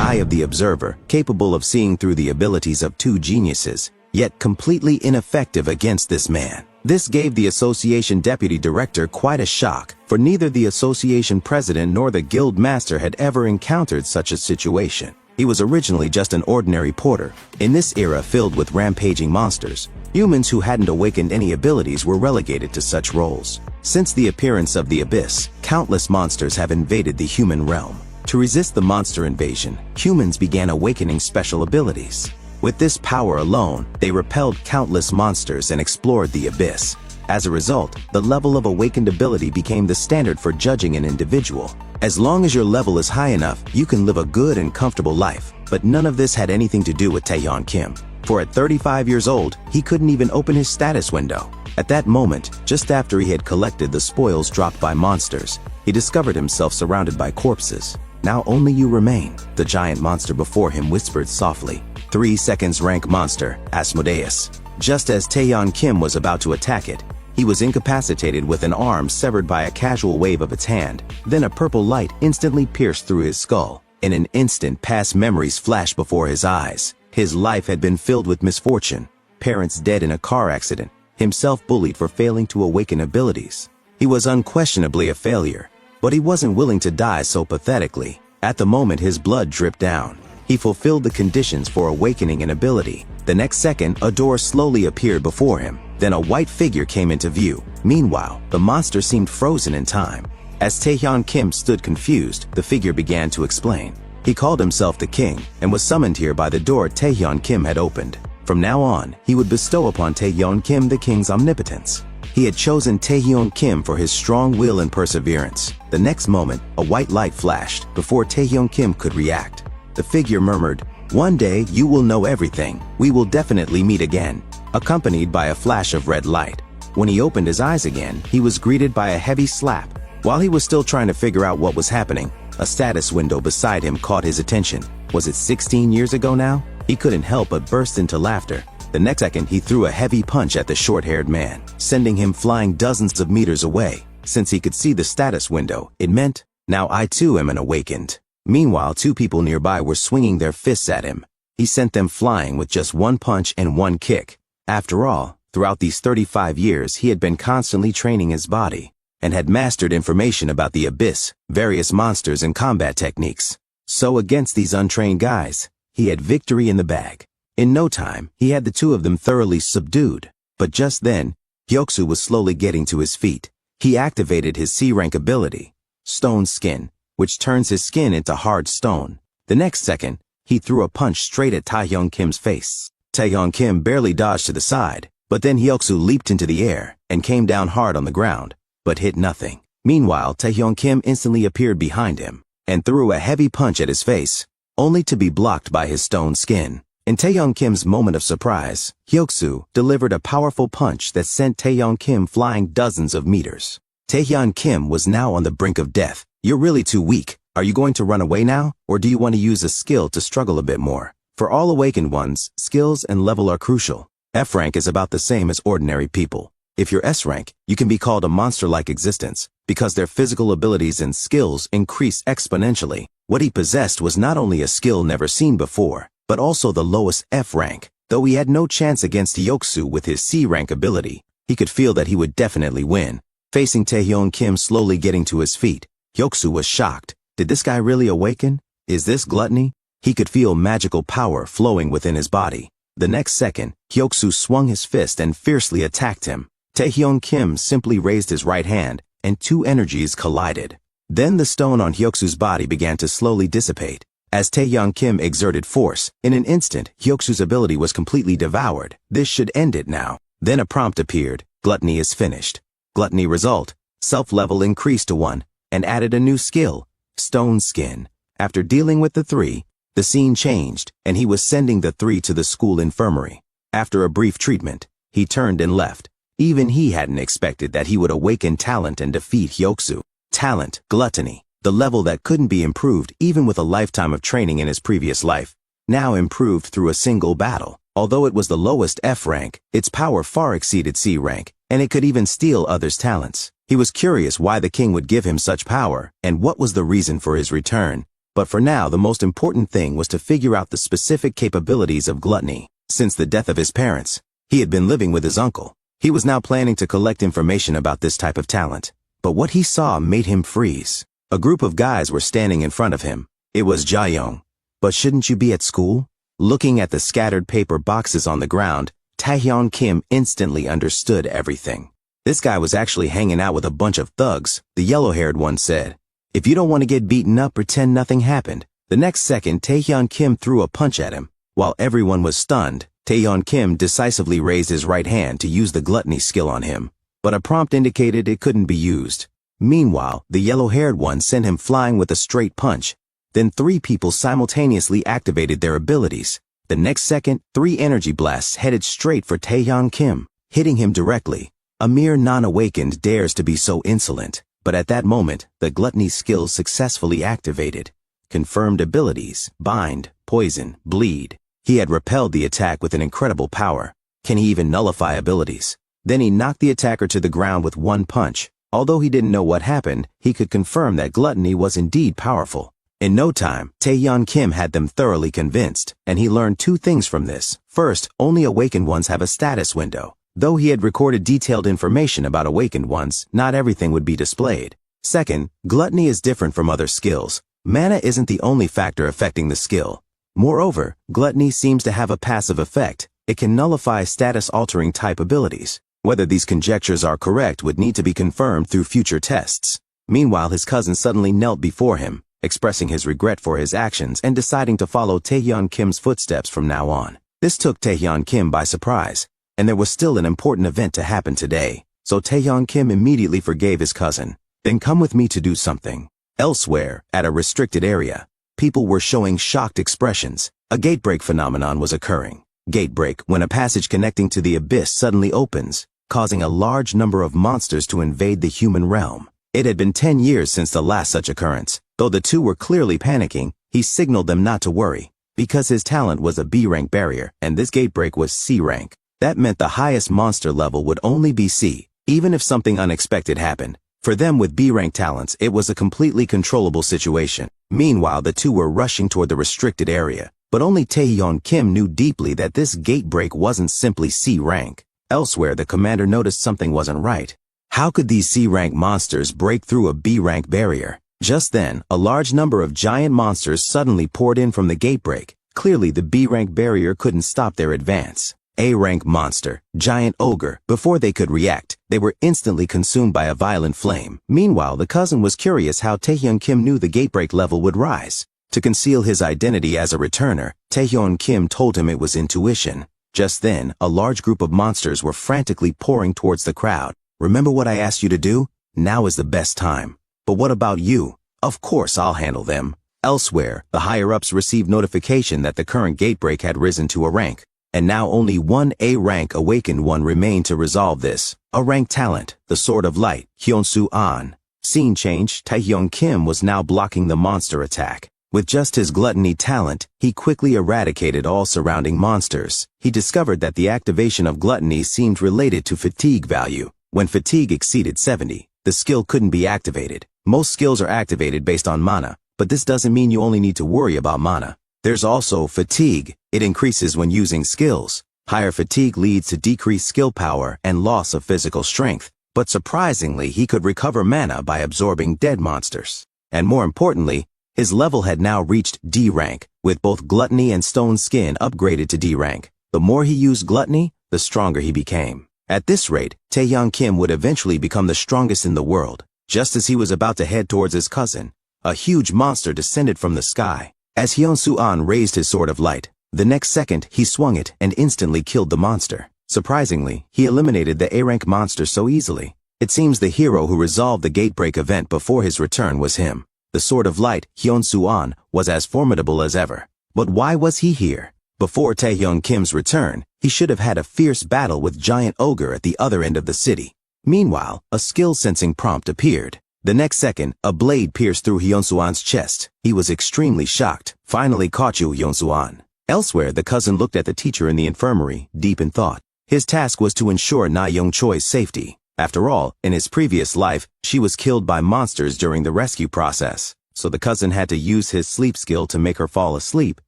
eye of the observer, capable of seeing through the abilities of two geniuses, yet completely ineffective against this man. This gave the association deputy director quite a shock, for neither the association president nor the guild master had ever encountered such a situation. He was originally just an ordinary porter. In this era filled with rampaging monsters, humans who hadn't awakened any abilities were relegated to such roles. Since the appearance of the Abyss, countless monsters have invaded the human realm. To resist the monster invasion, humans began awakening special abilities. With this power alone, they repelled countless monsters and explored the Abyss. As a result, the level of awakened ability became the standard for judging an individual. As long as your level is high enough, you can live a good and comfortable life. But none of this had anything to do with Taeyeon Kim. For at 35 years old, he couldn't even open his status window. At that moment, just after he had collected the spoils dropped by monsters, he discovered himself surrounded by corpses. "Now only you remain," the giant monster before him whispered softly. 3 seconds rank monster, Asmodeus. Just as Taeyeon Kim was about to attack it, he was incapacitated with an arm severed by a casual wave of its hand. Then a purple light instantly pierced through his skull. In an instant, past memories flashed before his eyes. His life had been filled with misfortune. Parents dead in a car accident. Himself bullied for failing to awaken abilities. He was unquestionably a failure, but he wasn't willing to die so pathetically. At the moment, his blood dripped down. He fulfilled the conditions for awakening an ability. The next second, a door slowly appeared before him. Then a white figure came into view. Meanwhile, the monster seemed frozen in time. As Taeyeon Kim stood confused, the figure began to explain. He called himself the king, and was summoned here by the door Taeyeon Kim had opened. From now on, he would bestow upon Taeyeon Kim the king's omnipotence. He had chosen Taeyeon Kim for his strong will and perseverance. The next moment, a white light flashed. Before Taeyeon Kim could react, the figure murmured, "One day you will know everything. We will definitely meet again," accompanied by a flash of red light. When he opened his eyes again, he was greeted by a heavy slap. While he was still trying to figure out what was happening, a status window beside him caught his attention. Was it 16 years ago now? He couldn't help but burst into laughter. The next second, he threw a heavy punch at the short-haired man, sending him flying dozens of meters away. Since he could see the status window, it meant, "Now I too am an awakened." Meanwhile, 2 people nearby were swinging their fists at him. He sent them flying with just 1 punch and 1 kick. After all, throughout these 35 years, he had been constantly training his body, and had mastered information about the Abyss, various monsters and combat techniques. So against these untrained guys, he had victory in the bag. In no time, he had the 2 of them thoroughly subdued. But just then, Hyoksu was slowly getting to his feet. He activated his C-rank ability, Stone Skin, which turns his skin into hard stone. The next second, he threw a punch straight at Taeyeon Kim's face. Taeyeon Kim barely dodged to the side, but then Hyoksu leaped into the air and came down hard on the ground, but hit nothing. Meanwhile, Taeyeon Kim instantly appeared behind him and threw a heavy punch at his face, only to be blocked by his stone skin. In Taeyeon Kim's moment of surprise, Hyoksu delivered a powerful punch that sent Taeyeon Kim flying dozens of meters. Taeyeon Kim was now on the brink of death. "You're really too weak. Are you going to run away now, or do you want to use a skill to struggle a bit more?" For all awakened ones, skills and level are crucial. F rank is about the same as ordinary people. If you're S rank, you can be called a monster-like existence, because their physical abilities and skills increase exponentially. What he possessed was not only a skill never seen before, but also the lowest F rank. Though he had no chance against Hyoksu with his C rank ability, he could feel that he would definitely win. Facing Taeyeon Kim slowly getting to his feet, Hyoksu was shocked. Did this guy really awaken? Is this gluttony? He could feel magical power flowing within his body. The next second, Hyoksu swung his fist and fiercely attacked him. Taeyeon Kim simply raised his right hand, and 2 energies collided. Then the stone on Hyoksu's body began to slowly dissipate. As Taeyeon Kim exerted force, in an instant, Hyoksu's ability was completely devoured. This should end it now. Then a prompt appeared. Gluttony is finished. Gluttony result. Self-level increased to 1, and added a new skill, Stone Skin. After dealing with the 3, the scene changed, and he was sending the 3 to the school infirmary. After a brief treatment, he turned and left. Even he hadn't expected that he would awaken talent and defeat Hyoksu. Talent, gluttony, the level that couldn't be improved even with a lifetime of training in his previous life, now improved through a single battle. Although it was the lowest F rank, its power far exceeded C rank, and it could even steal others' talents. He was curious why the king would give him such power, and what was the reason for his return. But for now, the most important thing was to figure out the specific capabilities of Gluttony. Since the death of his parents, he had been living with his uncle. He was now planning to collect information about this type of talent. But what he saw made him freeze. A group of guys were standing in front of him. It was Jaeyoung. But shouldn't you be at school? Looking at the scattered paper boxes on the ground, Taehyeon Kim instantly understood everything. This guy was actually hanging out with a bunch of thugs, the yellow-haired one said. If you don't want to get beaten up, pretend nothing happened. The next second, Taehyeon Kim threw a punch at him. While everyone was stunned, Taehyeon Kim decisively raised his right hand to use the gluttony skill on him. But a prompt indicated it couldn't be used. Meanwhile, the yellow-haired one sent him flying with a straight punch. Then 3 people simultaneously activated their abilities. The next second, 3 energy blasts headed straight for Taehyeon Kim, hitting him directly. A mere non-awakened dares to be so insolent. But at that moment, the gluttony skills successfully activated. Confirmed abilities: bind, poison, bleed. He had repelled the attack with an incredible power. Can he even nullify abilities? Then he knocked the attacker to the ground with one punch. Although he didn't know what happened, he could confirm that gluttony was indeed powerful. In no time, Taehyeon Kim had them thoroughly convinced, and he learned 2 things from this. First, only awakened ones have a status window. Though he had recorded detailed information about awakened ones, not everything would be displayed. Second, gluttony is different from other skills. Mana isn't the only factor affecting the skill. Moreover, gluttony seems to have a passive effect. It can nullify status-altering type abilities. Whether these conjectures are correct would need to be confirmed through future tests. Meanwhile, his cousin suddenly knelt before him, expressing his regret for his actions and deciding to follow Taehyeon Kim's footsteps from now on. This took Taehyeon Kim by surprise. And there was still an important event to happen today, so Taehyeon Kim immediately forgave his cousin. Then come with me to do something. Elsewhere, at a restricted area, people were showing shocked expressions. A gatebreak phenomenon was occurring. Gatebreak, when a passage connecting to the abyss suddenly opens, causing a large number of monsters to invade the human realm. It had been 10 years since the last such occurrence. Though the 2 were clearly panicking, he signaled them not to worry, because his talent was a B-rank barrier, and this gatebreak was C rank. That meant the highest monster level would only be C, even if something unexpected happened. For them with B-rank talents, it was a completely controllable situation. Meanwhile, the 2 were rushing toward the restricted area, but only Taehyeon Kim knew deeply that this gate break wasn't simply C rank. Elsewhere, the commander noticed something wasn't right. How could these C-rank monsters break through a B-rank barrier? Just then, a large number of giant monsters suddenly poured in from the gate break. Clearly, the B-rank barrier couldn't stop their advance. A-rank monster, giant ogre. Before they could react, they were instantly consumed by a violent flame. Meanwhile, the cousin was curious how Taehyeon Kim knew the gatebreak level would rise. To conceal his identity as a returner, Taehyeon Kim told him it was intuition. Just then, a large group of monsters were frantically pouring towards the crowd. Remember what I asked you to do? Now is the best time. But what about you? Of course I'll handle them. Elsewhere, the higher-ups received notification that the current gatebreak had risen to a rank. And now only one A-rank awakened one remained to resolve this. A rank talent, the Sword of Light, Hyunsu An. Scene change, Taehyeon Kim was now blocking the monster attack. With just his gluttony talent, he quickly eradicated all surrounding monsters. He discovered that the activation of gluttony seemed related to fatigue value. When fatigue exceeded 70, the skill couldn't be activated. Most skills are activated based on mana, but this doesn't mean you only need to worry about mana. There's also fatigue. It increases when using skills. Higher fatigue leads to decreased skill power and loss of physical strength. But surprisingly, he could recover mana by absorbing dead monsters. And more importantly, his level had now reached D rank, with both gluttony and stone skin upgraded to D rank. The more he used gluttony, the stronger he became. At this rate, Taehyeon Kim would eventually become the strongest in the world. Just as he was about to head towards his cousin, a huge monster descended from the sky. As Hyunsu An raised his Sword of Light, the next second he swung it and instantly killed the monster. Surprisingly, he eliminated the A-rank monster so easily. It seems the hero who resolved the gatebreak event before his return was him. The Sword of Light, Hyunsu An, was as formidable as ever. But why was he here? Before Taehyeon Kim's return, he should have had a fierce battle with Giant Ogre at the other end of the city. Meanwhile, a skill-sensing prompt appeared. The next second, a blade pierced through Hyunsu An's chest. He was extremely shocked. Finally caught you, Hyunsu An. Elsewhere, the cousin looked at the teacher in the infirmary, deep in thought. His task was to ensure Na Young Choi's safety. After all, in his previous life, she was killed by monsters during the rescue process. so the cousin had to use his sleep skill to make her fall asleep,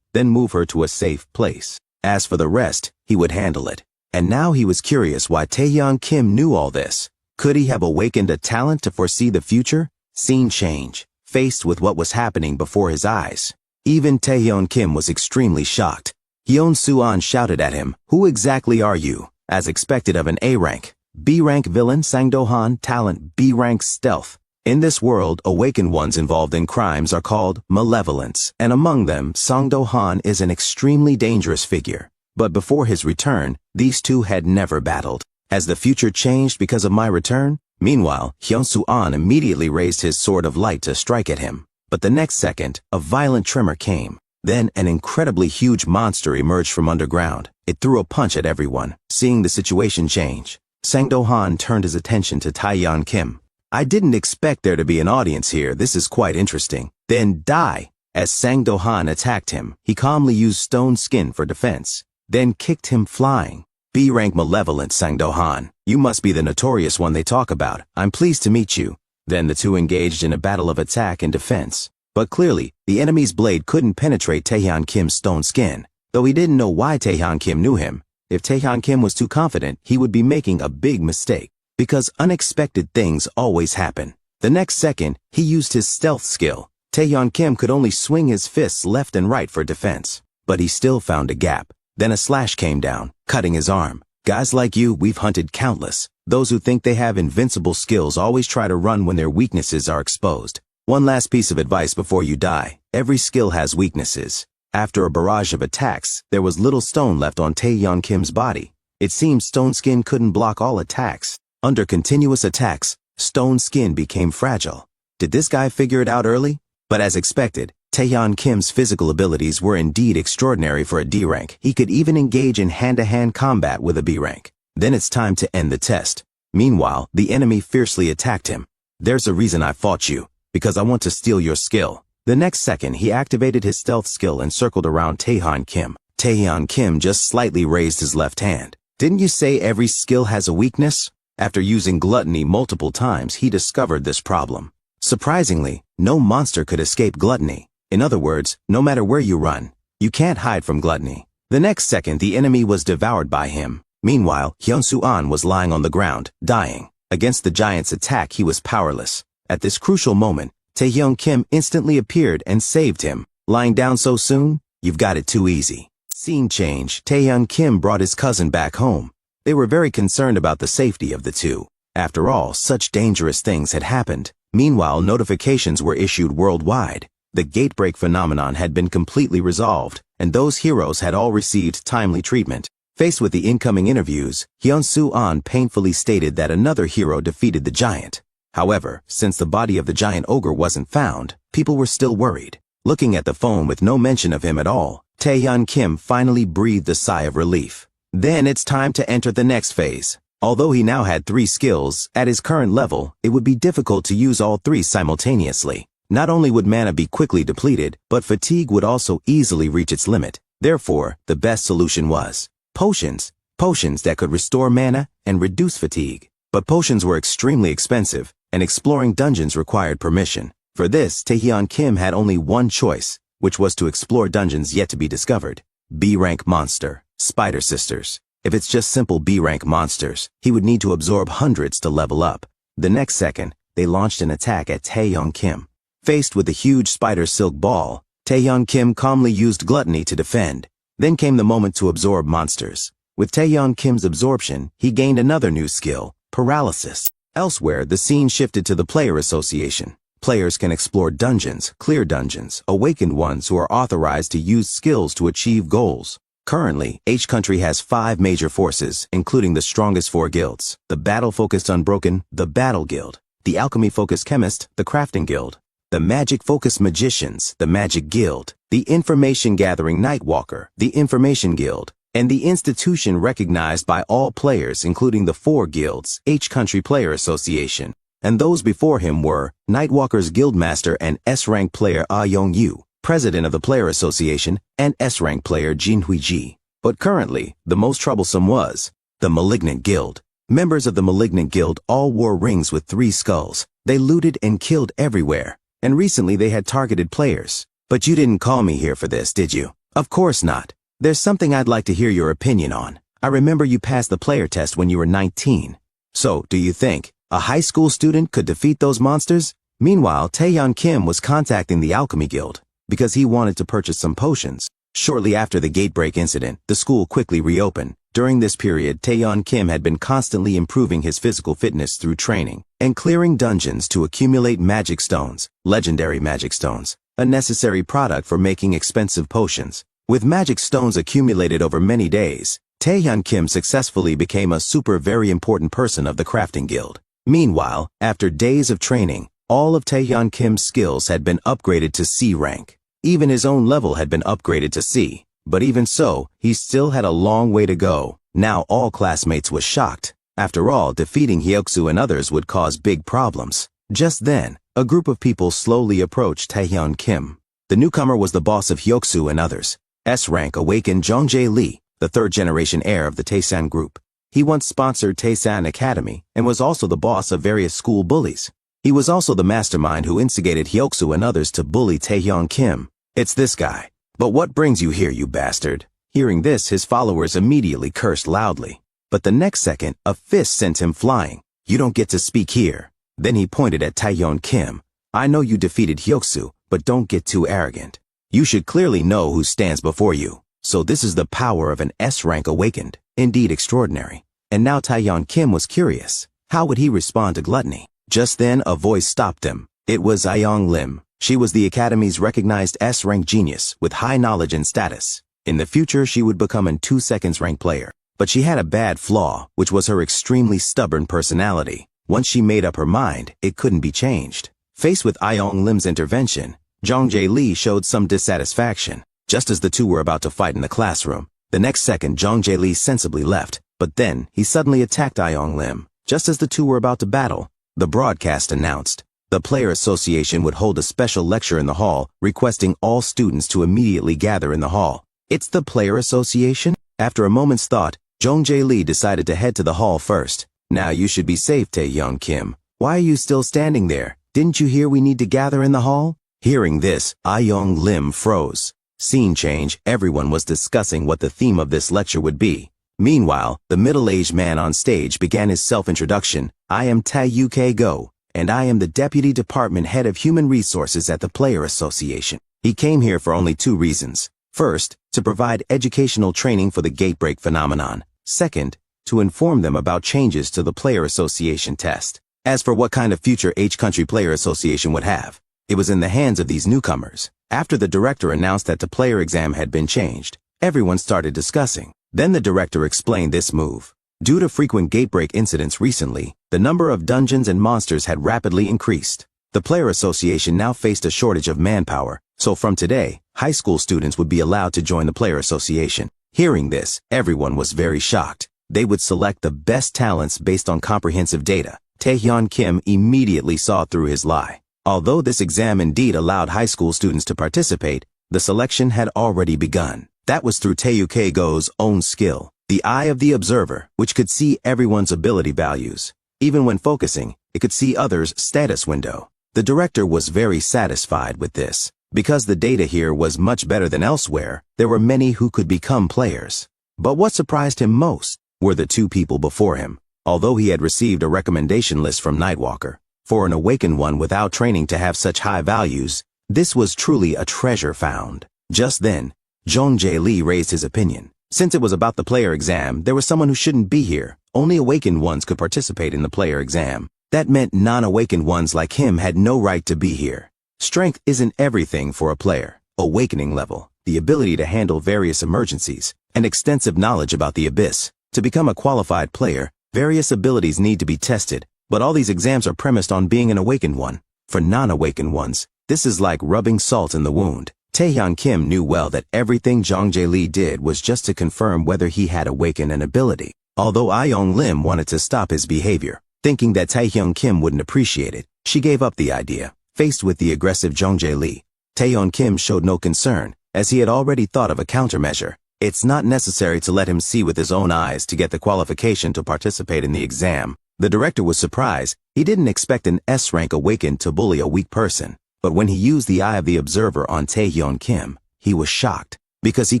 then move her to a safe place. As for the rest, he would handle it. And now he was curious why Taeyeon Kim knew all this. Could he have awakened a talent to foresee the future? Scene change. Faced with what was happening before his eyes, even Taeyeon Kim was extremely shocked. Hyun Soo-an shouted at him, "Who exactly are you?" As expected of an A-rank. B-rank villain Sang-do-han, talent B-rank stealth. In this world, awakened ones involved in crimes are called malevolents, and among them, Sang-do-han is an extremely dangerous figure. But before his return, these two had never battled. Has the future changed because of my return? Meanwhile, Hyun Soo-an immediately raised his sword of light to strike at him. But the next second, a violent tremor came. Then an incredibly huge monster emerged from underground. It threw a punch at everyone. Seeing the situation change, Sang-do-han turned his attention to Taeyeon Kim. "I didn't expect there to be an audience here. This is quite interesting." "Then die!" As Sang-do-han attacked him, he calmly used stone skin for defense, then kicked him flying. "B-rank malevolent Sang-do-han. You must be the notorious one they talk about. I'm pleased to meet you." Then the two engaged in a battle of attack and defense. But clearly, the enemy's blade couldn't penetrate Taeyeon Kim's stone skin, though he didn't know why Taeyeon Kim knew him. If Taeyeon Kim was too confident, he would be making a big mistake, because unexpected things always happen. The next second, he used his stealth skill. Taeyeon Kim could only swing his fists left and right for defense, but he still found a gap. Then a slash came down, cutting his arm. Guys like you, we've hunted countless. Those who think they have invincible skills always try to run when their weaknesses are exposed. One last piece of advice before you die. Every skill has weaknesses. After a barrage of attacks, there was little stone left on Taeyeon Kim's body. It seemed stone skin couldn't block all attacks. Under continuous attacks, stone skin became fragile. Did this guy figure it out early? But as expected, Taeyeon Kim's physical abilities were indeed extraordinary for a D rank. He could even engage in hand-to-hand combat with a B rank. Then it's time to end the test. Meanwhile, the enemy fiercely attacked him. "There's a reason I fought you, because I want to steal your skill." The next second, he activated his stealth skill and circled around Taeyeon Kim. Taeyeon Kim just slightly raised his left hand. "Didn't you say every skill has a weakness?" After using Gluttony multiple times, he discovered this problem. Surprisingly, no monster could escape Gluttony. In other words, no matter where you run, you can't hide from Gluttony. The next second, the enemy was devoured by him. Meanwhile, Hyun Soo-an was lying on the ground, dying. Against the giant's attack, he was powerless. At this crucial moment, Taeyeon Kim instantly appeared and saved him. "Lying down so soon? You've got it too easy." Scene change. Taeyeon Kim brought his cousin back home. They were very concerned about the safety of the two. After all, such dangerous things had happened. Meanwhile, notifications were issued worldwide. The gatebreak phenomenon had been completely resolved, and those heroes had all received timely treatment. Faced with the incoming interviews, Hyun Soo-an painfully stated that another hero defeated the giant. However, since the body of the giant ogre wasn't found, people were still worried. Looking at the phone with no mention of him at all, Taeyeon Kim finally breathed a sigh of relief. Then it's time to enter the next phase. Although he now had 3 skills, at his current level, it would be difficult to use all 3 simultaneously. Not only would mana be quickly depleted, but fatigue would also easily reach its limit. Therefore, the best solution was potions. Potions that could restore mana and reduce fatigue. But potions were extremely expensive, and exploring dungeons required permission. For this, Taeyeon Kim had only one choice, which was to explore dungeons yet to be discovered. B-rank monster, Spider Sisters. If it's just simple B-rank monsters, he would need to absorb hundreds to level up. The next second, they launched an attack at Taeyeon Kim. Faced with a huge spider silk ball, Taeyeon Kim calmly used Gluttony to defend. Then came the moment to absorb monsters. With Taeyeon Kim's absorption, he gained another new skill, paralysis. Elsewhere, the scene shifted to the player association. Players can explore dungeons, clear dungeons, awakened ones who are authorized to use skills to achieve goals. Currently, each country has 5 major forces, including the strongest 4 guilds. The battle-focused Unbroken, the Battle Guild. The alchemy-focused Chemist, the Crafting Guild. The magic-focused Magicians, the Magic Guild. The information-gathering Nightwalker, the Information Guild. And the institution recognized by all players, including the 4 guilds, H Country Player Association. And those before him were Nightwalker's Guildmaster and S-rank player Ah Young-yu, President of the Player Association, and S-rank player Jin Hui-ji. But currently, the most troublesome was the Malignant Guild. Members of the Malignant Guild all wore rings with 3 skulls. They looted and killed everywhere. and recently they had targeted players. But you didn't call me here for this, did you? Of course not. There's something I'd like to hear your opinion on. I remember you passed the player test when you were 19. So, do you think a high school student could defeat those monsters? Meanwhile, Taeyeon Kim was contacting the Alchemy Guild because he wanted to purchase some potions. Shortly after the gatebreak incident, the school quickly reopened. During this period, Taeyeon Kim had been constantly improving his physical fitness through training and clearing dungeons to accumulate magic stones, legendary magic stones, a necessary product for making expensive potions. With magic stones accumulated over many days, Taeyeon Kim successfully became a very important person of the crafting guild. Meanwhile, after days of training, all of Taeyeon Kim's skills had been upgraded to C rank. Even his own level had been upgraded to C. But even so, he still had a long way to go. Now all classmates were shocked. After all, defeating Hyoksu and others would cause big problems. Just then, a group of people slowly approached Taeyeon Kim. The newcomer was the boss of Hyoksu and others. S-rank awakened Jongjae Lee, the third-generation heir of the Taesan group. He once sponsored Taesan Academy and was also the boss of various school bullies. He was also the mastermind who instigated Hyoksu and others to bully Taeyeon Kim. It's this guy. But what brings you here, you bastard? Hearing this, his followers immediately cursed loudly. But the next second, a fist sent him flying. You don't get to speak here. Then he pointed at Taeyeon Kim. I know you defeated Hyoksu, but don't get too arrogant. You should clearly know who stands before you. So this is the power of an S-rank awakened. Indeed extraordinary. And now Taeyeon Kim was curious. How would he respond to Gluttony? Just then, a voice stopped him. It was Ayoung Lim. She was the Academy's recognized S-rank genius with high knowledge and status. In the future, she would become a 2 seconds rank player. But she had a bad flaw, which was her extremely stubborn personality. Once she made up her mind, it couldn't be changed. Faced with Ayoung Lim's intervention, Jongjae Lee showed some dissatisfaction. Just as the two were about to fight in the classroom, the next second Jongjae Lee sensibly left. But then, he suddenly attacked Ayoung Lim. Just as the two were about to battle, the broadcast announced the Player Association would hold a special lecture in the hall, requesting all students to immediately gather in the hall. It's the Player Association? After a moment's thought, Jongjae Lee decided to head to the hall first. Now you should be safe, Taeyeon Kim. Why are you still standing there? Didn't you hear we need to gather in the hall? Hearing this, Ayoung Lim froze. Scene change, everyone was discussing what the theme of this lecture would be. Meanwhile, the middle-aged man on stage began his self-introduction. I am Tae Go, and I am the Deputy Department Head of Human Resources at the Player Association. He came here for only 2 reasons. First, to provide educational training for the gatebreak phenomenon. Second, to inform them about changes to the Player Association test. As for what kind of future H-Country Player Association would have, it was in the hands of these newcomers. After the director announced that the player exam had been changed, everyone started discussing. Then the director explained this move. Due to frequent gatebreak incidents recently, the number of dungeons and monsters had rapidly increased. The Player Association now faced a shortage of manpower, so from today, high school students would be allowed to join the Player Association. Hearing this, everyone was very shocked. They would select the best talents based on comprehensive data. Taeyeon Kim immediately saw through his lie. Although this exam indeed allowed high school students to participate, the selection had already begun. That was through Tae Go's own skill, the eye of the observer, which could see everyone's ability values. Even when focusing, it could see others' status window. The director was very satisfied with this. Because the data here was much better than elsewhere, there were many who could become players. But what surprised him most were the 2 people before him. Although he had received a recommendation list from Nightwalker, for an awakened one without training to have such high values, this was truly a treasure found. Just then, Jongjae Lee raised his opinion. Since it was about the player exam, there was someone who shouldn't be here. Only awakened ones could participate in the player exam. That meant non-awakened ones like him had no right to be here. Strength isn't everything for a player. Awakening level, the ability to handle various emergencies, and extensive knowledge about the abyss. To become a qualified player, various abilities need to be tested, but all these exams are premised on being an awakened one. For non-awakened ones, this is like rubbing salt in the wound. Taeyeon Kim knew well that everything Jongjae Lee did was just to confirm whether he had awakened an ability. Although Ayoung Lim wanted to stop his behavior, thinking that Taeyeon Kim wouldn't appreciate it, she gave up the idea. Faced with the aggressive Jongjae Lee, Taeyeon Kim showed no concern, as he had already thought of a countermeasure. It's not necessary to let him see with his own eyes to get the qualification to participate in the exam. The director was surprised. He didn't expect an S-rank awakened to bully a weak person. But when he used the eye of the observer on Taeyeon Kim, he was shocked, because he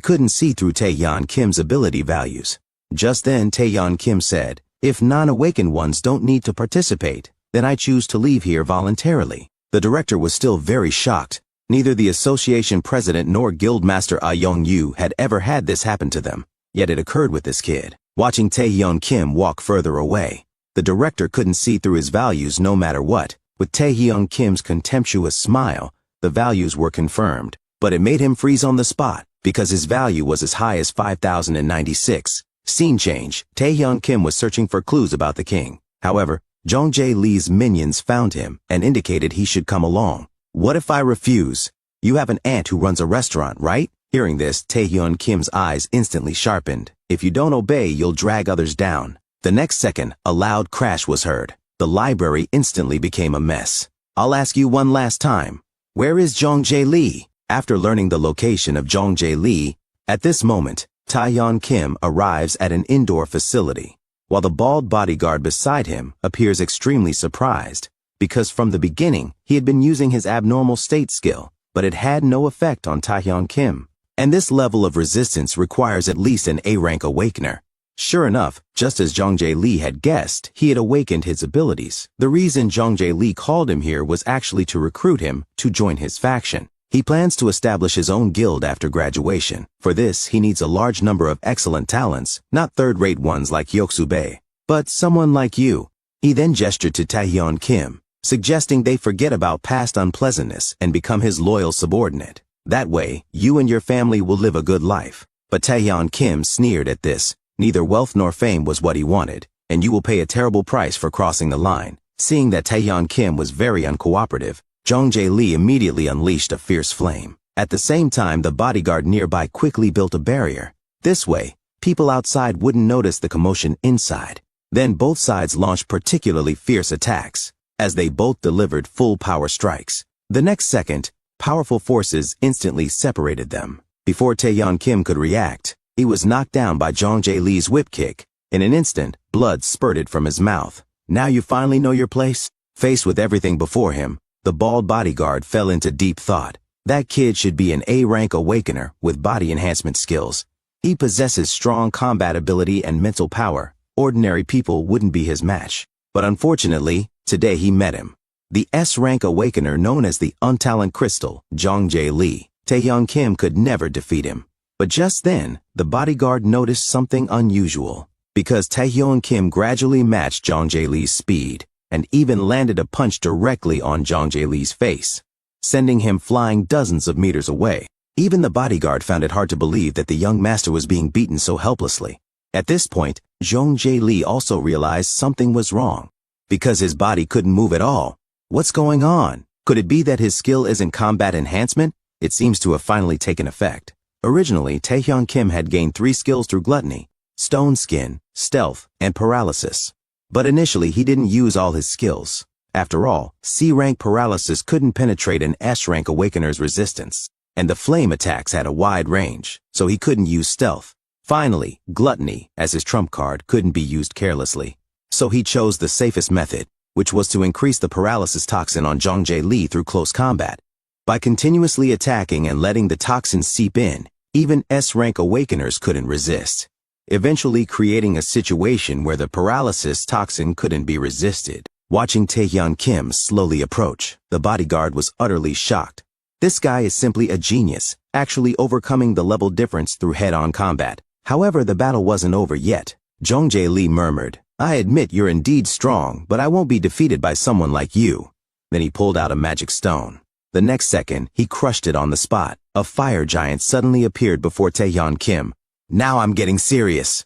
couldn't see through Taeyeon Kim's ability values. Just then Taeyeon Kim said, "If non-awakened ones don't need to participate, then I choose to leave here voluntarily." The director was still very shocked. Neither the association president nor guildmaster Ah Young-yu had ever had this happen to them, yet it occurred with this kid. Watching Taeyeon Kim walk further away, the director couldn't see through his values no matter what. With Taeyeon Kim's contemptuous smile, the values were confirmed, but it made him freeze on the spot, because his value was as high as 5,096. Scene change. Taeyeon Kim was searching for clues about the king. However, Jong Jae-lee's minions found him and indicated he should come along. "What if I refuse? You have an aunt who runs a restaurant, right?" Hearing this, Taeyeon Kim's eyes instantly sharpened. "If you don't obey, you'll drag others down." The next second, a loud crash was heard. The library instantly became a mess. "I'll ask you one last time. Where is Jong Jae-lee?" After learning the location of Jong Jae-lee, at this moment, Taeyeon Kim arrives at an indoor facility, while the bald bodyguard beside him appears extremely surprised, because from the beginning, he had been using his abnormal state skill, but it had no effect on Taeyeon Kim. And this level of resistance requires at least an A-rank awakener. Sure enough, just as Jong Jae-lee had guessed, he had awakened his abilities. The reason Jong Jae-lee called him here was actually to recruit him to join his faction. He plans to establish his own guild after graduation. For this, he needs a large number of excellent talents, not third-rate ones like Yoksube, but someone like you. He then gestured to Taeyeon Kim, suggesting they forget about past unpleasantness and become his loyal subordinate. That way, you and your family will live a good life. But Taeyeon Kim sneered at this. Neither wealth nor fame was what he wanted, and you will pay a terrible price for crossing the line. Seeing that Taeyeon Kim was very uncooperative, Jong Jae-lee immediately unleashed a fierce flame. At the same time, the bodyguard nearby quickly built a barrier. This way, people outside wouldn't notice the commotion inside. Then both sides launched particularly fierce attacks, as they both delivered full power strikes. The next second, powerful forces instantly separated them. Before Taeyeon Kim could react, he was knocked down by Jong Jae-lee's whip kick. In an instant, blood spurted from his mouth. "Now you finally know your place?" Faced with everything before him, the bald bodyguard fell into deep thought. That kid should be an A-rank awakener with body enhancement skills. He possesses strong combat ability and mental power. Ordinary people wouldn't be his match. But unfortunately, today he met him. The S-rank awakener known as the Untalent Crystal, Jong Jae-lee. Taeyeon Kim could never defeat him. But just then, the bodyguard noticed something unusual, because Taeyeon Kim gradually matched Jong Jae-lee's speed, and even landed a punch directly on Jong Jae-lee's face, sending him flying dozens of meters away. Even the bodyguard found it hard to believe that the young master was being beaten so helplessly. At this point, Jong Jae-lee also realized something was wrong, because his body couldn't move at all. What's going on? Could it be that his skill isn't combat enhancement? It seems to have finally taken effect. Originally, Taeyeon Kim had gained 3 skills through Gluttony: Stone Skin, Stealth, and Paralysis. But initially, he didn't use all his skills. After all, C-rank Paralysis couldn't penetrate an S-rank Awakener's resistance, and the flame attacks had a wide range, so he couldn't use Stealth. Finally, Gluttony, as his trump card, couldn't be used carelessly. So he chose the safest method, which was to increase the Paralysis toxin on Jong Jae-lee through close combat. By continuously attacking and letting the toxin seep in, even S-rank Awakeners couldn't resist, eventually creating a situation where the Paralysis toxin couldn't be resisted. Watching Taeyeon Kim slowly approach, the bodyguard was utterly shocked. This guy is simply a genius, actually overcoming the level difference through head-on combat. However, the battle wasn't over yet. Jong Jae-lee murmured, "I admit you're indeed strong, but I won't be defeated by someone like you." Then he pulled out a magic stone. The next second, he crushed it on the spot. A fire giant suddenly appeared before Taeyeon Kim. "Now I'm getting serious."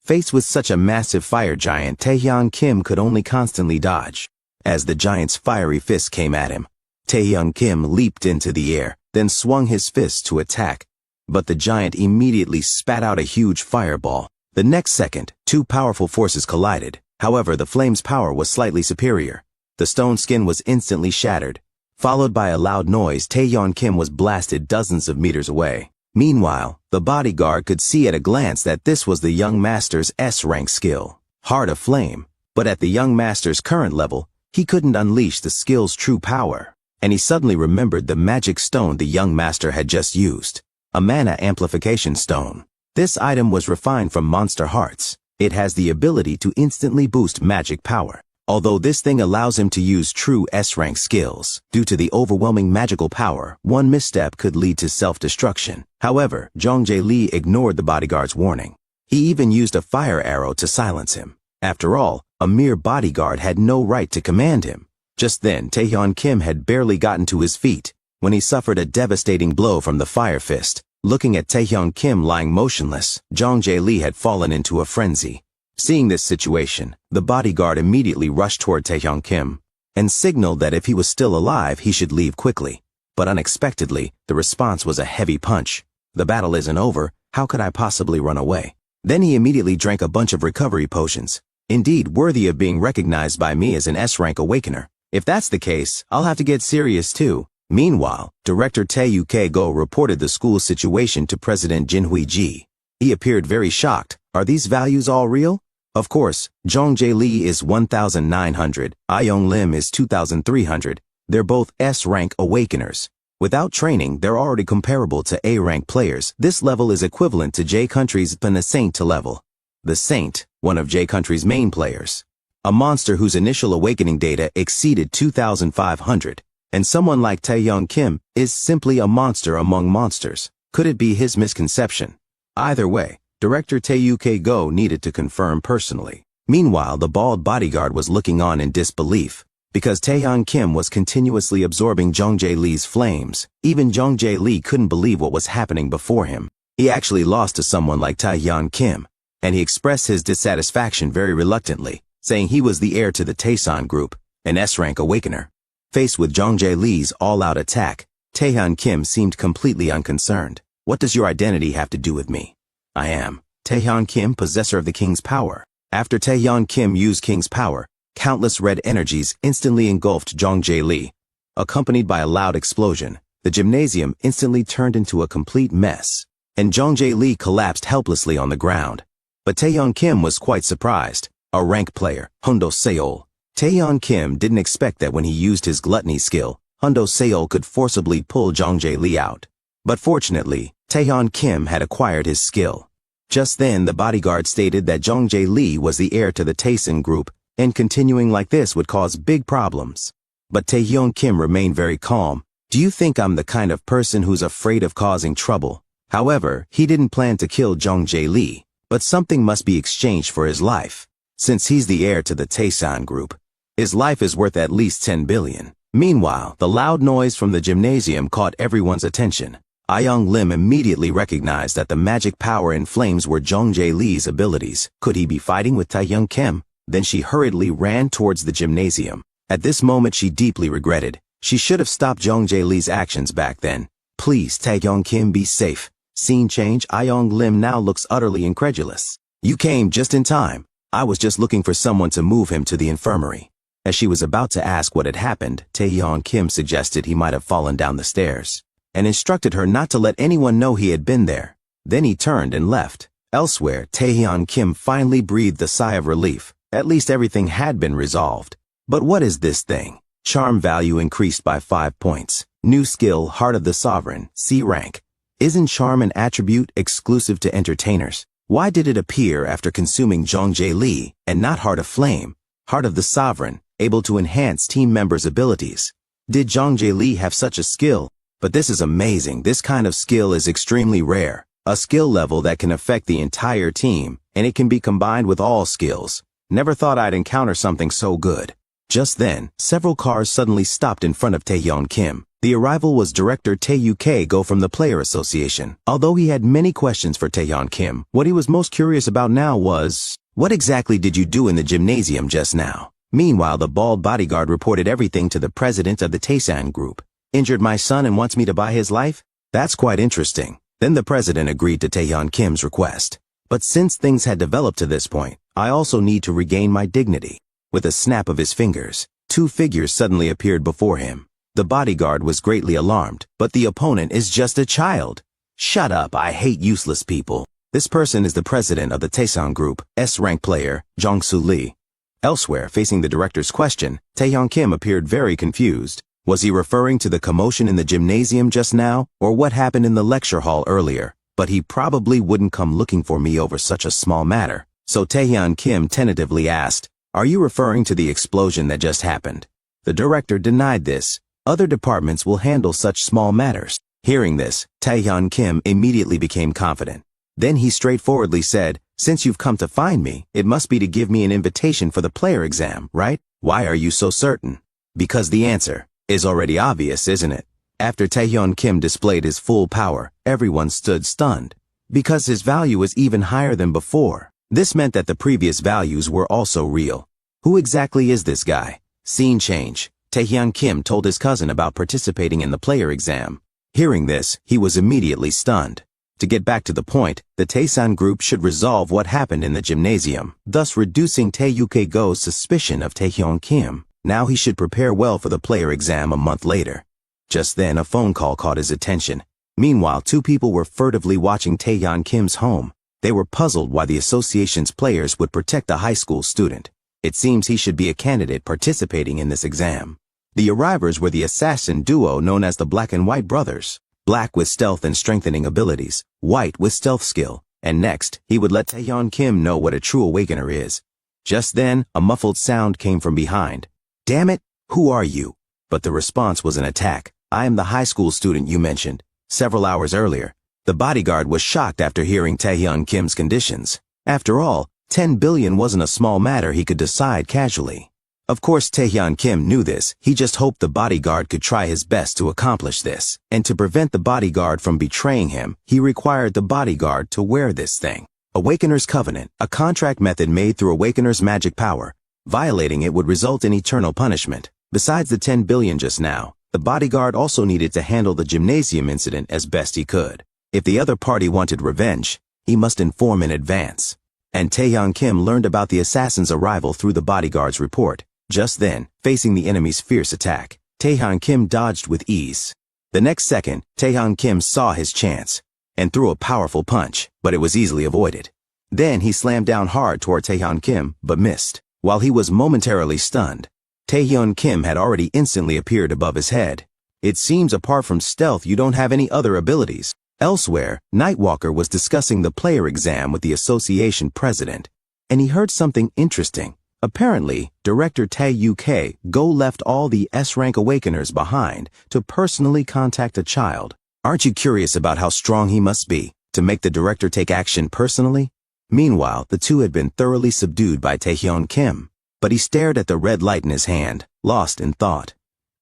Faced with such a massive fire giant, Taeyeon Kim could only constantly dodge. As the giant's fiery fist came at him, Taeyeon Kim leaped into the air, then swung his fist to attack. But the giant immediately spat out a huge fireball. The next second, 2 powerful forces collided. However, the flame's power was slightly superior. The stone skin was instantly shattered. Followed by a loud noise, Taeyeon Kim was blasted dozens of meters away. Meanwhile, the bodyguard could see at a glance that this was the young master's S-rank skill, Heart of Flame. But at the young master's current level, he couldn't unleash the skill's true power. and he suddenly remembered the magic stone the young master had just used. A mana amplification stone. This item was refined from monster hearts. It has the ability to instantly boost magic power. Although this thing allows him to use true S-rank skills, due to the overwhelming magical power, one misstep could lead to self-destruction. However, Jong Jae-lee ignored the bodyguard's warning. He even used a fire arrow to silence him. After all, a mere bodyguard had no right to command him. Just then, Taeyeon Kim had barely gotten to his feet when he suffered a devastating blow from the fire fist. Looking at Taeyeon Kim lying motionless, Jong Jae-lee had fallen into a frenzy. Seeing this situation, the bodyguard immediately rushed toward Taeyeon Kim and signaled that if he was still alive, he should leave quickly. But unexpectedly, the response was a heavy punch. The battle isn't over, how could I possibly run away? Then he immediately drank a bunch of recovery potions, indeed worthy of being recognized by me as an S-rank awakener. If that's the case, I'll have to get serious too. Meanwhile, Director Tae-Uk-go reported the school's situation to President Jin Hui-ji. He appeared very shocked. Are these values all real? Of course, Jong Jae-lee is 1,900, Ayoung Lim is 2,300. They're both S-rank awakeners. Without training, they're already comparable to A-rank players. This level is equivalent to J Country's the Saint level. The Saint, one of J Country's main players. A monster whose initial awakening data exceeded 2,500. And someone like Taeyeon Kim is simply a monster among monsters. Could it be his misconception? Either way, Director Tae-Uk-go needed to confirm personally. Meanwhile, the bald bodyguard was looking on in disbelief, because Taeyeon Kim was continuously absorbing Jong Jae-lee's flames. Even Jong Jae-lee couldn't believe what was happening before him. He actually lost to someone like Taeyeon Kim, and he expressed his dissatisfaction very reluctantly, saying he was the heir to the Taesan group, an S-rank awakener. Faced with Jong Jae-lee's all-out attack, Taeyeon Kim seemed completely unconcerned. What does your identity have to do with me? I am Taeyeon Kim, possessor of the King's power. After Taeyeon Kim used King's power, countless red energies instantly engulfed Jong Jae-lee. Accompanied by a loud explosion, the gymnasium instantly turned into a complete mess, and Jong Jae-lee collapsed helplessly on the ground. But Taeyeon Kim was quite surprised. A rank player, Hondo Seol. Taeyeon Kim didn't expect that when he used his gluttony skill, Hondo Seol could forcibly pull Jong Jae-lee out. But fortunately, Taeyeon Kim had acquired his skill. Just then, the bodyguard stated that Jong Jae-lee was the heir to the Taesan group, and continuing like this would cause big problems. But Taeyeon Kim remained very calm. Do you think I'm the kind of person who's afraid of causing trouble? However, he didn't plan to kill Jong Jae-lee, but something must be exchanged for his life. Since he's the heir to the Taesan group, his life is worth at least 10 billion. Meanwhile, the loud noise from the gymnasium caught everyone's attention. Ayoung Lim immediately recognized that the magic power in flames were Jong Jae-lee's abilities. Could he be fighting with Taeyeon Kim? Then she hurriedly ran towards the gymnasium. At this moment, she deeply regretted. She should have stopped Jong Jae-lee's actions back then. Please, Taeyeon Kim, be safe. Scene change. Ayoung Lim now looks utterly incredulous. You came just in time. I was just looking for someone to move him to the infirmary. As she was about to ask what had happened, Taeyeon Kim suggested he might have fallen down the stairs, and instructed her not to let anyone know he had been there. Then he turned and left. Elsewhere, Taeyeon Kim finally breathed a sigh of relief. At least everything had been resolved. But what is this thing? Charm value increased by 5 points. New skill, Heart of the Sovereign, C rank. Isn't charm an attribute exclusive to entertainers? Why did it appear after consuming Jong Jae-lee and not Heart of Flame? Heart of the Sovereign, able to enhance team members' abilities. Did Jong Jae-lee have such a skill? But this is amazing. This kind of skill is extremely rare. A skill level that can affect the entire team, and it can be combined with all skills. Never thought I'd encounter something so good. Just then, several cars suddenly stopped in front of Taeyeon Kim. The arrival was Director Tae-Uk-go from the Player Association. Although he had many questions for Taeyeon Kim, what he was most curious about now was, what exactly did you do in the gymnasium just now? Meanwhile, the bald bodyguard reported everything to the president of the Taesan group. Injured my son and wants me to buy his life? That's quite interesting. Then the president agreed to Taeyeon Kim's request. But since things had developed to this point, I also need to regain my dignity. With a snap of his fingers, 2 figures suddenly appeared before him. The bodyguard was greatly alarmed, but the opponent is just a child. Shut up, I hate useless people. This person is the president of the Taesan group, S-rank player, Jong Soo Lee. Elsewhere, facing the director's question, Taeyeon Kim appeared very confused. Was he referring to the commotion in the gymnasium just now, or what happened in the lecture hall earlier? But he probably wouldn't come looking for me over such a small matter. So Taeyeon Kim tentatively asked, "Are you referring to the explosion that just happened?" The director denied this. Other departments will handle such small matters. Hearing this, Taeyeon Kim immediately became confident. Then he straightforwardly said, "Since you've come to find me, it must be to give me an invitation for the player exam, right? Why are you so certain?" Because the answer is already obvious, isn't it? After Taeyeon Kim displayed his full power, everyone stood stunned. Because his value was even higher than before. This meant that the previous values were also real. Who exactly is this guy? Scene change. Taeyeon Kim told his cousin about participating in the player exam. Hearing this, he was immediately stunned. To get back to the point, the Taesan group should resolve what happened in the gymnasium, thus reducing Tae-Yuke-go's suspicion of Taeyeon Kim. Now he should prepare well for the player exam a month later. Just then, a phone call caught his attention. Meanwhile, two people were furtively watching Taeyeon Kim's home. They were puzzled why the association's players would protect a high school student. It seems he should be a candidate participating in this exam. The arrivers were the assassin duo known as the Black and White Brothers. Black with stealth and strengthening abilities, White with stealth skill. And next, he would let Taeyeon Kim know what a true awakener is. Just then, a muffled sound came from behind. "Damn it, who are you?" But the response was an attack. "I am the high school student you mentioned several hours earlier." The bodyguard was shocked after hearing Taeyeon Kim's conditions. After all, 10 billion wasn't a small matter he could decide casually. Of course, Taeyeon Kim knew this. He just hoped the bodyguard could try his best to accomplish this. And to prevent the bodyguard from betraying him, he required the bodyguard to wear this thing. Awakener's Covenant, a contract method made through Awakener's magic power. Violating it would result in eternal punishment. Besides the 10 billion just now, the bodyguard also needed to handle the gymnasium incident as best he could. If the other party wanted revenge, he must inform in advance. And Taeyeon Kim learned about the assassin's arrival through the bodyguard's report. Just then, facing the enemy's fierce attack, Taeyeon Kim dodged with ease. The next second, Taeyeon Kim saw his chance and threw a powerful punch, but it was easily avoided. Then he slammed down hard toward Taeyeon Kim, but missed. While he was momentarily stunned, Taeyeon Kim had already instantly appeared above his head. "It seems apart from stealth you don't have any other abilities." Elsewhere, Nightwalker was discussing the player exam with the association president, and he heard something interesting. Apparently, Director Tae-Yuke-go left all the S-rank awakeners behind to personally contact a child. Aren't you curious about how strong he must be to make the director take action personally? Meanwhile, the two had been thoroughly subdued by Taeyeon Kim, but he stared at the red light in his hand, lost in thought.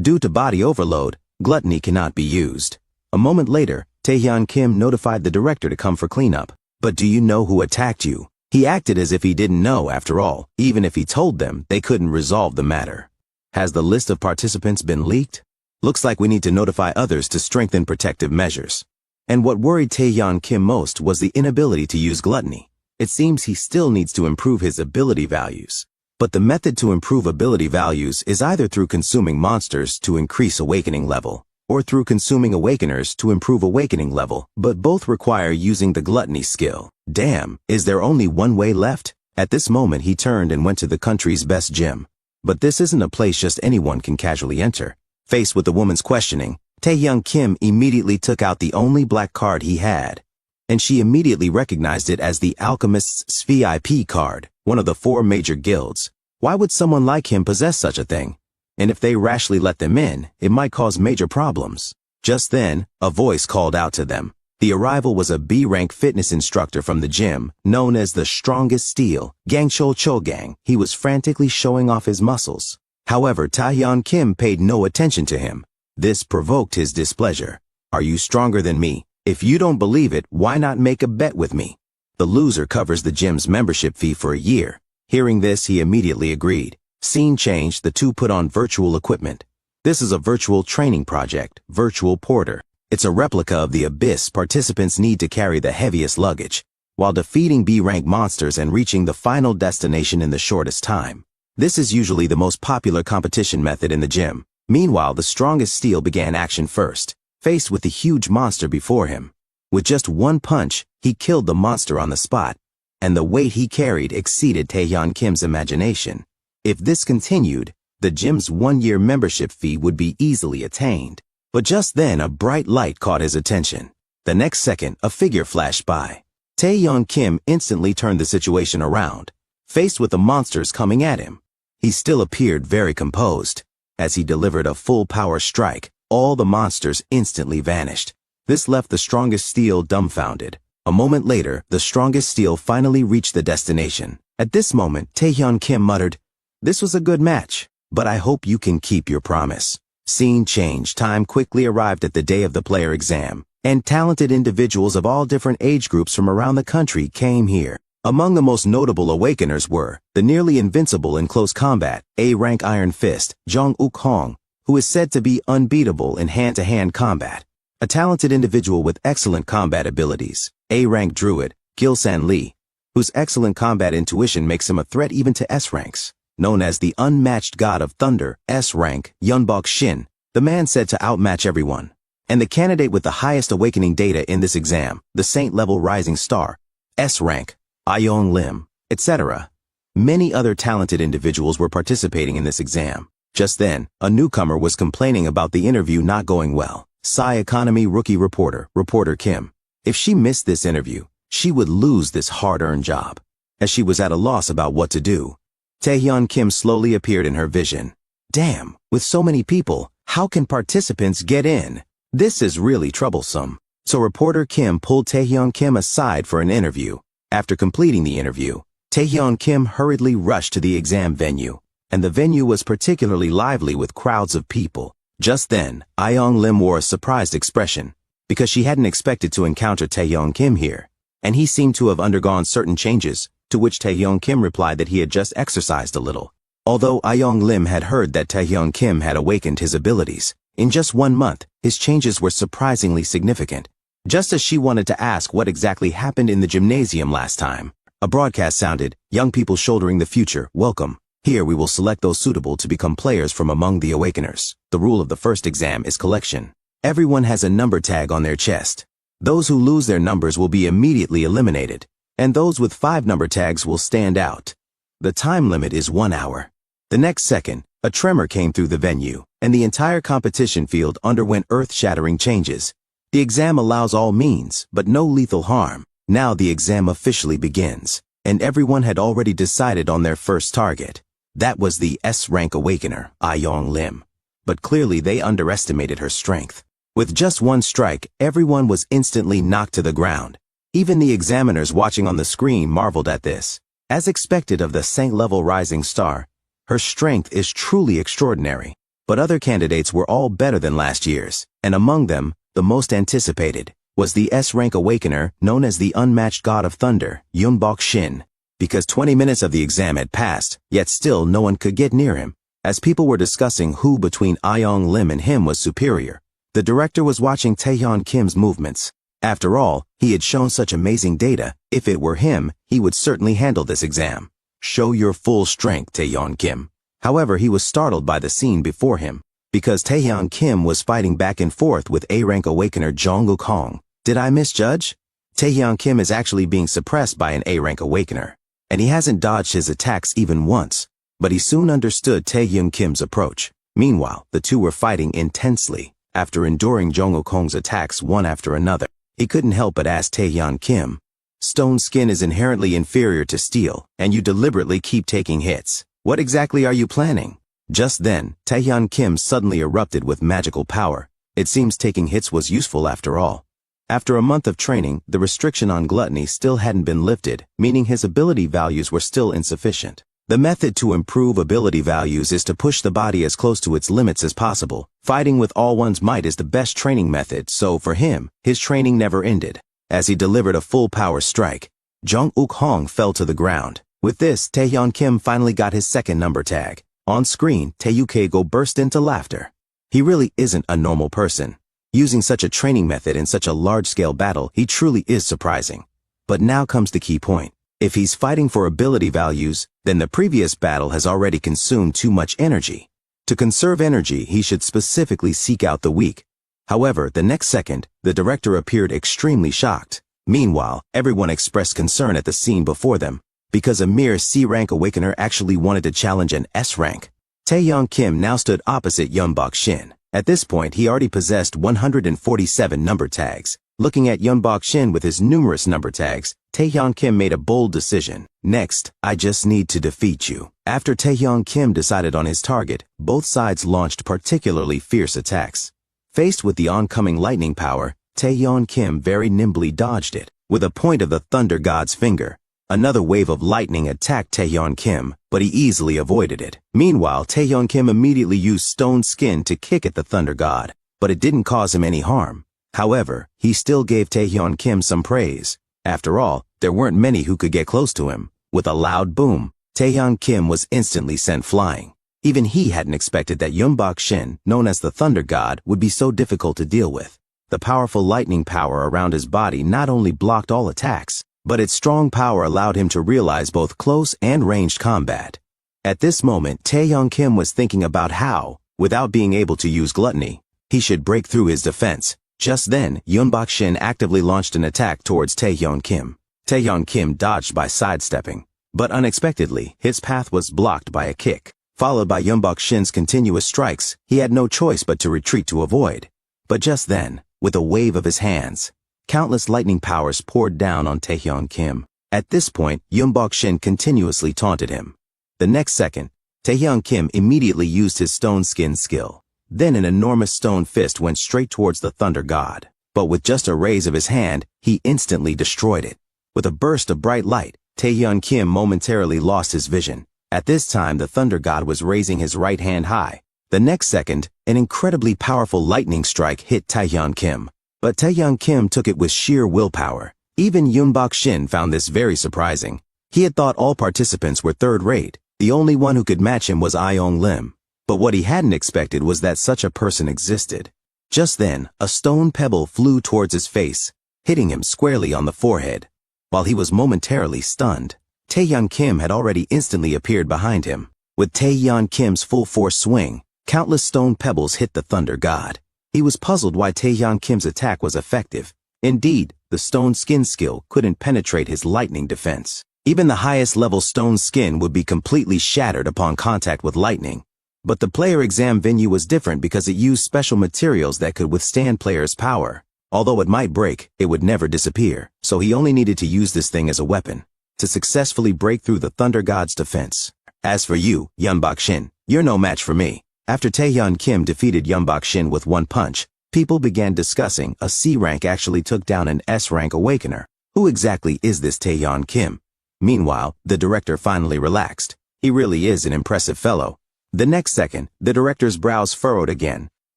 Due to body overload, gluttony cannot be used. A moment later, Taeyeon Kim notified the director to come for cleanup. "But do you know who attacked you?" He acted as if he didn't know after all. Even if he told them, they couldn't resolve the matter. "Has the list of participants been leaked? Looks like we need to notify others to strengthen protective measures." And what worried Taeyeon Kim most was the inability to use gluttony. It seems he still needs to improve his ability values. But the method to improve ability values is either through consuming monsters to increase awakening level, or through consuming awakeners to improve awakening level, but both require using the gluttony skill. Damn, is there only one way left? At this moment he turned and went to the country's best gym. But this isn't a place just anyone can casually enter. Faced with the woman's questioning, Taeyeon Kim immediately took out the only black card he had. And she immediately recognized it as the Alchemist's VIP card, one of the 4 major guilds. Why would someone like him possess such a thing? And if they rashly let them in, it might cause major problems. Just then, a voice called out to them. The arrival was a B-rank fitness instructor from the gym, known as the Strongest Steel, Gangchol Chogang. He was frantically showing off his muscles. However, Taeyeon Kim paid no attention to him. This provoked his displeasure. "Are you stronger than me? If you don't believe it, why not make a bet with me? The loser covers the gym's membership fee for a year." Hearing this, he immediately agreed. Scene changed, the two put on virtual equipment. This is a virtual training project, Virtual Porter. It's a replica of the Abyss. Participants need to carry the heaviest luggage, while defeating B-rank monsters and reaching the final destination in the shortest time. This is usually the most popular competition method in the gym. Meanwhile, the Strongest Steel began action first, faced with the huge monster before him. With just one punch, he killed the monster on the spot, and the weight he carried exceeded Taeyeon Kim's imagination. If this continued, the gym's one-year membership fee would be easily attained. But just then a bright light caught his attention. The next second, a figure flashed by. Taeyeon Kim instantly turned the situation around. Faced with the monsters coming at him, he still appeared very composed. As he delivered a full-power strike, all the monsters instantly vanished. This left the strongest steel dumbfounded. A moment later, the strongest steel finally reached the destination. At this moment, Taeyeon Kim muttered, "This was a good match, but I hope you can keep your promise." Scene change. Time quickly arrived at the day of the player exam, and talented individuals of all different age groups from around the country came here. Among the most notable awakeners were the nearly invincible in close combat, A-rank Iron Fist, Jong Uk-hong, who is said to be unbeatable in hand-to-hand combat. A talented individual with excellent combat abilities, A-rank Druid, Gilsan Lee, whose excellent combat intuition makes him a threat even to S-ranks. Known as the unmatched god of thunder, S-rank, Yunbok Shin, the man said to outmatch everyone. And the candidate with the highest awakening data in this exam, the Saint-level rising star, S-rank, Ayong Lim, etc. Many other talented individuals were participating in this exam. Just then, a newcomer was complaining about the interview not going well. Psy Economy rookie reporter, Reporter Kim. If she missed this interview, she would lose this hard-earned job. As she was at a loss about what to do, Taeyeon Kim slowly appeared in her vision. Damn, with so many people, how can participants get in? This is really troublesome. So Reporter Kim pulled Taeyeon Kim aside for an interview. After completing the interview, Taeyeon Kim hurriedly rushed to the exam venue, and the venue was particularly lively with crowds of people. Just then, Ayong Lim wore a surprised expression, because she hadn't expected to encounter Taeyeon Kim here, and he seemed to have undergone certain changes, to which Taeyeon Kim replied that he had just exercised a little. Although Ayong Lim had heard that Taeyeon Kim had awakened his abilities, in just 1 month, his changes were surprisingly significant. Just as she wanted to ask what exactly happened in the gymnasium last time, a broadcast sounded, "Young people shouldering the future, welcome. Here we will select those suitable to become players from among the awakeners. The rule of the first exam is collection. Everyone has a number tag on their chest. Those who lose their numbers will be immediately eliminated, and those with 5 number tags will stand out. The time limit is 1 hour. The next second, a tremor came through the venue, and the entire competition field underwent earth-shattering changes. The exam allows all means, but no lethal harm. Now the exam officially begins, and everyone had already decided on their first target. That was the S-rank awakener, Ayong Lim. But clearly they underestimated her strength. With just 1 strike, everyone was instantly knocked to the ground. Even the examiners watching on the screen marveled at this. As expected of the Saint-level rising star, her strength is truly extraordinary. But other candidates were all better than last year's, and among them, the most anticipated, was the S-rank awakener known as the unmatched god of thunder, Yunbok Shin. Because 20 minutes of the exam had passed, yet still no one could get near him. As people were discussing who between Ayong Lim and him was superior, the director was watching Taeyeon Kim's movements. After all, he had shown such amazing data. If it were him, he would certainly handle this exam. Show your full strength, Taeyeon Kim. However, he was startled by the scene before him, because Taeyeon Kim was fighting back and forth with A-rank awakener Jong Uk-hong. Did I misjudge? Taeyeon Kim is actually being suppressed by an A-rank awakener, and he hasn't dodged his attacks even once. But he soon understood Taeyeon Kim's approach. Meanwhile, the two were fighting intensely. After enduring Jong Uk-hong's attacks one after another, he couldn't help but ask Taeyeon Kim, "Stone skin is inherently inferior to steel, and you deliberately keep taking hits. What exactly are you planning?" Just then, Taeyeon Kim suddenly erupted with magical power. It seems taking hits was useful after all. After a month of training, the restriction on gluttony still hadn't been lifted, meaning his ability values were still insufficient. The method to improve ability values is to push the body as close to its limits as possible. Fighting with all one's might is the best training method, so for him, his training never ended. As he delivered a full power strike, Jong Uk-hong fell to the ground. With this, Taeyeon Kim finally got his second number tag. On screen, Taeyuke burst into laughter. He really isn't a normal person. Using such a training method in such a large-scale battle, he truly is surprising. But now comes the key point. If he's fighting for ability values, then the previous battle has already consumed too much energy. To conserve energy, he should specifically seek out the weak. However, the next second, the director appeared extremely shocked. Meanwhile, everyone expressed concern at the scene before them, because a mere C-rank awakener actually wanted to challenge an S-rank. Taeyeon Kim now stood opposite Yeonbok Shin. At this point, he already possessed 147 number tags. Looking at Yeonbok Shin with his numerous number tags, Taeyeon Kim made a bold decision. Next, I just need to defeat you. After Taeyeon Kim decided on his target, both sides launched particularly fierce attacks. Faced with the oncoming lightning power, Taeyeon Kim very nimbly dodged it. With a point of the Thunder God's finger, another wave of lightning attacked Taeyeon Kim, but he easily avoided it. Meanwhile, Taeyeon Kim immediately used Stone Skin to kick at the Thunder God, but it didn't cause him any harm. However, he still gave Taeyeon Kim some praise. After all, there weren't many who could get close to him. With a loud boom, Taeyeon Kim was instantly sent flying. Even he hadn't expected that Yeonbok Shin, known as the Thunder God, would be so difficult to deal with. The powerful lightning power around his body not only blocked all attacks, but its strong power allowed him to realize both close and ranged combat. At this moment, Taeyeon Kim was thinking about how, without being able to use Gluttony, he should break through his defense. Just then, Yeonbok Shin actively launched an attack towards Taeyeon Kim. Taeyeon Kim dodged by sidestepping, but unexpectedly, his path was blocked by a kick. Followed by Yeonbok Shin's continuous strikes, he had no choice but to retreat to avoid. But just then, with a wave of his hands, countless lightning powers poured down on Taeyeon Kim. At this point, Yeonbok Shin continuously taunted him. The next second, Taeyeon Kim immediately used his Stone Skin skill. Then an enormous stone fist went straight towards the Thunder God. But with just a raise of his hand, he instantly destroyed it. With a burst of bright light, Taeyeon Kim momentarily lost his vision. At this time, the Thunder God was raising his right hand high. The next second, an incredibly powerful lightning strike hit Taeyeon Kim. But Taeyeon Kim took it with sheer willpower. Even Yeonbok Shin found this very surprising. He had thought all participants were third-rate. The only one who could match him was Aeong Lim. But what he hadn't expected was that such a person existed. Just then, a stone pebble flew towards his face, hitting him squarely on the forehead. While he was momentarily stunned, Taeyeon Kim had already instantly appeared behind him. With Taeyeon Kim's full force swing, countless stone pebbles hit the Thunder God. He was puzzled why Taeyeon Kim's attack was effective. Indeed, the Stone Skin skill couldn't penetrate his lightning defense. Even the highest level Stone Skin would be completely shattered upon contact with lightning. But the player exam venue was different because it used special materials that could withstand players' power. Although it might break, it would never disappear, so he only needed to use this thing as a weapon to successfully break through the Thunder God's defense. As for you, Yeonbok Shin, you're no match for me. After Taeyeon Kim defeated Yeonbok Shin with one punch, people began discussing a C rank actually took down an S rank awakener. Who exactly is this Taeyeon Kim? Meanwhile, the director finally relaxed. He really is an impressive fellow. The next second, the director's brows furrowed again.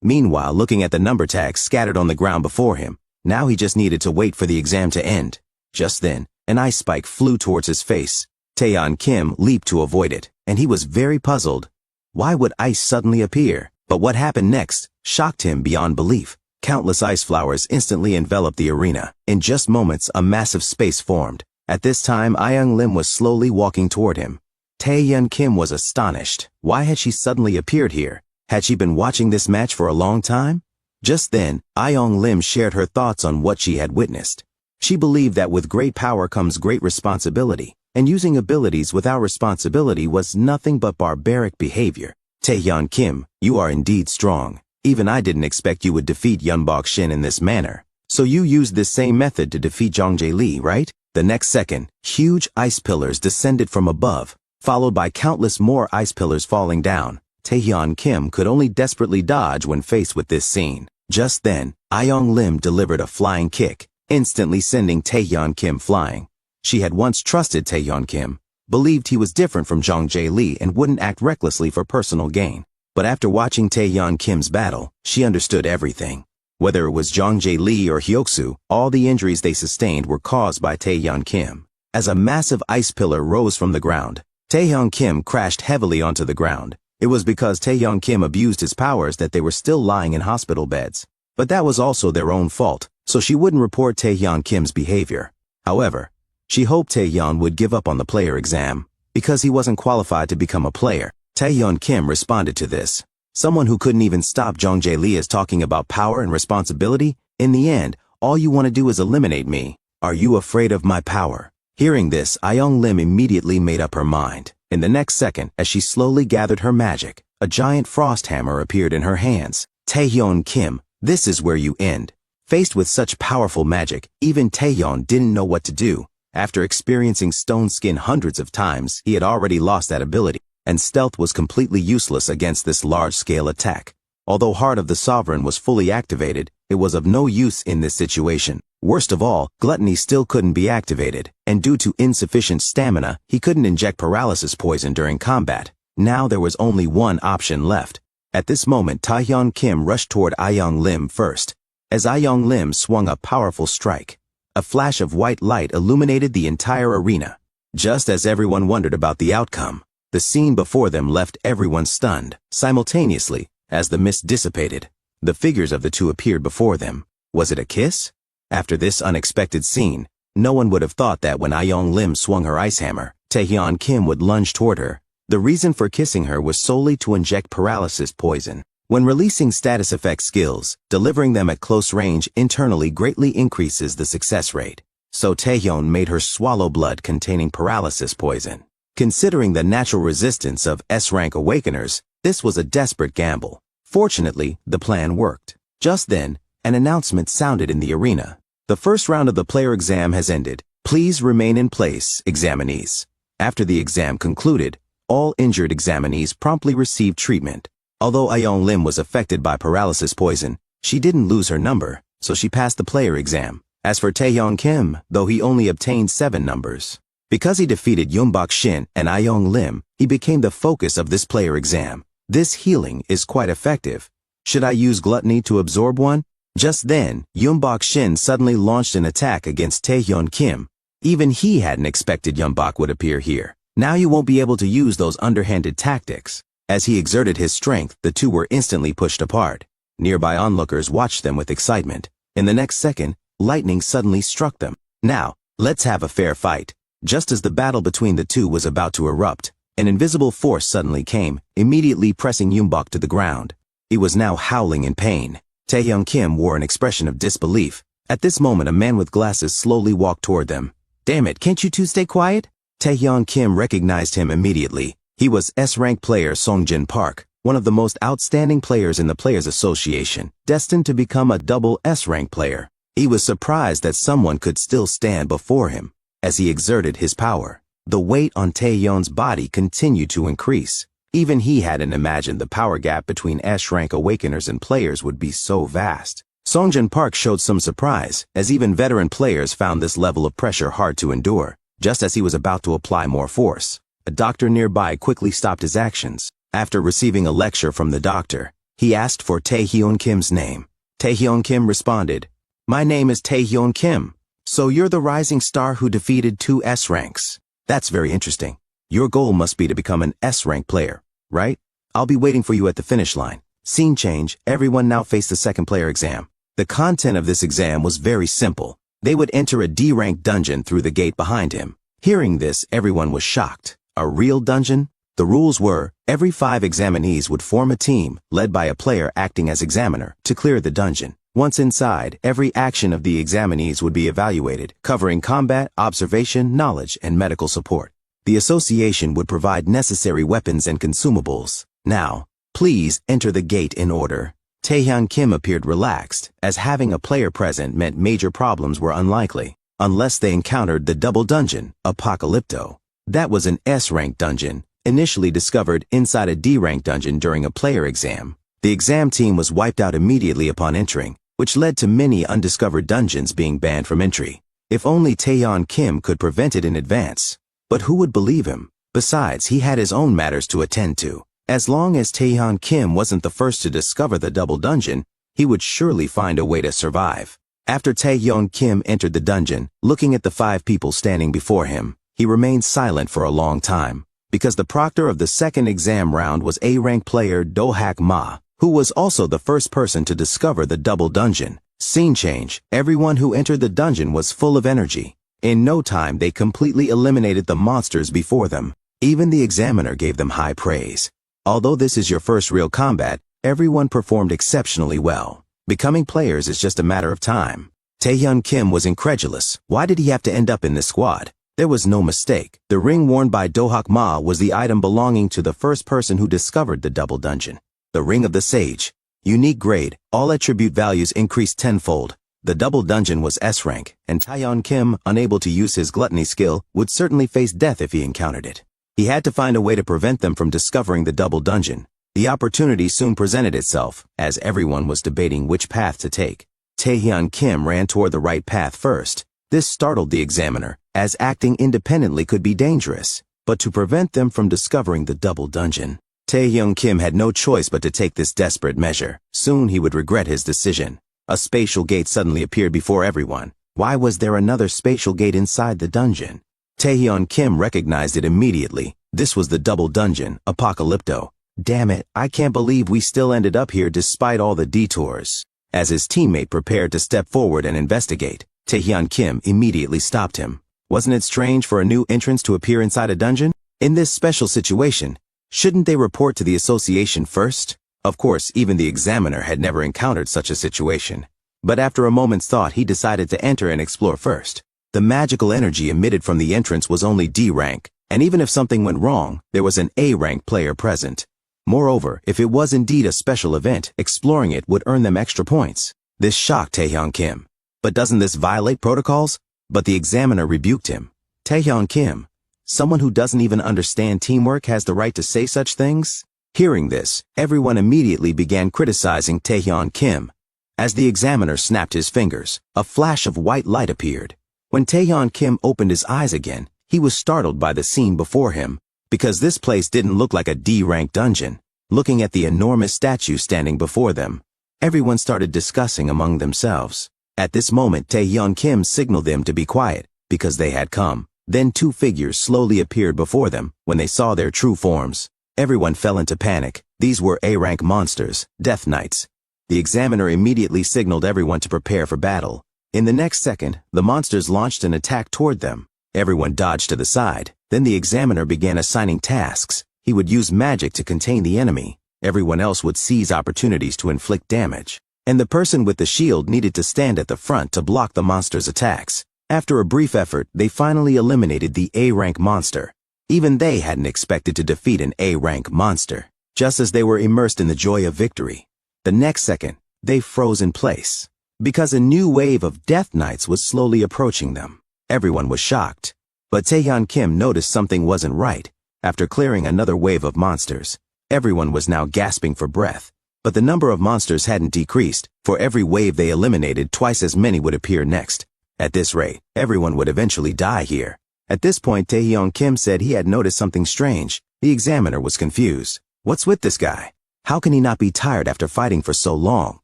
Meanwhile, looking at the number tags scattered on the ground before him, now he just needed to wait for the exam to end. Just then, an ice spike flew towards his face. Taeyeon Kim leaped to avoid it, and he was very puzzled. Why would ice suddenly appear? But what happened next shocked him beyond belief. Countless ice flowers instantly enveloped the arena. In just moments, a massive space formed. At this time, Aeong Lim was slowly walking toward him. Taeyeon Kim was astonished. Why had she suddenly appeared here? Had she been watching this match for a long time? Just then, Aeong Lim shared her thoughts on what she had witnessed. She believed that with great power comes great responsibility, and using abilities without responsibility was nothing but barbaric behavior. Taeyeon Kim, you are indeed strong. Even I didn't expect you would defeat Yeonbok Shin in this manner. So you used this same method to defeat Jongjae Lee, right? The next second, huge ice pillars descended from above, followed by countless more ice pillars falling down. Taeyeon Kim could only desperately dodge when faced with this scene. Just then, Aeong Lim delivered a flying kick, instantly sending Taeyeon Kim flying. She had once trusted Taeyeon Kim, believed he was different from Jongjae Lee and wouldn't act recklessly for personal gain. But after watching Taeyeon Kim's battle, she understood everything. Whether it was Jongjae Lee or Hyoksu, all the injuries they sustained were caused by Taeyeon Kim. As a massive ice pillar rose from the ground, Taeyeon Kim crashed heavily onto the ground. It was because Taeyeon Kim abused his powers that they were still lying in hospital beds. But that was also their own fault, so she wouldn't report Taeyeon Kim's behavior. However, she hoped Taeyeon would give up on the player exam, because he wasn't qualified to become a player. Taeyeon Kim responded to this. Someone who couldn't even stop Jongjae Lee is talking about power and responsibility? In the end, all you want to do is eliminate me. Are you afraid of my power? Hearing this, Aeong Lim immediately made up her mind. In the next second, as she slowly gathered her magic, A giant frost hammer appeared in her hands. Taehyeon Kim, this is where you end. Faced with such powerful magic, even Taehyeon didn't know what to do. After experiencing stone skin hundreds of times, he had already lost that ability, and stealth was completely useless against this large-scale attack. Although Heart of the Sovereign was fully activated, it was of no use in this situation. Worst of all, Gluttony still couldn't be activated, and due to insufficient stamina, he couldn't inject paralysis poison during combat. Now there was only one option left. At this moment, Taehyeon Kim rushed toward Ayoung Lim first. As Ayoung Lim swung a powerful strike, a flash of white light illuminated the entire arena. Just as everyone wondered about the outcome, the scene before them left everyone stunned. Simultaneously, as the mist dissipated, the figures of the two appeared before them. Was it a kiss? After this unexpected scene, no one would have thought that when Ayoung Lim swung her ice hammer, Taehyeon Kim would lunge toward her. The reason for kissing her was solely to inject paralysis poison. When releasing status effect skills, delivering them at close range internally greatly increases the success rate. So Taehyeon made her swallow blood containing paralysis poison. Considering the natural resistance of S-rank awakeners, this was a desperate gamble. Fortunately, the plan worked. Just then, an announcement sounded in the arena. The first round of the player exam has ended. Please remain in place, examinees. After the exam concluded, all injured examinees promptly received treatment. Although Ayoung Lim was affected by paralysis poison, she didn't lose her number, so she passed the player exam. As for Taehyeon Kim, though he only obtained 7 numbers. Because he defeated Yoonbok Shin and Ayoung Lim, he became the focus of this player exam. This healing is quite effective. Should I use Gluttony to absorb one? Just then, Yoonbok Shin suddenly launched an attack against Taehyeon Kim. Even he hadn't expected Yoonbok would appear here. Now you won't be able to use those underhanded tactics. As he exerted his strength, the two were instantly pushed apart. Nearby onlookers watched them with excitement. In the next second, lightning suddenly struck them. Now, let's have a fair fight. Just as the battle between the two was about to erupt, an invisible force suddenly came, immediately pressing Yoonbok to the ground. He was now howling in pain. Taehyeon Kim wore an expression of disbelief. At this moment, a man with glasses slowly walked toward them. Damn it, can't you two stay quiet? Taehyeon Kim recognized him immediately. He was S-rank player Songjin Park, one of the most outstanding players in the Players Association, destined to become a double S-rank player. He was surprised that someone could still stand before him. As he exerted his power, the weight on Taeyeon's body continued to increase. Even he hadn't imagined the power gap between S-rank awakeners and players would be so vast. Songjin Park showed some surprise, as even veteran players found this level of pressure hard to endure. Just as he was about to apply more force, a doctor nearby quickly stopped his actions. After receiving a lecture from the doctor, he asked for Taehyeon Kim's name. Taehyeon Kim responded, "My name is Taehyeon Kim. So you're the rising star who defeated 2 S ranks. That's very interesting. Your goal must be to become an S-rank player, right? I'll be waiting for you at the finish line." Scene change, everyone now faced the second player exam. The content of this exam was very simple. They would enter a D-rank dungeon through the gate behind him. Hearing this, everyone was shocked. A real dungeon? The rules were, every 5 examinees would form a team, led by a player acting as examiner, to clear the dungeon. Once inside, every action of the examinees would be evaluated, covering combat, observation, knowledge, and medical support. The association would provide necessary weapons and consumables. Now, please enter the gate in order. Taehyun Kim appeared relaxed, as having a player present meant major problems were unlikely, unless they encountered the double dungeon, Apocalypto. That was an S-rank dungeon, initially discovered inside a D-rank dungeon during a player exam. The exam team was wiped out immediately upon entering, which led to many undiscovered dungeons being banned from entry. If only Taehyun Kim could prevent it in advance. But who would believe him? Besides, he had his own matters to attend to. As long as Taehyun Kim wasn't the first to discover the double dungeon, he would surely find a way to survive. After Taehyun Kim entered the dungeon, looking at the 5 people standing before him, he remained silent for a long time, because the proctor of the second exam round was A-rank player Do-hak Ma, who was also the first person to discover the double dungeon. Scene change, everyone who entered the dungeon was full of energy. In no time they completely eliminated the monsters before them. Even the examiner gave them high praise. Although this is your first real combat, everyone performed exceptionally well. Becoming players is just a matter of time. Taehyun Kim was incredulous. Why did he have to end up in this squad? There was no mistake. The ring worn by Dohak Ma was the item belonging to the first person who discovered the double dungeon. The Ring of the Sage. Unique grade, all attribute values increased tenfold. The double dungeon was S rank, and Taeyeon Kim, unable to use his gluttony skill, would certainly face death if he encountered it. He had to find a way to prevent them from discovering the double dungeon. The opportunity soon presented itself, as everyone was debating which path to take. Taeyeon Kim ran toward the right path first. This startled the examiner, as acting independently could be dangerous. But to prevent them from discovering the double dungeon, Taeyeon Kim had no choice but to take this desperate measure. Soon he would regret his decision. A spatial gate suddenly appeared before everyone. Why was there another spatial gate inside the dungeon? Taeyeon Kim recognized it immediately. This was the double dungeon, Apocalypto. Damn it, I can't believe we still ended up here despite all the detours. As his teammate prepared to step forward and investigate, Taeyeon Kim immediately stopped him. Wasn't it strange for a new entrance to appear inside a dungeon? In this special situation, shouldn't they report to the association first? Of course, even the examiner had never encountered such a situation. But after a moment's thought, he decided to enter and explore first. The magical energy emitted from the entrance was only D rank, and even if something went wrong, there was an A rank player present. Moreover, if it was indeed a special event, exploring it would earn them extra points. This shocked Taeyeon Kim. But doesn't this violate protocols? But the examiner rebuked him. Taeyeon Kim, someone who doesn't even understand teamwork has the right to say such things? Hearing this, everyone immediately began criticizing Taeyeon Kim. As the examiner snapped his fingers, a flash of white light appeared. When Taeyeon Kim opened his eyes again, he was startled by the scene before him, because this place didn't look like a D-rank dungeon. Looking at the enormous statue standing before them, everyone started discussing among themselves. At this moment, Taeyeon Kim signaled them to be quiet, because they had come. Then two figures slowly appeared before them. When they saw their true forms, everyone fell into panic. These were A-rank monsters, Death Knights. The examiner immediately signaled everyone to prepare for battle. In the next second, the monsters launched an attack toward them. Everyone dodged to the side. Then the examiner began assigning tasks. He would use magic to contain the enemy. Everyone else would seize opportunities to inflict damage. And the person with the shield needed to stand at the front to block the monster's attacks. After a brief effort, they finally eliminated the A-rank monster. Even they hadn't expected to defeat an A-rank monster. Just as they were immersed in the joy of victory, the next second, they froze in place, because a new wave of Death Knights was slowly approaching them. Everyone was shocked. But Taeyeon Kim noticed something wasn't right. After clearing another wave of monsters, everyone was now gasping for breath. But the number of monsters hadn't decreased. For every wave they eliminated, twice as many would appear next. At this rate, everyone would eventually die here. At this point, Taeyeon Kim said he had noticed something strange. The examiner was confused. What's with this guy? How can he not be tired after fighting for so long?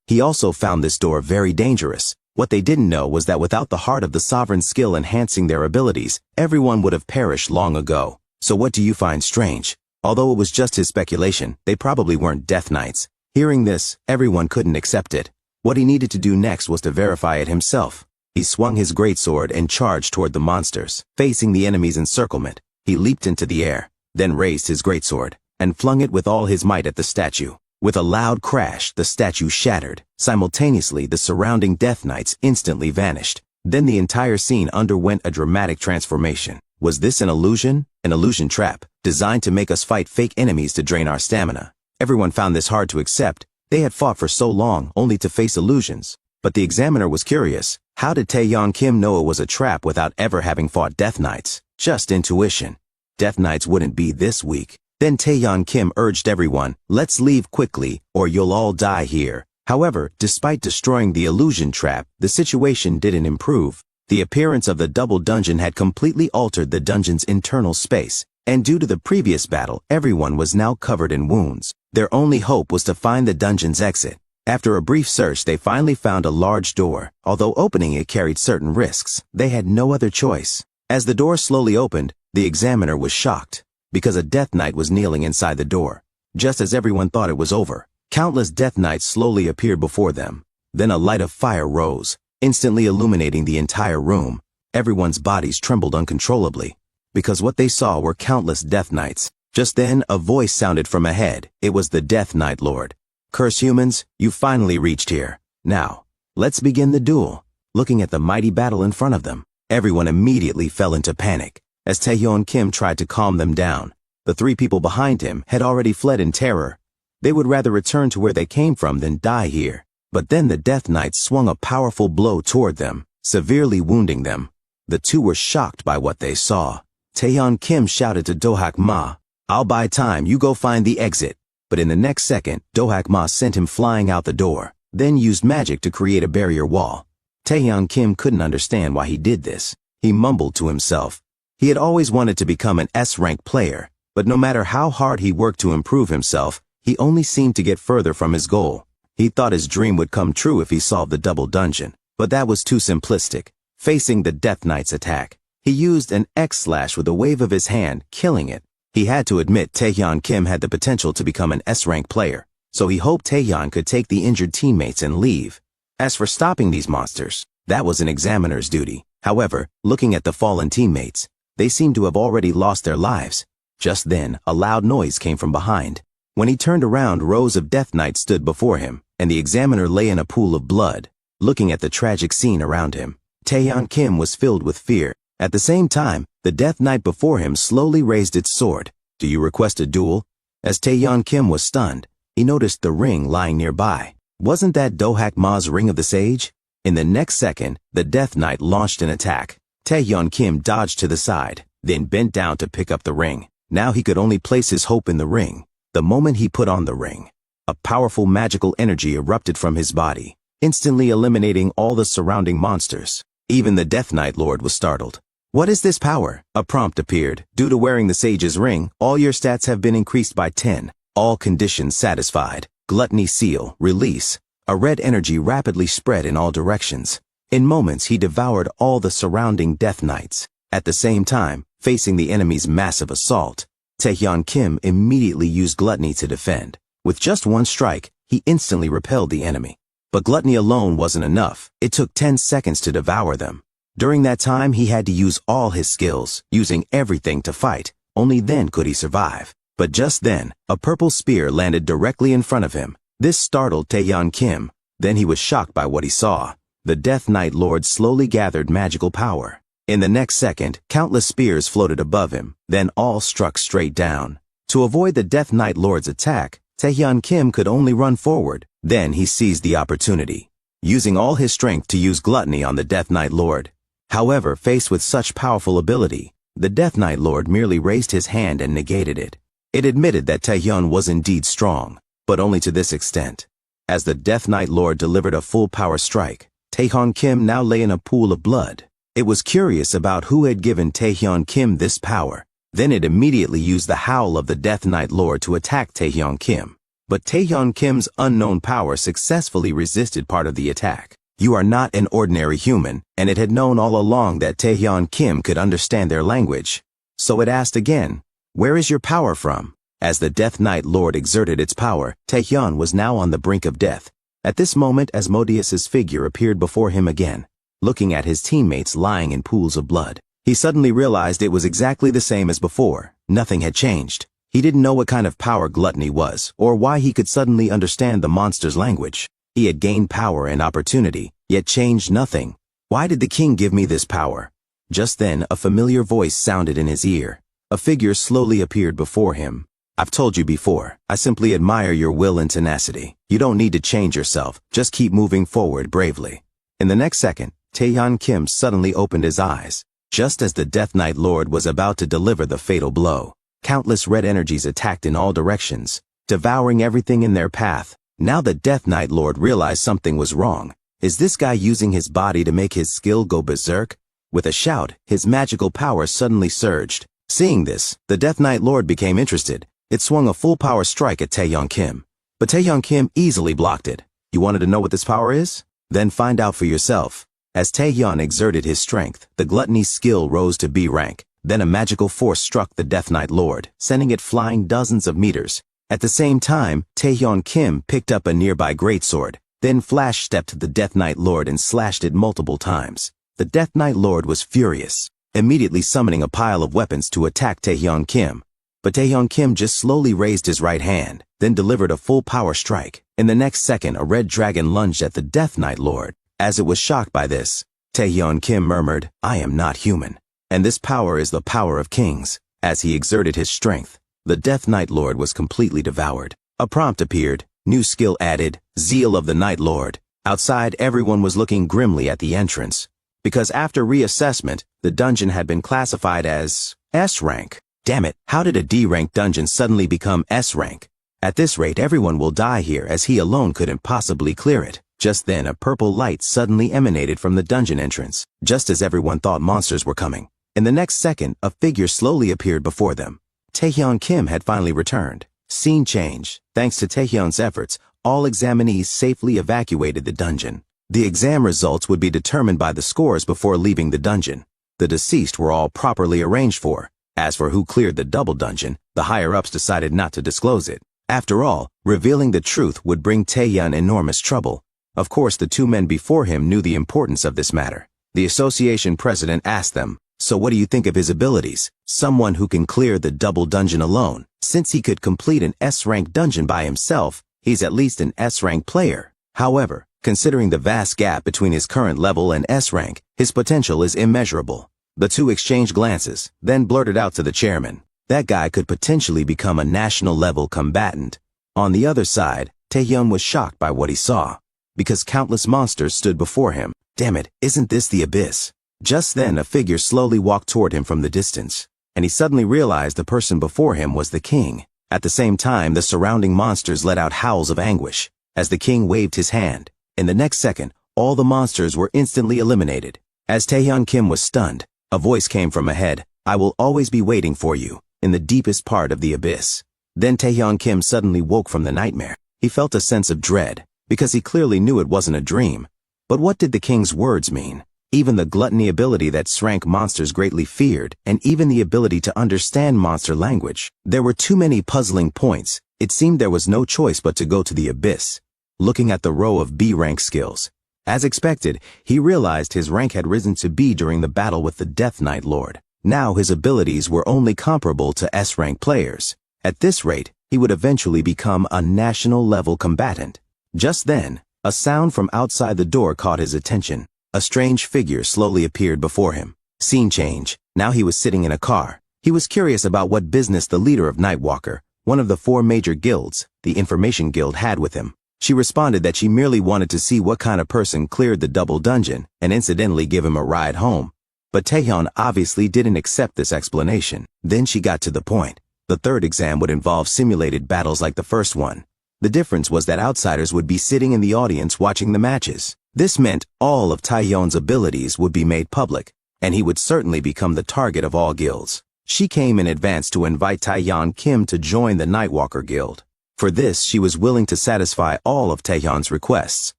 He also found this door very dangerous. What they didn't know was that without the heart of the sovereign's skill enhancing their abilities, everyone would have perished long ago. So what do you find strange? Although it was just his speculation, they probably weren't Death Knights. Hearing this, everyone couldn't accept it. What he needed to do next was to verify it himself. He swung his greatsword and charged toward the monsters. Facing the enemy's encirclement, he leaped into the air, then raised his greatsword, and flung it with all his might at the statue. With a loud crash, the statue shattered. Simultaneously, the surrounding Death Knights instantly vanished. Then the entire scene underwent a dramatic transformation. Was this an illusion? An illusion trap, designed to make us fight fake enemies to drain our stamina. Everyone found this hard to accept. They had fought for so long only to face illusions. But the examiner was curious. How did Taeyeon Kim know it was a trap without ever having fought Death Knights? Just intuition. Death Knights wouldn't be this weak. Then Taeyeon Kim urged everyone, let's leave quickly, or you'll all die here. However, despite destroying the illusion trap, the situation didn't improve. The appearance of the double dungeon had completely altered the dungeon's internal space, and due to the previous battle, everyone was now covered in wounds. Their only hope was to find the dungeon's exit. After a brief search, they finally found a large door. Although opening it carried certain risks, they had no other choice. As the door slowly opened, the examiner was shocked, because a Death Knight was kneeling inside the door. Just as everyone thought it was over, countless Death Knights slowly appeared before them. Then a light of fire rose, instantly illuminating the entire room. Everyone's bodies trembled uncontrollably, because what they saw were countless Death Knights. Just then, a voice sounded from ahead. It was the Death Knight Lord. Curse humans, you finally reached here. Now, let's begin the duel. Looking at the mighty battle in front of them, Everyone immediately fell into panic. As Taeyeon Kim tried to calm them down, the three people behind him had already fled in terror. They would rather return to where they came from than die here. But then the Death Knight swung a powerful blow toward them, severely wounding them. The two were shocked by what they saw. Taeyeon Kim shouted to Do-hak Ma, "I'll buy time, you go find the exit." But in the next second, Do-hak Ma sent him flying out the door, then used magic to create a barrier wall. Taeyeon Kim couldn't understand why he did this. He mumbled to himself. He had always wanted to become an S-rank player, but no matter how hard he worked to improve himself, he only seemed to get further from his goal. He thought his dream would come true if he solved the double dungeon, but that was too simplistic. Facing the Death Knight's attack, he used an X-slash with a wave of his hand, killing it. He had to admit Taeyeon Kim had the potential to become an S-rank player, so he hoped Taeyeon could take the injured teammates and leave. As for stopping these monsters, that was an examiner's duty. However, looking at the fallen teammates, they seemed to have already lost their lives. Just then, a loud noise came from behind. When he turned around, rows of Death Knights stood before him, and the examiner lay in a pool of blood. Looking at the tragic scene around him, Taeyeon Kim was filled with fear. At the same time, the Death Knight before him slowly raised its sword. "Do you request a duel?" As Taeyeon Kim was stunned, he noticed the ring lying nearby. Wasn't that Do-hak Ma's Ring of the Sage? In the next second, the Death Knight launched an attack. Taeyeon Kim dodged to the side, then bent down to pick up the ring. Now he could only place his hope in the ring. The moment he put on the ring, a powerful magical energy erupted from his body, instantly eliminating all the surrounding monsters. Even the Death Knight Lord was startled. "What is this power?" A prompt appeared. "Due to wearing the Sage's ring, all your stats have been increased by 10. All conditions satisfied. Gluttony seal, release." A red energy rapidly spread in all directions. In moments, he devoured all the surrounding Death Knights. At the same time, facing the enemy's massive assault, Taeyeon Kim immediately used Gluttony to defend. With just one strike, he instantly repelled the enemy. But Gluttony alone wasn't enough. It took 10 seconds to devour them. During that time, he had to use all his skills, using everything to fight. Only then could he survive. But just then, a purple spear landed directly in front of him. This startled Taeyeon Kim. Then he was shocked by what he saw. The Death Knight Lord slowly gathered magical power. In the next second, countless spears floated above him, then all struck straight down. To avoid the Death Knight Lord's attack, Taeyeon Kim could only run forward. Then he seized the opportunity, using all his strength to use Gluttony on the Death Knight Lord. However, faced with such powerful ability, the Death Knight Lord merely raised his hand and negated it. It admitted that Taeyeon was indeed strong, but only to this extent. As the Death Knight Lord delivered a full power strike, Taeyeon Kim now lay in a pool of blood. It was curious about who had given Taeyeon Kim this power. Then it immediately used the howl of the Death Knight Lord to attack Taeyeon Kim. But Taeyeon Kim's unknown power successfully resisted part of the attack. You are not an ordinary human, and it had known all along that Taeyeon Kim could understand their language. So it asked again, "Where is your power from?" As the Death Knight Lord exerted its power, Taeyeon was now on the brink of death. At this moment, Asmodeus's figure appeared before him again, looking at his teammates lying in pools of blood. He suddenly realized it was exactly the same as before. Nothing had changed. He didn't know what kind of power Gluttony was, or why he could suddenly understand the monster's language. He had gained power and opportunity, yet changed nothing. Why did the king give me this power? Just then, a familiar voice sounded in his ear. A figure slowly appeared before him. "I've told you before, I simply admire your will and tenacity. You don't need to change yourself, just keep moving forward bravely." In the next second, Taeyeon Kim suddenly opened his eyes. Just as the Death Knight Lord was about to deliver the fatal blow, countless red energies attacked in all directions, devouring everything in their path. Now the Death Knight Lord realized something was wrong. Is this guy using his body to make his skill go berserk? With a shout, his magical power suddenly surged. Seeing this, the Death Knight Lord became interested. It swung a full power strike at Taeyeon Kim. But Taeyeon Kim easily blocked it. You wanted to know what this power is? Then find out for yourself. As Taeyeon exerted his strength, the Gluttony skill rose to B rank. Then a magical force struck the Death Knight Lord, sending it flying dozens of meters. At the same time, Taeyeon Kim picked up a nearby greatsword, then flash-stepped to the Death Knight Lord and slashed it multiple times. The Death Knight Lord was furious, immediately summoning a pile of weapons to attack Taeyeon Kim. But Taeyeon Kim just slowly raised his right hand, then delivered a full power strike. In the next second, a red dragon lunged at the Death Knight Lord. As it was shocked by this, Taehyeon Kim murmured, "I am not human. And this power is the power of kings." As he exerted his strength, the Death Night Lord was completely devoured. A prompt appeared, new skill added, Zeal of the Night Lord. Outside, everyone was looking grimly at the entrance, because after reassessment, the dungeon had been classified as S rank. Damn it, how did a D-rank dungeon suddenly become S rank? At this rate, everyone will die here, as he alone couldn't possibly clear it. Just then, a purple light suddenly emanated from the dungeon entrance, just as everyone thought monsters were coming. In the next second, a figure slowly appeared before them. Taehyeon Kim had finally returned. Scene change. Thanks to Taehyon's efforts, all examinees safely evacuated the dungeon. The exam results would be determined by the scores before leaving the dungeon. The deceased were all properly arranged for. As for who cleared the double dungeon, the higher-ups decided not to disclose it. After all, revealing the truth would bring Taehyun enormous trouble. Of course, the two men before him knew the importance of this matter. The association president asked them, "So what do you think of his abilities? Someone who can clear the double dungeon alone. Since he could complete an S-rank dungeon by himself, he's at least an S-rank player. However, considering the vast gap between his current level and S-rank, his potential is immeasurable." The two exchanged glances, then blurted out to the chairman, "That guy could potentially become a national-level combatant." On the other side, Taehyun was shocked by what he saw, because countless monsters stood before him. Damn it, isn't this the abyss? Just then, a figure slowly walked toward him from the distance, and he suddenly realized the person before him was the king. At the same time, the surrounding monsters let out howls of anguish as the king waved his hand. In the next second, all the monsters were instantly eliminated. As Taehyun Kim was stunned, a voice came from ahead, "I will always be waiting for you, in the deepest part of the abyss." Then Taehyun Kim suddenly woke from the nightmare. He felt a sense of dread, because he clearly knew it wasn't a dream. But what did the king's words mean? Even the gluttony ability that S-rank monsters greatly feared, and even the ability to understand monster language. There were too many puzzling points. It seemed there was no choice but to go to the abyss. Looking at the row of B-rank skills, as expected, he realized his rank had risen to B during the battle with the Death Night Lord. Now his abilities were only comparable to S-rank players. At this rate, he would eventually become a national-level combatant. Just then, a sound from outside the door caught his attention. A strange figure slowly appeared before him. Scene change. Now he was sitting in a car. He was curious about what business the leader of Nightwalker, one of the 4 major guilds, the Information Guild, had with him. She responded that she merely wanted to see what kind of person cleared the double dungeon and incidentally give him a ride home. But Taehyun obviously didn't accept this explanation. Then she got to the point. The third exam would involve simulated battles like the first one. The difference was that outsiders would be sitting in the audience watching the matches. This meant all of Taehyun's abilities would be made public, and he would certainly become the target of all guilds. She came in advance to invite Taehyun Kim to join the Nightwalker Guild. For this, she was willing to satisfy all of Taehyun's requests.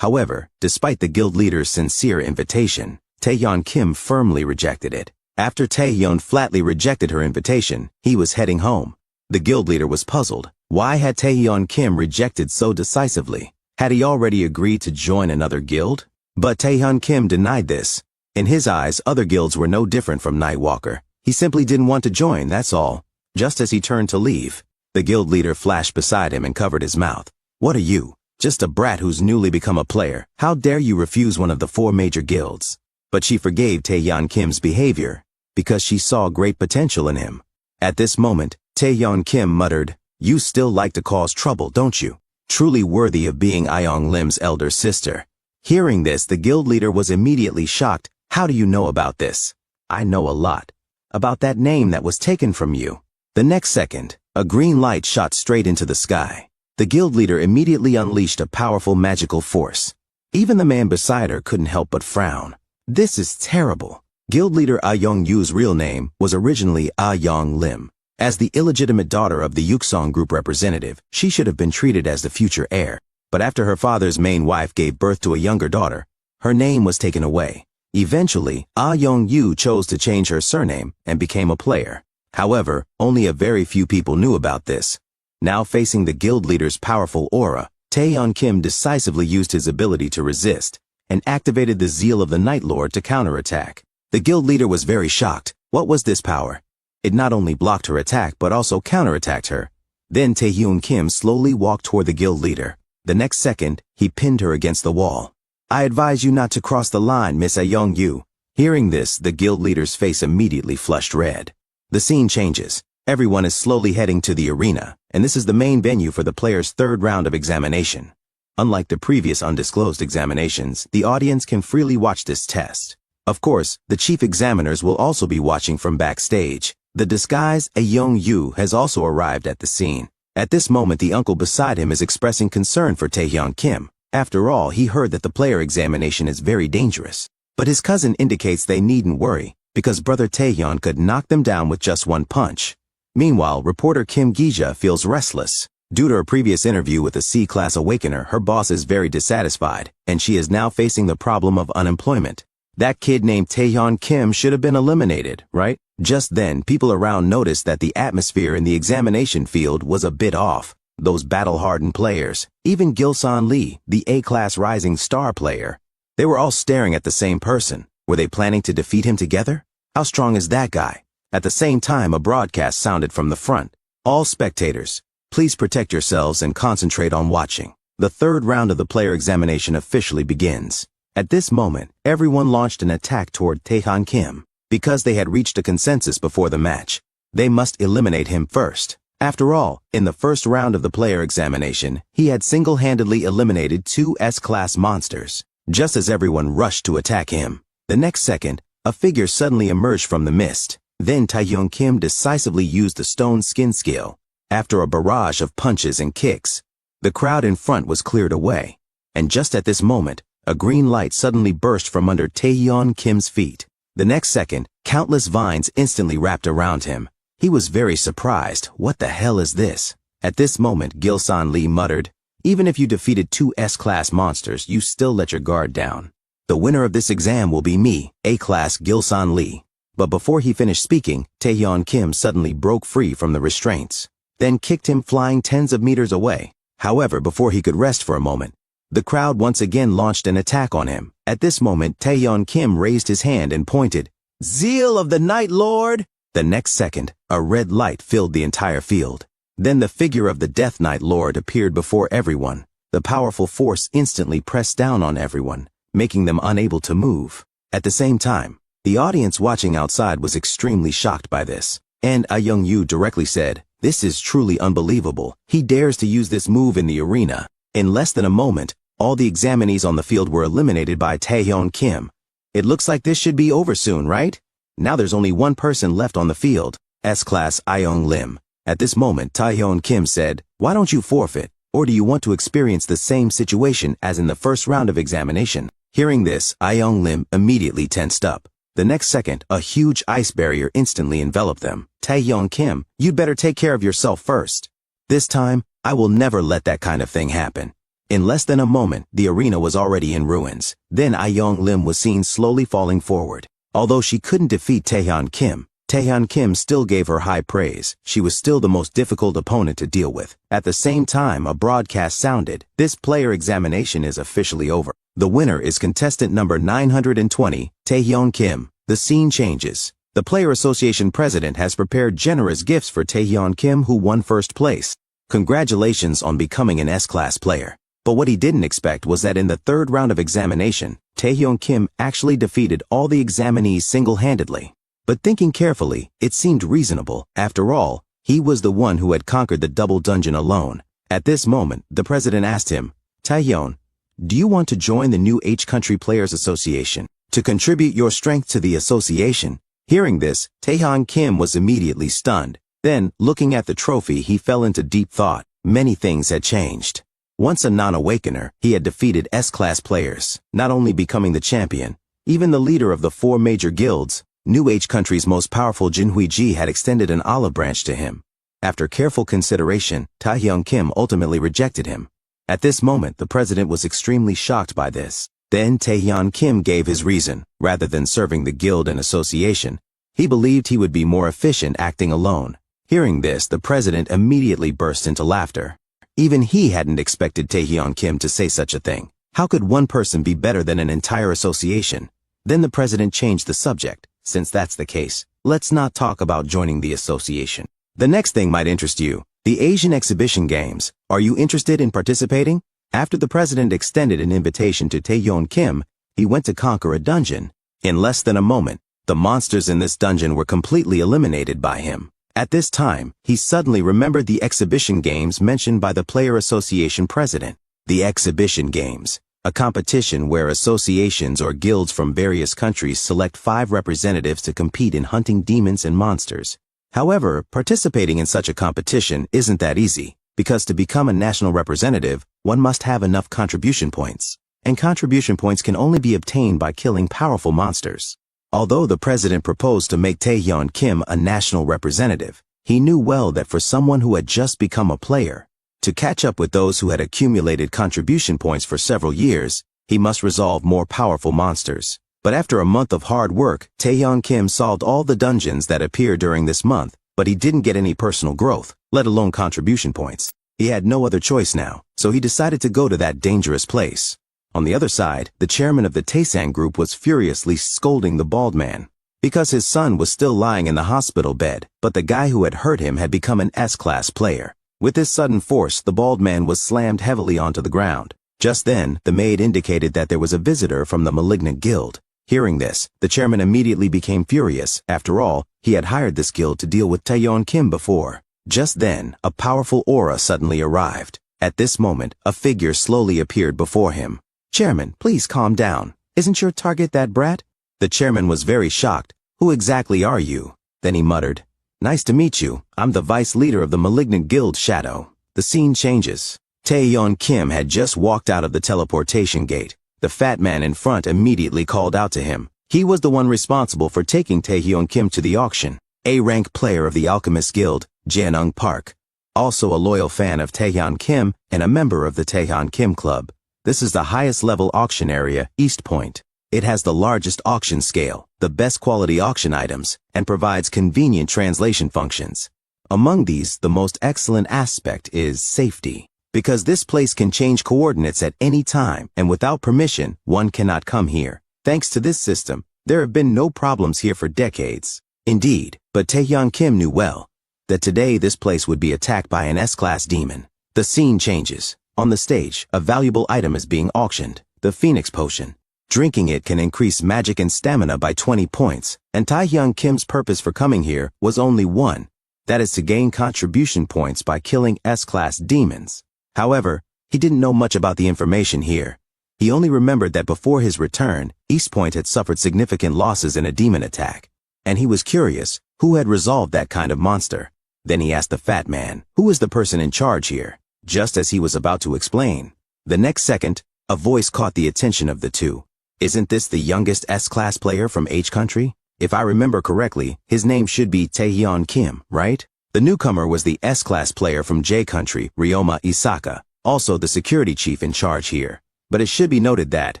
However, despite the guild leader's sincere invitation, Taehyun Kim firmly rejected it. After Taehyun flatly rejected her invitation, he was heading home. The guild leader was puzzled. Why had Taehyun Kim rejected so decisively? Had he already agreed to join another guild? But Taehyun Kim denied this. In his eyes, other guilds were no different from Nightwalker. He simply didn't want to join, that's all. Just as he turned to leave, the guild leader flashed beside him and covered his mouth. "What are you? Just a brat who's newly become a player. How dare you refuse one of the 4 major guilds?" But she forgave Taehyun Kim's behavior, because she saw great potential in him. At this moment, Taehyun Kim muttered, "You still like to cause trouble, don't you? Truly worthy of being Ayeong Lim's elder sister." Hearing this, the guild leader was immediately shocked. "How do you know about this?" "I know a lot. About that name that was taken from you." The next second, a green light shot straight into the sky. The guild leader immediately unleashed a powerful magical force. Even the man beside her couldn't help but frown. This is terrible. Guild leader Ayeong Yu's real name was originally Ayeong Lim. As the illegitimate daughter of the Yuksong group representative, she should have been treated as the future heir. But after her father's main wife gave birth to a younger daughter, her name was taken away. Eventually, Ayeong Yu chose to change her surname and became a player. However, only a very few people knew about this. Now facing the guild leader's powerful aura, Taehyun Kim decisively used his ability to resist and activated the Zeal of the Night Lord to counterattack. The guild leader was very shocked. What was this power? It not only blocked her attack but also counterattacked her. Then Taehyun Kim slowly walked toward the guild leader. The next second, he pinned her against the wall. I advise you not to cross the line, Miss Ayoung-yu. Hearing this, the guild leader's face immediately flushed red. The scene changes. Everyone is slowly heading to the arena, and this is the main venue for the player's third round of examination. Unlike the previous undisclosed examinations, the audience can freely watch this test. Of course, the chief examiners will also be watching from backstage. The disguised Ayoung-yu has also arrived at the scene. At this moment, the uncle beside him is expressing concern for Taehyun Kim. After all, he heard that the player examination is very dangerous. But his cousin indicates they needn't worry, because brother Taehyun could knock them down with just one punch. Meanwhile, reporter Kim Gija feels restless. Due to her previous interview with a C-class awakener, her boss is very dissatisfied, and she is now facing the problem of unemployment. That kid named Taehyun Kim should have been eliminated, right? Just then, people around noticed that the atmosphere in the examination field was a bit off. Those battle-hardened players, even Gilson Lee, the A-class rising star player, they were all staring at the same person. Were they planning to defeat him together? How strong is that guy? At the same time, a broadcast sounded from the front. All spectators, please protect yourselves and concentrate on watching. The third round of the player examination officially begins. At this moment, everyone launched an attack toward Taehyun Kim. Because they had reached a consensus before the match, they must eliminate him first. After all, in the first round of the player examination, he had single-handedly eliminated two S-class monsters. Just as everyone rushed to attack him, the next second, a figure suddenly emerged from the mist. Then Taehyun Kim decisively used the stone skin skill. After a barrage of punches and kicks, the crowd in front was cleared away. And just at this moment, a green light suddenly burst from under Taehyun Kim's feet. The next second, countless vines instantly wrapped around him. He was very surprised. What the hell is this? At this moment, Gilson Lee muttered, even if you defeated two S-class monsters, you still let your guard down. The winner of this exam will be me, A-class Gilson Lee. But before he finished speaking, Taehyun Kim suddenly broke free from the restraints, then kicked him flying tens of meters away. However, before he could rest for a moment, the crowd once again launched an attack on him. At this moment, Taehyun Kim raised his hand and pointed, "Zeal of the Night Lord!" The next second, a red light filled the entire field. Then the figure of the Death Knight Lord appeared before everyone. The powerful force instantly pressed down on everyone, making them unable to move. At the same time, the audience watching outside was extremely shocked by this. And Ayoung-yu directly said, "This is truly unbelievable. He dares to use this move in the arena." In less than a moment, all the examinees on the field were eliminated by Taehyun Kim. It looks like this should be over soon, right? Now there's only one person left on the field, S-class Ayoung Lim. At this moment, Taehyun Kim said, "Why don't you forfeit? Or do you want to experience the same situation as in the first round of examination?" Hearing this, Ayoung Lim immediately tensed up. The next second, a huge ice barrier instantly enveloped them. "Taehyun Kim, you'd better take care of yourself first. This time, I will never let that kind of thing happen." In less than a moment, the arena was already in ruins. Then Ayoung Lim was seen slowly falling forward. Although she couldn't defeat Taehyun Kim still gave her high praise. She was still the most difficult opponent to deal with. At the same time, a broadcast sounded, "This player examination is officially over. The winner is contestant number 920, Taehyun Kim." The scene changes. The Player Association president has prepared generous gifts for Taehyun Kim, who won first place. Congratulations on becoming an S-class player. But what he didn't expect was that in the third round of examination, Taehyun Kim actually defeated all the examinees single-handedly. But thinking carefully, it seemed reasonable. After all, he was the one who had conquered the double dungeon alone. At this moment, the president asked him, "Taehyun, do you want to join the new H-Country Players Association to contribute your strength to the association?" Hearing this, Taehyun Kim was immediately stunned. Then, looking at the trophy, he fell into deep thought. Many things had changed. Once a non-awakener, he had defeated S-class players, not only becoming the champion, even the leader of the 4 major guilds. New H-Country's most powerful Jinhui-ji had extended an olive branch to him. After careful consideration, Taehyun Kim ultimately rejected him. At this moment, the president was extremely shocked by this. Then Taehyun Kim gave his reason. Rather than serving the guild and association, he believed he would be more efficient acting alone. Hearing this, the president immediately burst into laughter. Even he hadn't expected Taehyun Kim to say such a thing. How could one person be better than an entire association? Then the president changed the subject. Since that's the case, let's not talk about joining the association. The next thing might interest you. The Asian Exhibition Games. Are you interested in participating? After the president extended an invitation to Taeyeon Kim, he went to conquer a dungeon. In less than a moment, the monsters in this dungeon were completely eliminated by him. At this time, he suddenly remembered the exhibition games mentioned by the Player Association president. The exhibition games, a competition where associations or guilds from various countries select 5 representatives to compete in hunting demons and monsters. However, participating in such a competition isn't that easy, because to become a national representative, one must have enough contribution points. And contribution points can only be obtained by killing powerful monsters. Although the president proposed to make Taeyeon Kim a national representative, he knew well that for someone who had just become a player, to catch up with those who had accumulated contribution points for several years, he must resolve more powerful monsters. But after a month of hard work, Taeyeon Kim solved all the dungeons that appeared during this month, but he didn't get any personal growth, let alone contribution points. He had no other choice now, so he decided to go to that dangerous place. On the other side, the chairman of the Taesang group was furiously scolding the bald man, because his son was still lying in the hospital bed, but the guy who had hurt him had become an S-class player. With this sudden force, the bald man was slammed heavily onto the ground. Just then, the maid indicated that there was a visitor from the malignant guild. Hearing this, the chairman immediately became furious. After all, he had hired this guild to deal with Taeyeon Kim before. Just then, a powerful aura suddenly arrived. At this moment, a figure slowly appeared before him. "Chairman, please calm down. Isn't your target that brat?" The chairman was very shocked. "Who exactly are you?" Then he muttered, "Nice to meet you. I'm the vice leader of the malignant guild Shadow." The scene changes. Taeyeon Kim had just walked out of the teleportation gate. The fat man in front immediately called out to him. He was the one responsible for taking Taeyeon Kim to the auction. A-rank player of the Alchemist Guild, Jae-Nung Park. Also a loyal fan of Taeyeon Kim and a member of the Taeyeon Kim Club. This is the highest level auction area, East Point. It has the largest auction scale, the best quality auction items, and provides convenient translation functions. Among these, the most excellent aspect is safety. Because this place can change coordinates at any time, and without permission, one cannot come here. Thanks to this system, there have been no problems here for decades. Indeed, but Taeyeon Kim knew well that today this place would be attacked by an S-class demon. The scene changes. On the stage, a valuable item is being auctioned, the Phoenix Potion. Drinking it can increase magic and stamina by 20 points, and Taeyeon Kim's purpose for coming here was only one. That is to gain contribution points by killing S-class demons. However, he didn't know much about the information here. He only remembered that before his return, East Point had suffered significant losses in a demon attack. And he was curious, who had resolved that kind of monster? Then he asked the fat man, who is the person in charge here? Just as he was about to explain, the next second, a voice caught the attention of the two. "Isn't this the youngest S-class player from H country? If I remember correctly, his name should be Taeyeon Kim, right?" The newcomer was the S-class player from J country, Ryoma Isaka, also the security chief in charge here. But it should be noted that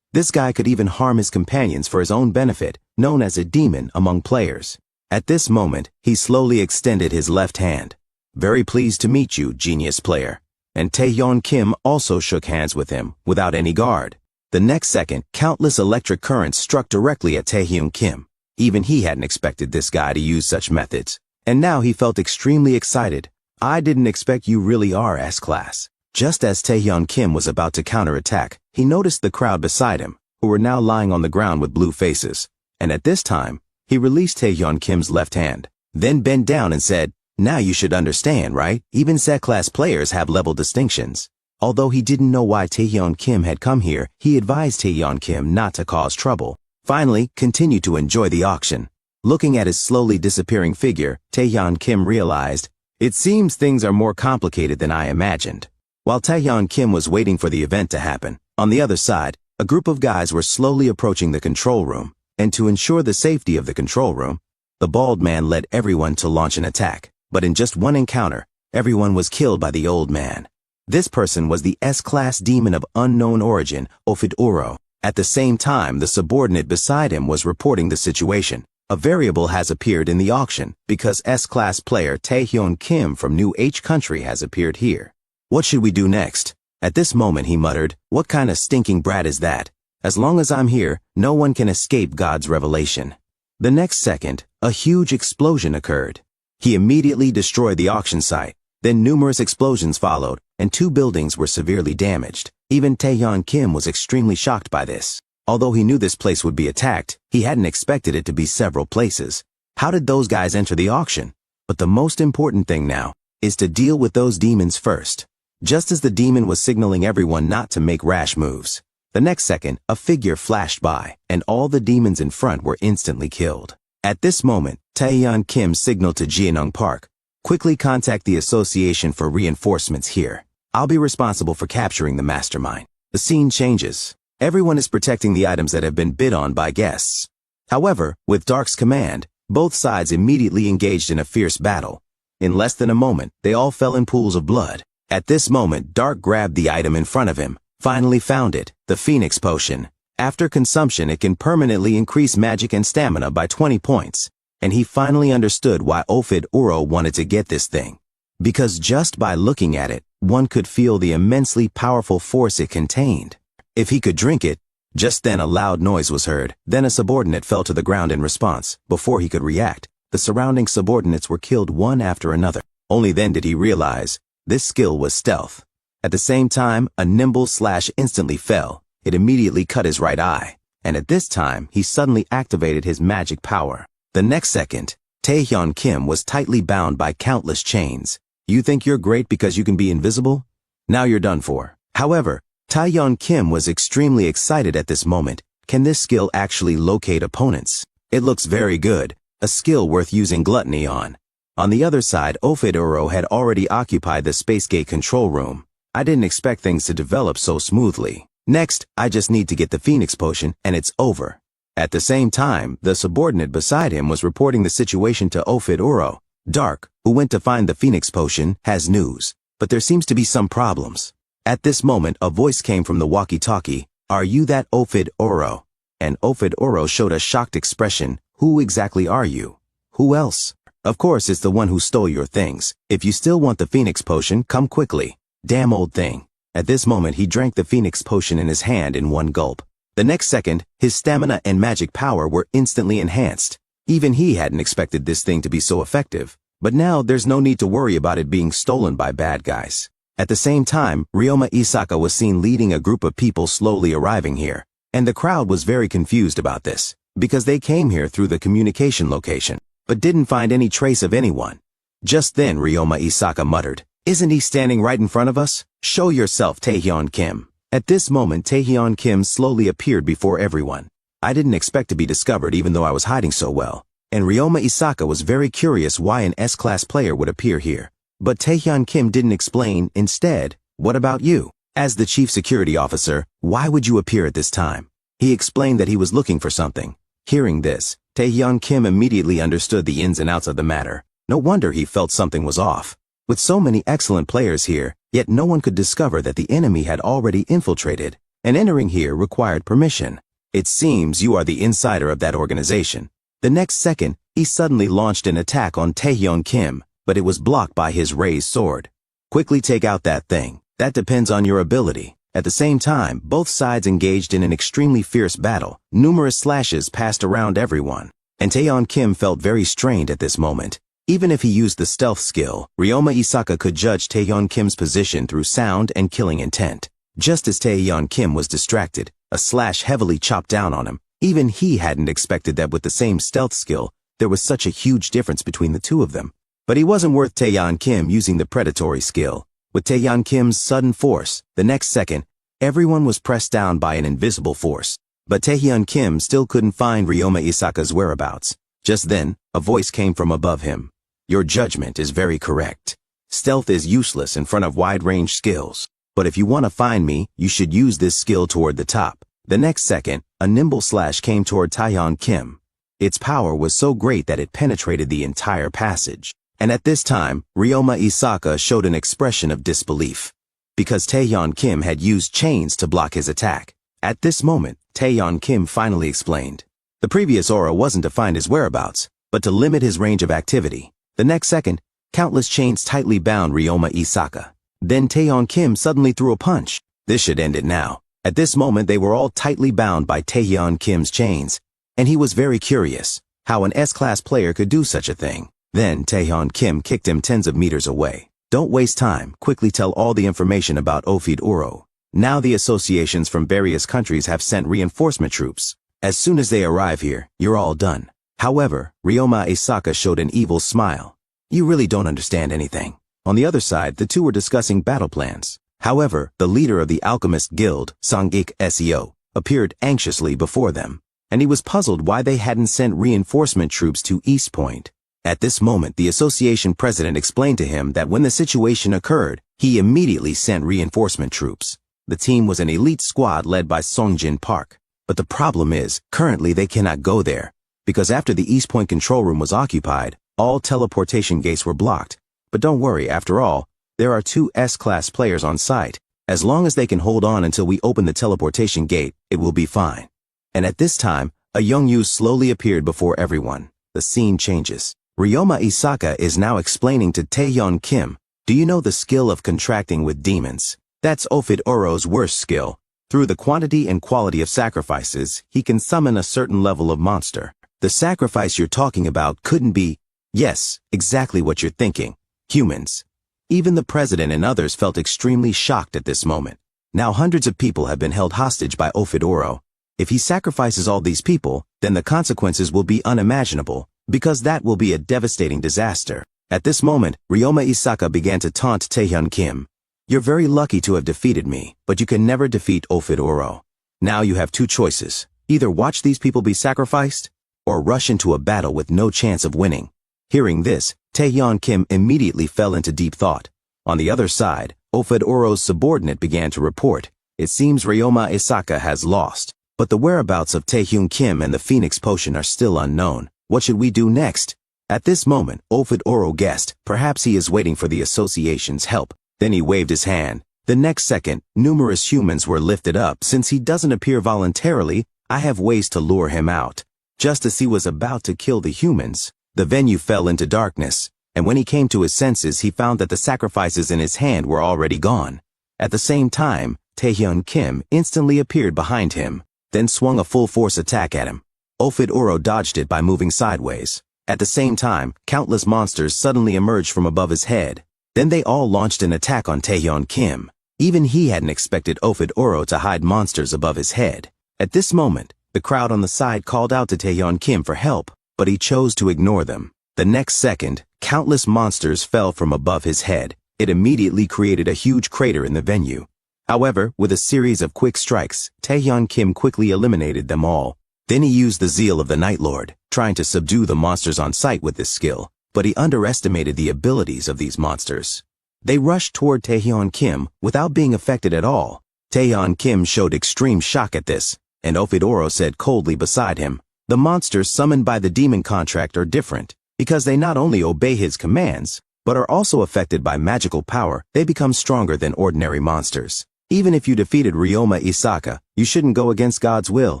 this guy could even harm his companions for his own benefit, known as a demon among players. At this moment, he slowly extended his left hand. "Very pleased to meet you, genius player." And Taeyeon Kim also shook hands with him, without any guard. The next second, countless electric currents struck directly at Taeyeon Kim. Even he hadn't expected this guy to use such methods. And now he felt extremely excited. "I didn't expect you really are S-class." Just as Taeyeon Kim was about to counterattack, he noticed the crowd beside him, who were now lying on the ground with blue faces. And at this time, he released Taeyeon Kim's left hand, then bent down and said, "Now you should understand, right? Even S-class players have level distinctions." Although he didn't know why Taeyeon Kim had come here, he advised Taeyeon Kim not to cause trouble. Finally, continued to enjoy the auction. Looking at his slowly disappearing figure, Taeyeon Kim realized, "It seems things are more complicated than I imagined." While Taeyeon Kim was waiting for the event to happen, on the other side, a group of guys were slowly approaching the control room, and to ensure the safety of the control room, the bald man led everyone to launch an attack. But in just one encounter, everyone was killed by the old man. This person was the S-class demon of unknown origin, Ophid Uro. At the same time, the subordinate beside him was reporting the situation. A variable has appeared in the auction because S-class player Taeyeon Kim from New H country has appeared here. "What should we do next?" At this moment he muttered, "What kind of stinking brat is that? As long as I'm here, no one can escape God's revelation." The next second, a huge explosion occurred. He immediately destroyed the auction site. Then numerous explosions followed, and 2 buildings were severely damaged. Even Taeyeon Kim was extremely shocked by this. Although he knew this place would be attacked, he hadn't expected it to be several places. How did those guys enter the auction? But the most important thing now is to deal with those demons first. Just as the demon was signaling everyone not to make rash moves, the next second, a figure flashed by, and all the demons in front were instantly killed. At this moment, Taeyeon Kim signaled to Jeonnam Park, "Quickly contact the association for reinforcements here. I'll be responsible for capturing the mastermind." The scene changes. Everyone is protecting the items that have been bid on by guests. However, with Dark's command, both sides immediately engaged in a fierce battle. In less than a moment, they all fell in pools of blood. At this moment, Dark grabbed the item in front of him, finally found it, the Phoenix Potion. After consumption, it can permanently increase magic and stamina by 20 points. And he finally understood why Ophid Uro wanted to get this thing. Because just by looking at it, one could feel the immensely powerful force it contained. If he could drink it, just then a loud noise was heard, then a subordinate fell to the ground in response. Before he could react, the surrounding subordinates were killed one after another. Only then did he realize this skill was stealth. At the same time, a nimble slash instantly fell. It immediately cut his right eye, and at this time, he suddenly activated his magic power. The next second, Taeyeon Kim was tightly bound by countless chains. You think you're great because you can be invisible? Now you're done for. However, Taeyeon Kim was extremely excited at this moment. Can this skill actually locate opponents? It looks very good, a skill worth using Gluttony on. On the other side, Ophid Uro had already occupied the Space Gate control room. I didn't expect things to develop so smoothly. Next, I just need to get the Phoenix Potion, and it's over. At the same time, the subordinate beside him was reporting the situation to Ophid Uro. Dark, who went to find the Phoenix Potion, has news, but there seems to be some problems. At this moment, a voice came from the walkie-talkie. "Are you that Ophid Uro?" And Ophid Uro showed a shocked expression. "Who exactly are you?" "Who else?" "Of course, it's the one who stole your things. If you still want the Phoenix Potion, come quickly." "Damn old thing." At this moment, he drank the Phoenix Potion in his hand in one gulp. The next second, his stamina and magic power were instantly enhanced. Even he hadn't expected this thing to be so effective. But now there's no need to worry about it being stolen by bad guys. At the same time, Ryoma Isaka was seen leading a group of people slowly arriving here. And the crowd was very confused about this, because they came here through the communication location, but didn't find any trace of anyone. Just then Ryoma Isaka muttered, "Isn't he standing right in front of us? Show yourself, Taeyeon Kim." At this moment, Taeyeon Kim slowly appeared before everyone. I didn't expect to be discovered even though I was hiding so well. And Ryoma Isaka was very curious why an S-class player would appear here. But Taeyeon Kim didn't explain. Instead, "What about you? As the chief security officer, why would you appear at this time?" He explained that he was looking for something. Hearing this, Taeyeon Kim immediately understood the ins and outs of the matter. No wonder he felt something was off. With so many excellent players here, yet no one could discover that the enemy had already infiltrated, and entering here required permission. It seems you are the insider of that organization. The next second, he suddenly launched an attack on Taeyeon Kim, but it was blocked by his raised sword. "Quickly take out that thing. That depends on your ability." At the same time, both sides engaged in an extremely fierce battle. Numerous slashes passed around everyone, and Taeyeon Kim felt very strained at this moment. Even if he used the stealth skill, Ryoma Isaka could judge Taeyeon Kim's position through sound and killing intent. Just as Taeyeon Kim was distracted, a slash heavily chopped down on him. Even he hadn't expected that with the same stealth skill, there was such a huge difference between the two of them. But he wasn't worth Taeyeon Kim using the predatory skill. With Taeyeon Kim's sudden force, the next second, everyone was pressed down by an invisible force. But Taeyeon Kim still couldn't find Ryoma Isaka's whereabouts. Just then, a voice came from above him. "Your judgment is very correct. Stealth is useless in front of wide-range skills. But if you want to find me, you should use this skill toward the top." The next second, a nimble slash came toward Taeyeon Kim. Its power was so great that it penetrated the entire passage. And at this time, Ryoma Isaka showed an expression of disbelief, because Taeyeon Kim had used chains to block his attack. At this moment, Taeyeon Kim finally explained. The previous aura wasn't to find his whereabouts, but to limit his range of activity. The next second, countless chains tightly bound Ryoma Isaka. Then Taeyeon Kim suddenly threw a punch. This should end it now. At this moment, they were all tightly bound by Taeyeon Kim's chains, and he was very curious how an S-class player could do such a thing. Then Taeyeon Kim kicked him tens of meters away. Don't waste time, quickly tell all the information about Ofid Oro. Now the associations from various countries have sent reinforcement troops. As soon as they arrive here, you're all done. However, Ryoma Isaka showed an evil smile. You really don't understand anything. On the other side, the two were discussing battle plans. However, the leader of the Alchemist Guild, Sangik Seo, appeared anxiously before them, and he was puzzled why they hadn't sent reinforcement troops to East Point. At this moment, the association president explained to him that when the situation occurred, he immediately sent reinforcement troops. The team was an elite squad led by Songjin Park. But the problem is, currently they cannot go there, because after the East Point control room was occupied, all teleportation gates were blocked. But don't worry, after all, there are two S-class players on site. As long as they can hold on until we open the teleportation gate, it will be fine. And at this time, a young youth slowly appeared before everyone. The scene changes. Ryoma Isaka is now explaining to Taeyeon Kim, "Do you know the skill of contracting with demons? That's Ofid Oro's worst skill. Through the quantity and quality of sacrifices, he can summon a certain level of monster. The sacrifice you're talking about couldn't be..." Yes, exactly what you're thinking. Humans. Even the president and others felt extremely shocked at this moment. Now hundreds of people have been held hostage by Ofid Oro. If he sacrifices all these people, then the consequences will be unimaginable, because that will be a devastating disaster. At this moment, Ryoma Isaka began to taunt Taeyeon Kim. "You're very lucky to have defeated me, but you can never defeat Ofid Oro. Now you have two choices. Either watch these people be sacrificed, or rush into a battle with no chance of winning." Hearing this, Taeyeon Kim immediately fell into deep thought. On the other side, Ofid Oro's subordinate began to report. It seems Ryoma Isaka has lost, but the whereabouts of Taehyun Kim and the Phoenix Potion are still unknown. What should we do next? At this moment, Ofid Oro guessed, perhaps he is waiting for the association's help. Then he waved his hand. The next second, numerous humans were lifted up. Since he doesn't appear voluntarily, I have ways to lure him out. Just as he was about to kill the humans, the venue fell into darkness, and when he came to his senses, he found that the sacrifices in his hand were already gone. At the same time, Taehyun Kim instantly appeared behind him, then swung a full-force attack at him. Ofid Oro dodged it by moving sideways. At the same time, countless monsters suddenly emerged from above his head. Then they all launched an attack on Taeyeon Kim. Even he hadn't expected Ofid Oro to hide monsters above his head. At this moment, the crowd on the side called out to Taeyeon Kim for help, but he chose to ignore them. The next second, countless monsters fell from above his head. It immediately created a huge crater in the venue. However, with a series of quick strikes, Taeyeon Kim quickly eliminated them all. Then he used the zeal of the Night Lord, trying to subdue the monsters on sight with this skill. But he underestimated the abilities of these monsters. They rushed toward Taeyeon Kim without being affected at all. Taeyeon Kim showed extreme shock at this, and Ofid Oro said coldly beside him, "The monsters summoned by the demon contract are different, because they not only obey his commands, but are also affected by magical power. They become stronger than ordinary monsters. Even if you defeated Ryoma Isaka, you shouldn't go against God's will."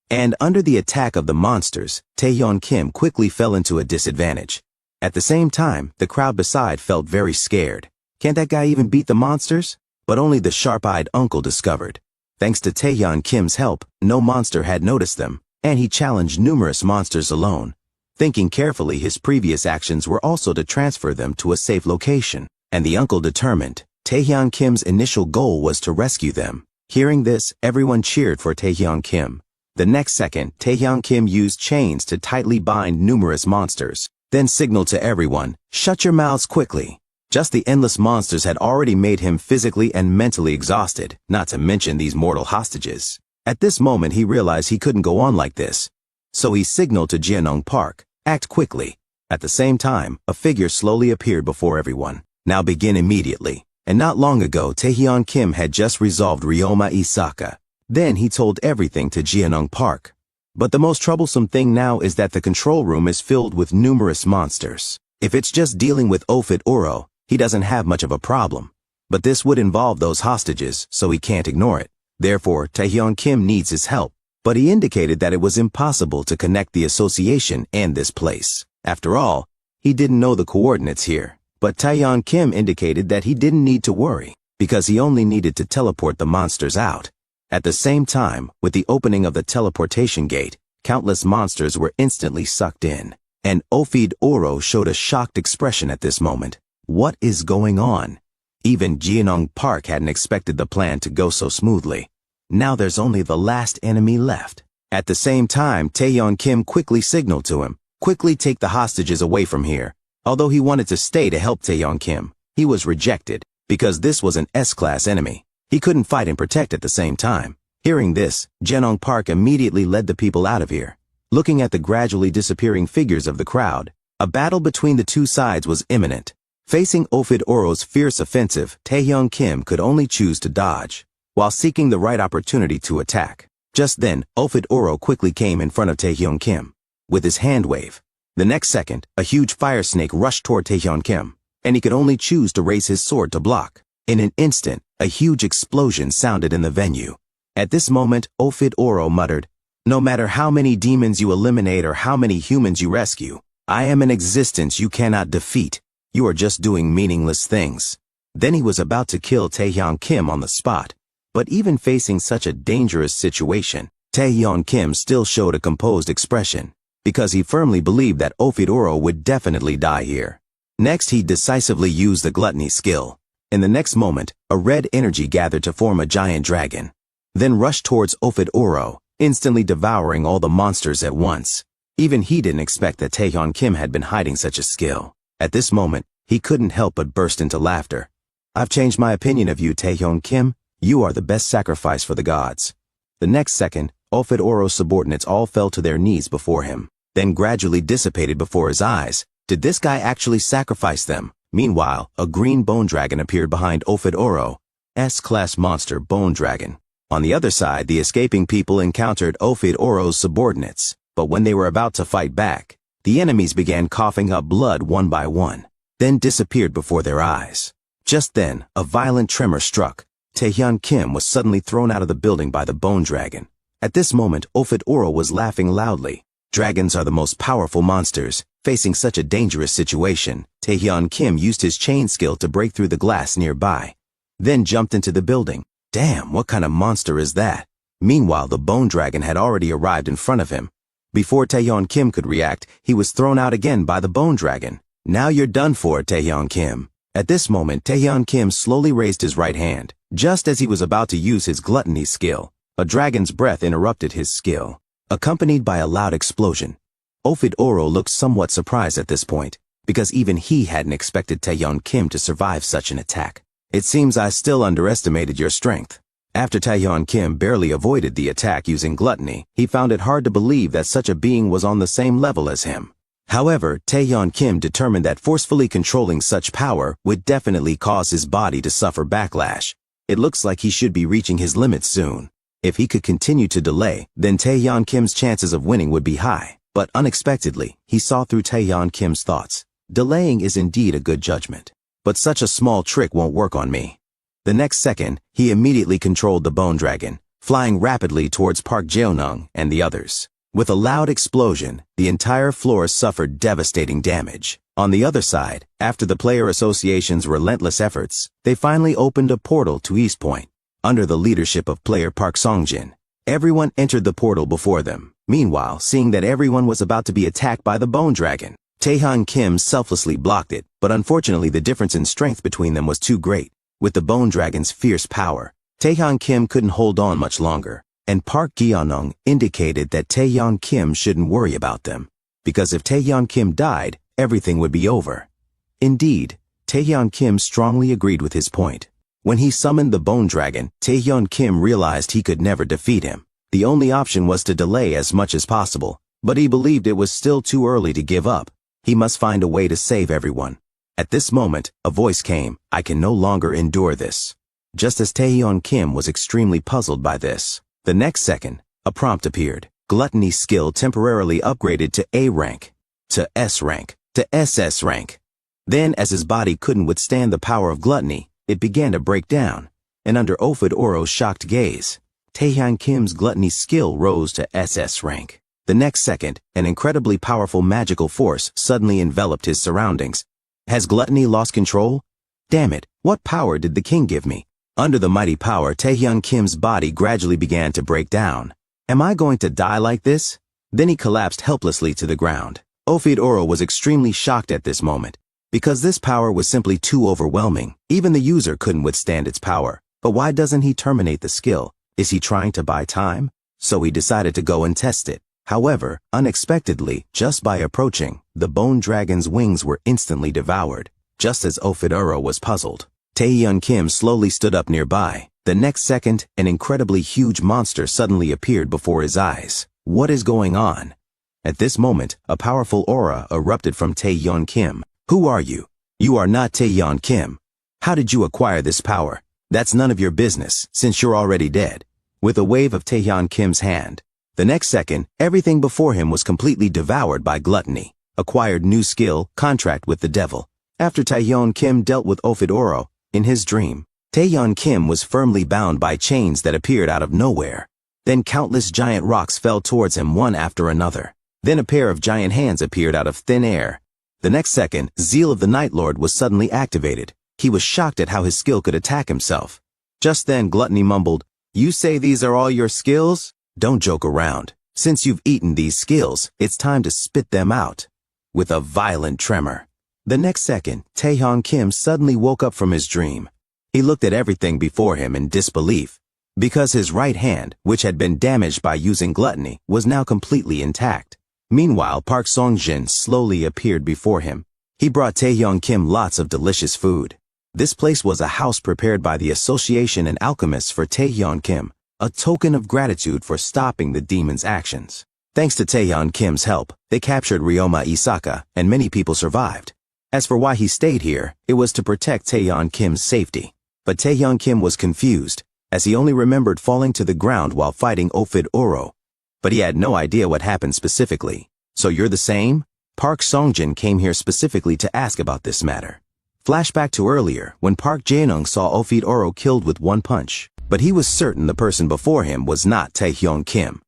And under the attack of the monsters, Taeyeon Kim quickly fell into a disadvantage. At the same time, the crowd beside felt very scared. Can't that guy even beat the monsters? But only the sharp-eyed uncle discovered. Thanks to Taeyeon Kim's help, no monster had noticed them, and he challenged numerous monsters alone. Thinking carefully, his previous actions were also to transfer them to a safe location, and the uncle determined. Taeyeon Kim's initial goal was to rescue them. Hearing this, everyone cheered for Taeyeon Kim. The next second, Taeyeon Kim used chains to tightly bind numerous monsters, then signaled to everyone, "Shut your mouths quickly." Just the endless monsters had already made him physically and mentally exhausted, not to mention these mortal hostages. At this moment he realized he couldn't go on like this. So he signaled to Jeonnong Park, "Act quickly." At the same time, a figure slowly appeared before everyone. "Now begin immediately." And not long ago, Taeyeon Kim had just resolved Ryoma Isaka. Then he told everything to Jeonnong Park. But the most troublesome thing now is that the control room is filled with numerous monsters. If it's just dealing with Ofid Oro, he doesn't have much of a problem. But this would involve those hostages, so he can't ignore it. Therefore, Taeyeon Kim needs his help. But he indicated that it was impossible to connect the association and this place. After all, he didn't know the coordinates here. But Taeyeon Kim indicated that he didn't need to worry, because he only needed to teleport the monsters out. At the same time, with the opening of the teleportation gate, countless monsters were instantly sucked in. And Ofid Oro showed a shocked expression at this moment. What is going on? Even Jeonong Park hadn't expected the plan to go so smoothly. Now there's only the last enemy left. At the same time, Taeyeon Kim quickly signaled to him, "Quickly take the hostages away from here." Although he wanted to stay to help Taeyeon Kim, he was rejected, because this was an S-class enemy. He couldn't fight and protect at the same time. Hearing this, Jeonong Park immediately led the people out of here. Looking at the gradually disappearing figures of the crowd, a battle between the two sides was imminent. Facing Ofid Oro's fierce offensive, Taeyeon Kim could only choose to dodge, while seeking the right opportunity to attack. Just then, Ofid Oro quickly came in front of Taeyeon Kim, with his hand wave. The next second, a huge fire snake rushed toward Taeyeon Kim, and he could only choose to raise his sword to block. In an instant, a huge explosion sounded in the venue. At this moment, Ofid Oro muttered, "No matter how many demons you eliminate or how many humans you rescue, I am an existence you cannot defeat. You are just doing meaningless things." Then he was about to kill Taeyeon Kim on the spot. But even facing such a dangerous situation, Taeyeon Kim still showed a composed expression, because he firmly believed that Ofid Oro would definitely die here. Next, he decisively used the Gluttony skill. In the next moment, a red energy gathered to form a giant dragon, then rushed towards Ofid Oro, instantly devouring all the monsters at once. Even he didn't expect that Taeyeon Kim had been hiding such a skill. At this moment, he couldn't help but burst into laughter. "I've changed my opinion of you, Taeyeon Kim. You are the best sacrifice for the gods." The next second, Ofid Oro's subordinates all fell to their knees before him, then gradually dissipated before his eyes. Did this guy actually sacrifice them? Meanwhile, a green bone dragon appeared behind Ofid Oro, S-class monster bone dragon. On the other side, the escaping people encountered Ofid Oro's subordinates, but when they were about to fight back, the enemies began coughing up blood one by one, then disappeared before their eyes. Just then, a violent tremor struck. Taeyeon Kim was suddenly thrown out of the building by the bone dragon. At this moment, Ofid Oro was laughing loudly. Dragons are the most powerful monsters. Facing such a dangerous situation, Taeyeon Kim used his chain skill to break through the glass nearby, then jumped into the building. Damn, what kind of monster is that? Meanwhile, the bone dragon had already arrived in front of him. Before Taeyeon Kim could react, he was thrown out again by the bone dragon. "Now you're done for, Taeyeon Kim." At this moment, Taeyeon Kim slowly raised his right hand. Just as he was about to use his gluttony skill, a dragon's breath interrupted his skill, accompanied by a loud explosion. Ofid Oro looked somewhat surprised at this point, because even he hadn't expected Taeyeon Kim to survive such an attack. "It seems I still underestimated your strength." After Taeyeon Kim barely avoided the attack using gluttony, he found it hard to believe that such a being was on the same level as him. However, Taeyeon Kim determined that forcefully controlling such power would definitely cause his body to suffer backlash. It looks like he should be reaching his limits soon. If he could continue to delay, then Taeyeon Kim's chances of winning would be high. But unexpectedly, he saw through Taeyeon Kim's thoughts. Delaying is indeed a good judgment, but such a small trick won't work on me. The next second, he immediately controlled the bone dragon, flying rapidly towards Park Jeonong and the others. With a loud explosion, the entire floor suffered devastating damage. On the other side, after the Player Association's relentless efforts, they finally opened a portal to East Point. Under the leadership of player Park Songjin, everyone entered the portal before them. Meanwhile, seeing that everyone was about to be attacked by the bone dragon, Taeyeon Kim selflessly blocked it, but unfortunately the difference in strength between them was too great. With the bone dragon's fierce power, Taeyeon Kim couldn't hold on much longer, and Park Jeonong indicated that Taeyeon Kim shouldn't worry about them, because if Taeyeon Kim died, everything would be over. Indeed, Taeyeon Kim strongly agreed with his point. When he summoned the bone dragon, Taeyeon Kim realized he could never defeat him. The only option was to delay as much as possible, but he believed it was still too early to give up. He must find a way to save everyone. At this moment, a voice came, "I can no longer endure this." Just as Taeyeon Kim was extremely puzzled by this, the next second, a prompt appeared. Gluttony skill temporarily upgraded to A rank, to S rank, to SS rank. Then, as his body couldn't withstand the power of gluttony, it began to break down, and under Ofid Oro's shocked gaze, Taeyeon Kim's gluttony skill rose to SS rank. The next second, an incredibly powerful magical force suddenly enveloped his surroundings. Has gluttony lost control? Damn it, what power did the king give me? Under the mighty power, Taeyeon Kim's body gradually began to break down. Am I going to die like this? Then he collapsed helplessly to the ground. Ofid Oro was extremely shocked at this moment, Because this power was simply too overwhelming. Even the user couldn't withstand its power. But why doesn't he terminate the skill? Is he trying to buy time? So he decided to go and test it. However, unexpectedly, just by approaching, the bone dragon's wings were instantly devoured. Just as Ofidoro was puzzled, Taeyeon Kim slowly stood up nearby. The next second, an incredibly huge monster suddenly appeared before his eyes. What is going on? At this moment, a powerful aura erupted from Taeyeon Kim. Who are you? You are not Taeyeon Kim. How did you acquire this power? That's none of your business, since you're already dead. With a wave of Taeyeon Kim's hand, the next second, everything before him was completely devoured by gluttony. Acquired new skill, contract with the devil. After Taeyeon Kim dealt with Ofidoro, in his dream, Taeyeon Kim was firmly bound by chains that appeared out of nowhere. Then countless giant rocks fell towards him one after another. Then a pair of giant hands appeared out of thin air. The next second, Zeal of the Night Lord was suddenly activated. He was shocked at how his skill could attack himself. Just then, Gluttony mumbled, "You say these are all your skills? Don't joke around. Since you've eaten these skills, it's time to spit them out." With a violent tremor. The next second, Taeyeon Kim suddenly woke up from his dream. He looked at everything before him in disbelief, because his right hand, which had been damaged by using gluttony, was now completely intact. Meanwhile, Park Songjin slowly appeared before him. He brought Taeyeon Kim lots of delicious food. This place was a house prepared by the Association and Alchemists for Taeyeon Kim, a token of gratitude for stopping the demon's actions. Thanks to Taeyeon Kim's help, they captured Ryoma Isaka, and many people survived. As for why he stayed here, it was to protect Taeyeon Kim's safety. But Taeyeon Kim was confused, as he only remembered falling to the ground while fighting Ofidoro. But he had no idea what happened specifically. "So you're the same?" Park Songjin came here specifically to ask about this matter. Flashback to earlier, when Park Jae-nung saw Ofidoro killed with one punch. But he was certain the person before him was not Taeyeon Kim.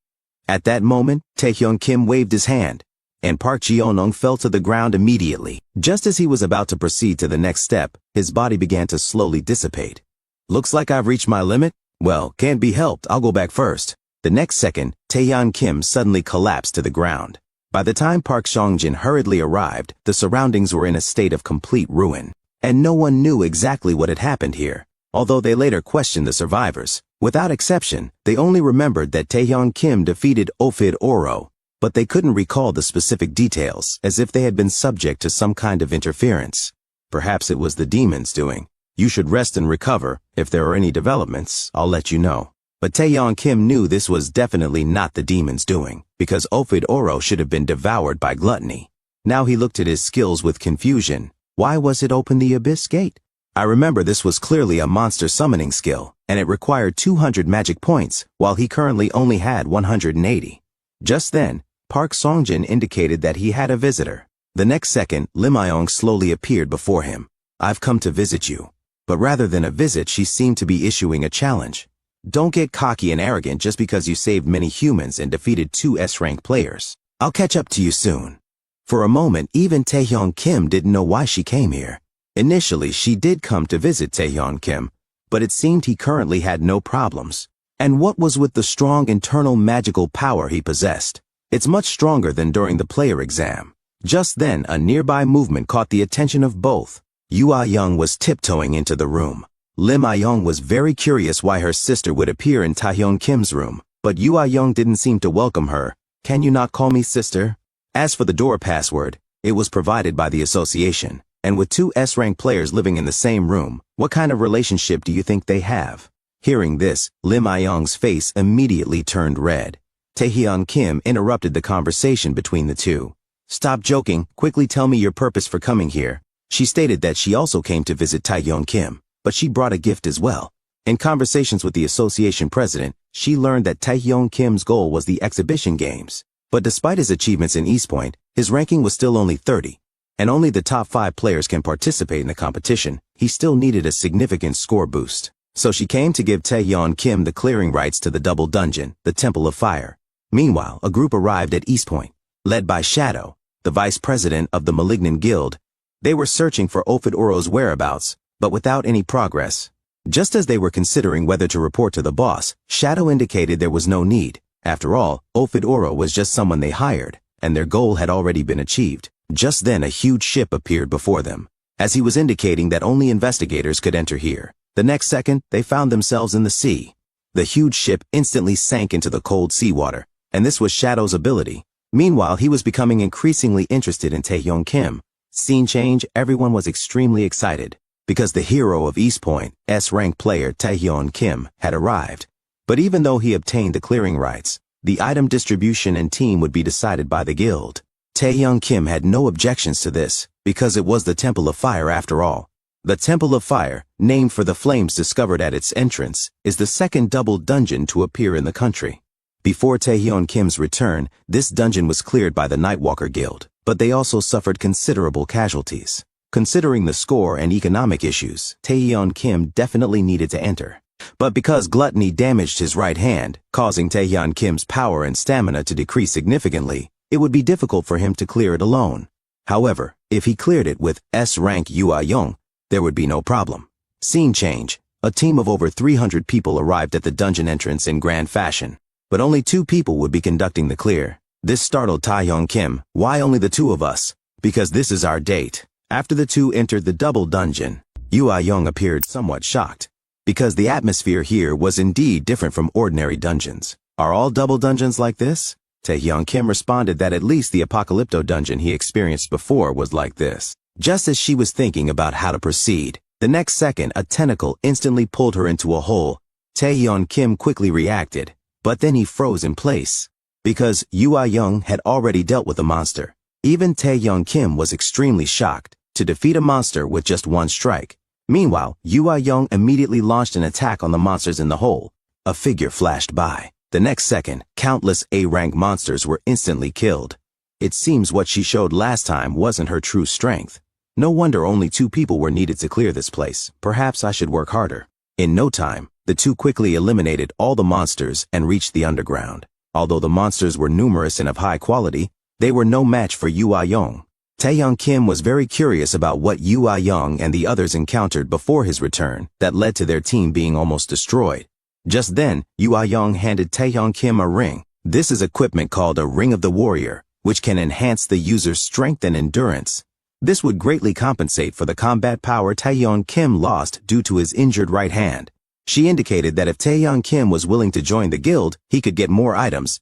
At that moment, Taeyeon Kim waved his hand, and Park Jae-nung fell to the ground immediately. Just as he was about to proceed to the next step, his body began to slowly dissipate. "Looks like I've reached my limit? Well, can't be helped, I'll go back first." The next second, Taeyeon Kim suddenly collapsed to the ground. By the time Park Songjin hurriedly arrived, the surroundings were in a state of complete ruin, and no one knew exactly what had happened here. Although they later questioned the survivors, without exception, they only remembered that Taeyeon Kim defeated Ofidoro, but they couldn't recall the specific details, as if they had been subject to some kind of interference. Perhaps it was the demon's doing. "You should rest and recover. If there are any developments, I'll let you know." But Taeyeon Kim knew this was definitely not the demon's doing, because Ofidoro should have been devoured by gluttony. Now he looked at his skills with confusion. Why was it open the Abyss Gate? I remember this was clearly a monster summoning skill, and it required 200 magic points, while he currently only had 180. Just then, Park Songjin indicated that he had a visitor. The next second, Lim Ayong slowly appeared before him. "I've come to visit you." But rather than a visit, she seemed to be issuing a challenge. "Don't get cocky and arrogant just because you saved many humans and defeated 2 S-rank players. I'll catch up to you soon." For a moment, even Taeyeon Kim didn't know why she came here. Initially, she did come to visit Taeyeon Kim, but it seemed he currently had no problems. And what was with the strong internal magical power he possessed? It's much stronger than during the player exam. Just then, a nearby movement caught the attention of both. Yu Ah-young was tiptoeing into the room. Lim Ah-young was very curious why her sister would appear in Taeyeon Kim's room, but Yu Ah-young didn't seem to welcome her. "Can you not call me sister?" As for the door password, it was provided by the association. And with 2 S-rank players living in the same room, what kind of relationship do you think they have? Hearing this, Lim Ah-young's face immediately turned red. Taeyeon Kim interrupted the conversation between the two. "Stop joking, quickly tell me your purpose for coming here." She stated that she also came to visit Taeyeon Kim, but she brought a gift as well. In conversations with the association president, she learned that Taeyeon Kim's goal was the exhibition games. But despite his achievements in East Point, his ranking was still only 30. And only the top 5 players can participate in the competition. He still needed a significant score boost. So she came to give Taeyeon Kim the clearing rights to the double dungeon, the Temple of Fire. Meanwhile, a group arrived at East Point, led by Shadow, the vice president of the Malignant Guild. They were searching for Ofidoro's whereabouts, but without any progress. Just as they were considering whether to report to the boss, Shadow indicated there was no need. After all, Ofidoro was just someone they hired, and their goal had already been achieved. Just then a huge ship appeared before them. as he was indicating that only investigators could enter here. The next second, they found themselves in the sea. The huge ship instantly sank into the cold seawater, and this was Shadow's ability. Meanwhile, he was becoming increasingly interested in Taeyeon Kim. Scene change, everyone was extremely excited, because the hero of East Point, S-rank player Taeyeon Kim, had arrived. But even though he obtained the clearing rights, the item distribution and team would be decided by the guild. Taeyeon Kim had no objections to this, because it was the Temple of Fire after all. The Temple of Fire, named for the flames discovered at its entrance, is the second double dungeon to appear in the country. Before Taeyeon Kim's return, this dungeon was cleared by the Nightwalker Guild, but they also suffered considerable casualties. Considering the score and economic issues, Taeyeon Kim definitely needed to enter. But because Gluttony damaged his right hand, causing Taeyeon Kim's power and stamina to decrease significantly, it would be difficult for him to clear it alone. However, if he cleared it with S-rank Yuayong, there would be no problem. Scene change. A team of over 300 people arrived at the dungeon entrance in grand fashion, but only 2 people would be conducting the clear. This startled Taeyeon Kim. Why only the 2 of us? Because this is our date. After the 2 entered the double dungeon, Yuayong appeared somewhat shocked, because the atmosphere here was indeed different from ordinary dungeons. Are all double dungeons like this? Taeyeon Kim responded that at least the Apocalypto dungeon he experienced before was like this. Just as she was thinking about how to proceed, the next second a tentacle instantly pulled her into a hole. Taeyeon Kim quickly reacted, but then he froze in place, because Yuayong had already dealt with the monster. Even Taeyeon Kim was extremely shocked to defeat a monster with just 1 strike. Meanwhile, Yuayong immediately launched an attack on the monsters in the hole. A figure flashed by. The next second, countless A-rank monsters were instantly killed. It seems what she showed last time wasn't her true strength. No wonder only 2 people were needed to clear this place. Perhaps I should work harder. In no time, the 2 quickly eliminated all the monsters and reached the underground. Although the monsters were numerous and of high quality, they were no match for Yuayong. Taeyeon Kim was very curious about what Yuayong and the others encountered before his return that led to their team being almost destroyed. Just then, Yuayong handed Taeyeon Kim a ring. This is equipment called a Ring of the Warrior, which can enhance the user's strength and endurance. This would greatly compensate for the combat power Taeyeon Kim lost due to his injured right hand. She indicated that if Taeyeon Kim was willing to join the guild, he could get more items.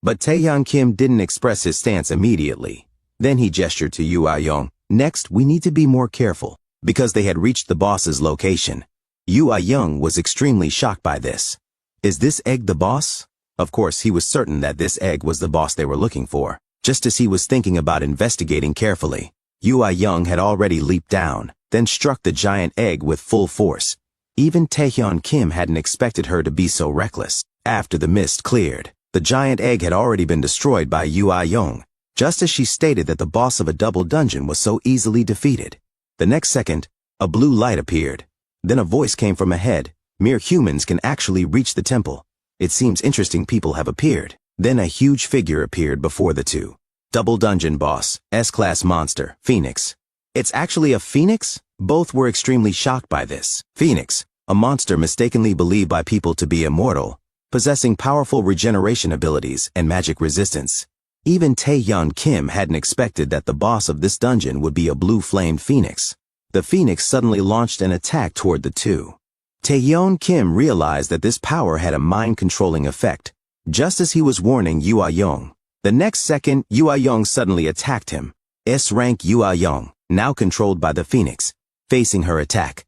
But Taeyeon Kim didn't express his stance immediately. Then he gestured to Yuayong. Next, we need to be more careful, because they had reached the boss's location. Yuayong was extremely shocked by this. Is this egg the boss? Of course, he was certain that this egg was the boss they were looking for. Just as he was thinking about investigating carefully, Yuayong had already leaped down, then struck the giant egg with full force. Even Taeyeon Kim hadn't expected her to be so reckless. After the mist cleared, the giant egg had already been destroyed by Yuayong, just as she stated that the boss of a double dungeon was so easily defeated. The next second, a blue light appeared. Then a voice came from ahead. Mere humans can actually reach the temple. It seems interesting people have appeared. Then a huge figure appeared before the 2. Double dungeon boss, S-class monster, Phoenix. It's actually a phoenix? Both were extremely shocked by this. Phoenix, a monster mistakenly believed by people to be immortal, possessing powerful regeneration abilities and magic resistance. Even Taeyeon Kim hadn't expected that the boss of this dungeon would be a blue-flamed phoenix. The phoenix suddenly launched an attack toward the 2. Taeyeon Kim realized that this power had a mind-controlling effect, just as he was warning Yuayong. The next second, Yuayong suddenly attacked him. S-rank Yuayong, now controlled by the phoenix, facing her attack.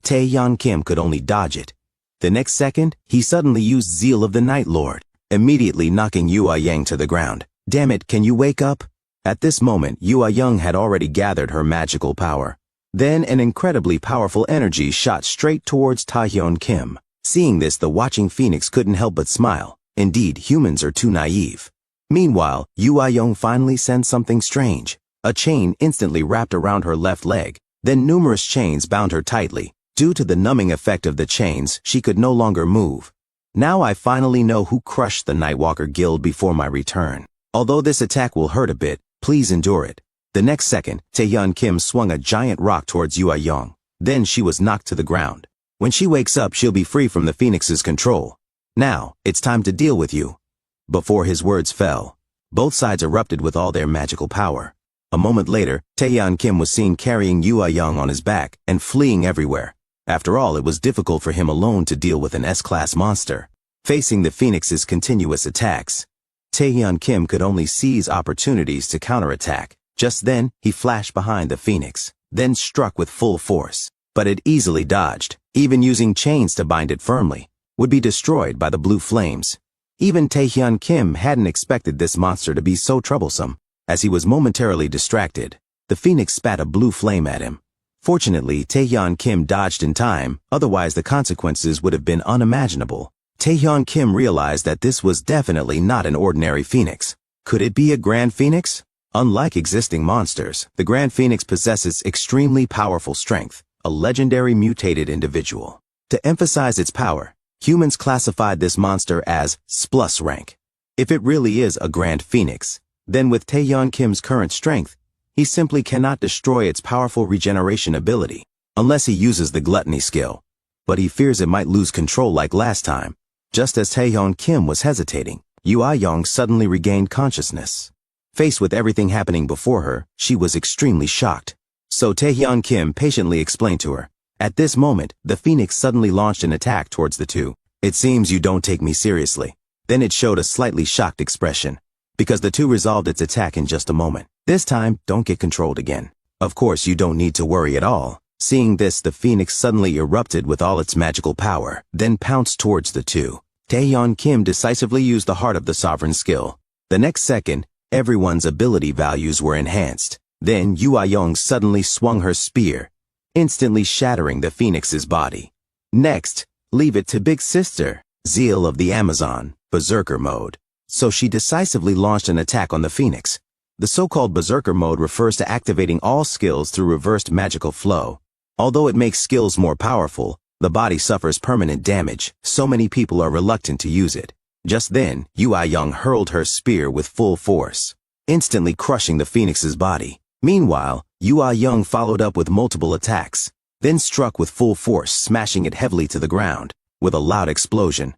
Taeyeon Kim could only dodge it. The next second, he suddenly used Zeal of the Night Lord, immediately knocking Yuayong to the ground. Damn it, can you wake up? At this moment, Yuayong had already gathered her magical power. Then an incredibly powerful energy shot straight towards Taeyeon Kim. Seeing this, the watching phoenix couldn't help but smile. Indeed, humans are too naive. Meanwhile, Yuayong finally sensed something strange. A chain instantly wrapped around her left leg. Then numerous chains bound her tightly. Due to the numbing effect of the chains, she could no longer move. Now I finally know who crushed the Nightwalker Guild before my return. Although this attack will hurt a bit, please endure it. The next second, Taeyeon Kim swung a giant rock towards Yuayong. Then she was knocked to the ground. When she wakes up, she'll be free from the phoenix's control. Now, it's time to deal with you. Before his words fell, both sides erupted with all their magical power. A moment later, Taeyeon Kim was seen carrying Yoo Young on his back and fleeing everywhere. After all, it was difficult for him alone to deal with an S-class monster. Facing the Phoenix's continuous attacks, Taeyeon Kim could only seize opportunities to counterattack. Just then, he flashed behind the Phoenix, then struck with full force. But it easily dodged. Even using chains to bind it firmly would be destroyed by the blue flames. Even Taeyeon Kim hadn't expected this monster to be so troublesome. As he was momentarily distracted, the Phoenix spat a blue flame at him. Fortunately, Taeyeon Kim dodged in time, otherwise the consequences would have been unimaginable. Taeyeon Kim realized that this was definitely not an ordinary Phoenix. Could it be a Grand Phoenix? Unlike existing monsters, the Grand Phoenix possesses extremely powerful strength, a legendary mutated individual. To emphasize its power, humans classified this monster as Splus rank. If it really is a Grand Phoenix, then with Taeyeon Kim's current strength, he simply cannot destroy its powerful regeneration ability, unless he uses the Gluttony skill. But he fears it might lose control like last time. Just as Taeyeon Kim was hesitating, Yoo Young suddenly regained consciousness. Faced with everything happening before her, she was extremely shocked. So Taeyeon Kim patiently explained to her. At this moment, the Phoenix suddenly launched an attack towards the two. It seems you don't take me seriously. Then it showed a slightly shocked expression, because the two resolved its attack in just a moment. This time, don't get controlled again. Of course, you don't need to worry at all. Seeing this, the Phoenix suddenly erupted with all its magical power, then pounced towards the two. Taeyeon Kim decisively used the heart of the sovereign skill. The next second, everyone's ability values were enhanced. Then Yoo Young suddenly swung her spear, instantly shattering the Phoenix's body. Next, leave it to Big Sister, Zeal of the Amazon, Berserker mode. So she decisively launched an attack on the Phoenix. The so-called Berserker mode refers to activating all skills through reversed magical flow. Although it makes skills more powerful, the body suffers permanent damage, so many people are reluctant to use it. Just then, Yoo Young hurled her spear with full force, instantly crushing the Phoenix's body. Meanwhile, Yoo Young followed up with multiple attacks, then struck with full force, smashing it heavily to the ground, with a loud explosion.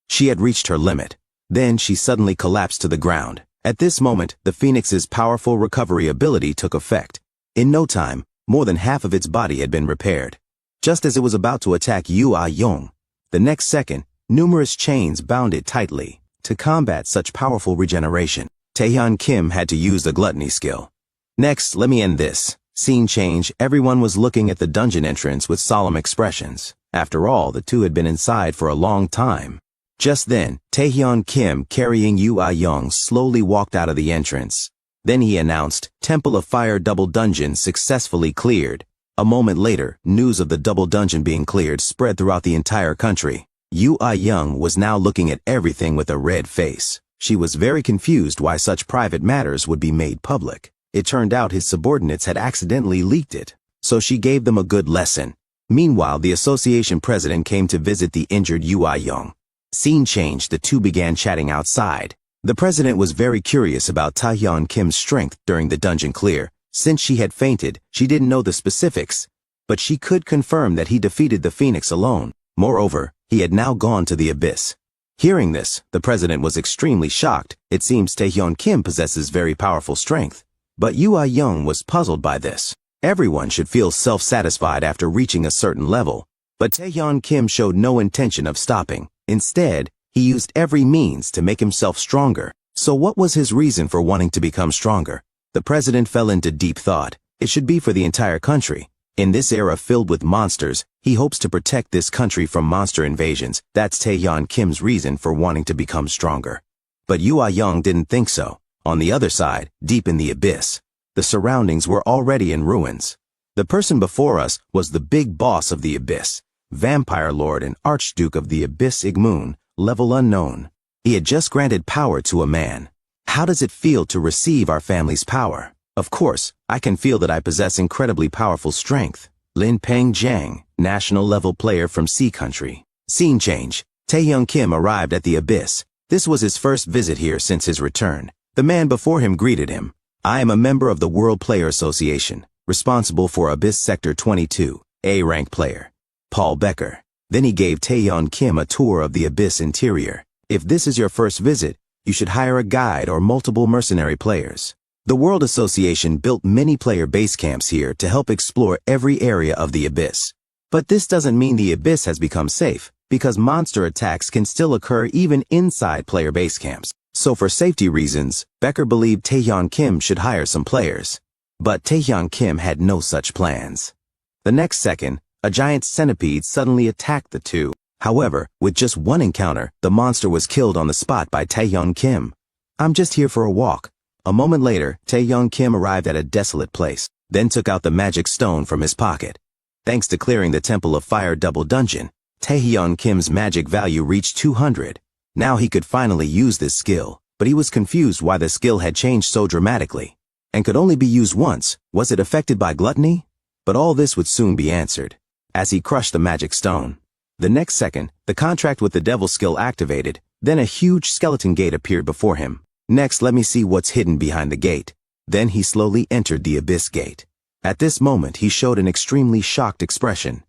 She had reached her limit. Then she suddenly collapsed to the ground. At this moment, the Phoenix's powerful recovery ability took effect. In no time, more than half of its body had been repaired. Just as it was about to attack Yoo Young, the next second, numerous chains bound it tightly. To combat such powerful regeneration, Taeyeon Kim had to use the Gluttony skill. Next, let me end this. Scene change, everyone was looking at the dungeon entrance with solemn expressions. After all, the two had been inside for a long time. Just then, Taeyeon Kim, carrying Yoo Young, slowly walked out of the entrance. Then he announced, Temple of Fire Double Dungeon successfully cleared. A moment later, news of the double dungeon being cleared spread throughout the entire country. Yoo Young was now looking at everything with a red face. She was very confused why such private matters would be made public. It turned out his subordinates had accidentally leaked it, so she gave them a good lesson. Meanwhile, the association president came to visit the injured Yoo Young. Scene changed, the two began chatting outside. The president was very curious about Taeyeon Kim's strength during the dungeon clear. Since she had fainted, she didn't know the specifics, but she could confirm that he defeated the Phoenix alone. Moreover, he had now gone to the abyss. Hearing this, the president was extremely shocked. It seems Taeyeon Kim possesses very powerful strength. But Yoo Young was puzzled by this. Everyone should feel self-satisfied after reaching a certain level. But Taeyeon Kim showed no intention of stopping. Instead, he used every means to make himself stronger. So what was his reason for wanting to become stronger? The president fell into deep thought. It should be for the entire country. In this era filled with monsters, he hopes to protect this country from monster invasions. That's Taeyeon Kim's reason for wanting to become stronger. But Yoo Young didn't think so. On the other side, deep in the abyss, the surroundings were already in ruins. The person before us was the big boss of the abyss, Vampire Lord and Archduke of the Abyss Igmoon, level unknown. He had just granted power to a man. How does it feel to receive our family's power? Of course, I can feel that I possess incredibly powerful strength. Lin Peng Jiang, national level player from Sea Country. Scene change. Taeyeon Kim arrived at the abyss. This was his first visit here since his return. The man before him greeted him. I am a member of the World Player Association, responsible for Abyss Sector 22, A-rank player. Paul Becker. Then he gave Taeyeon Kim a tour of the abyss interior. If this is your first visit, you should hire a guide or multiple mercenary players. The World Association built many player base camps here to help explore every area of the Abyss. But this doesn't mean the Abyss has become safe, because monster attacks can still occur even inside player base camps. So for safety reasons, Becker believed Taeyeon Kim should hire some players. But Taeyeon Kim had no such plans. The next second, a giant centipede suddenly attacked the two. However, with just one encounter, the monster was killed on the spot by Taeyeon Kim. "I'm just here for a walk." A moment later, Taeyeon Kim arrived at a desolate place, then took out the magic stone from his pocket. Thanks to clearing the Temple of Fire double dungeon, Taeyeon Kim's magic value reached 200. Now he could finally use this skill, but he was confused why the skill had changed so dramatically, and could only be used once. Was it affected by gluttony? But all this would soon be answered, as he crushed the magic stone. The next second, the contract with the devil skill activated, then a huge skeleton gate appeared before him. Next, let me see what's hidden behind the gate. Then he slowly entered the Abyss Gate. At this moment, he showed an extremely shocked expression,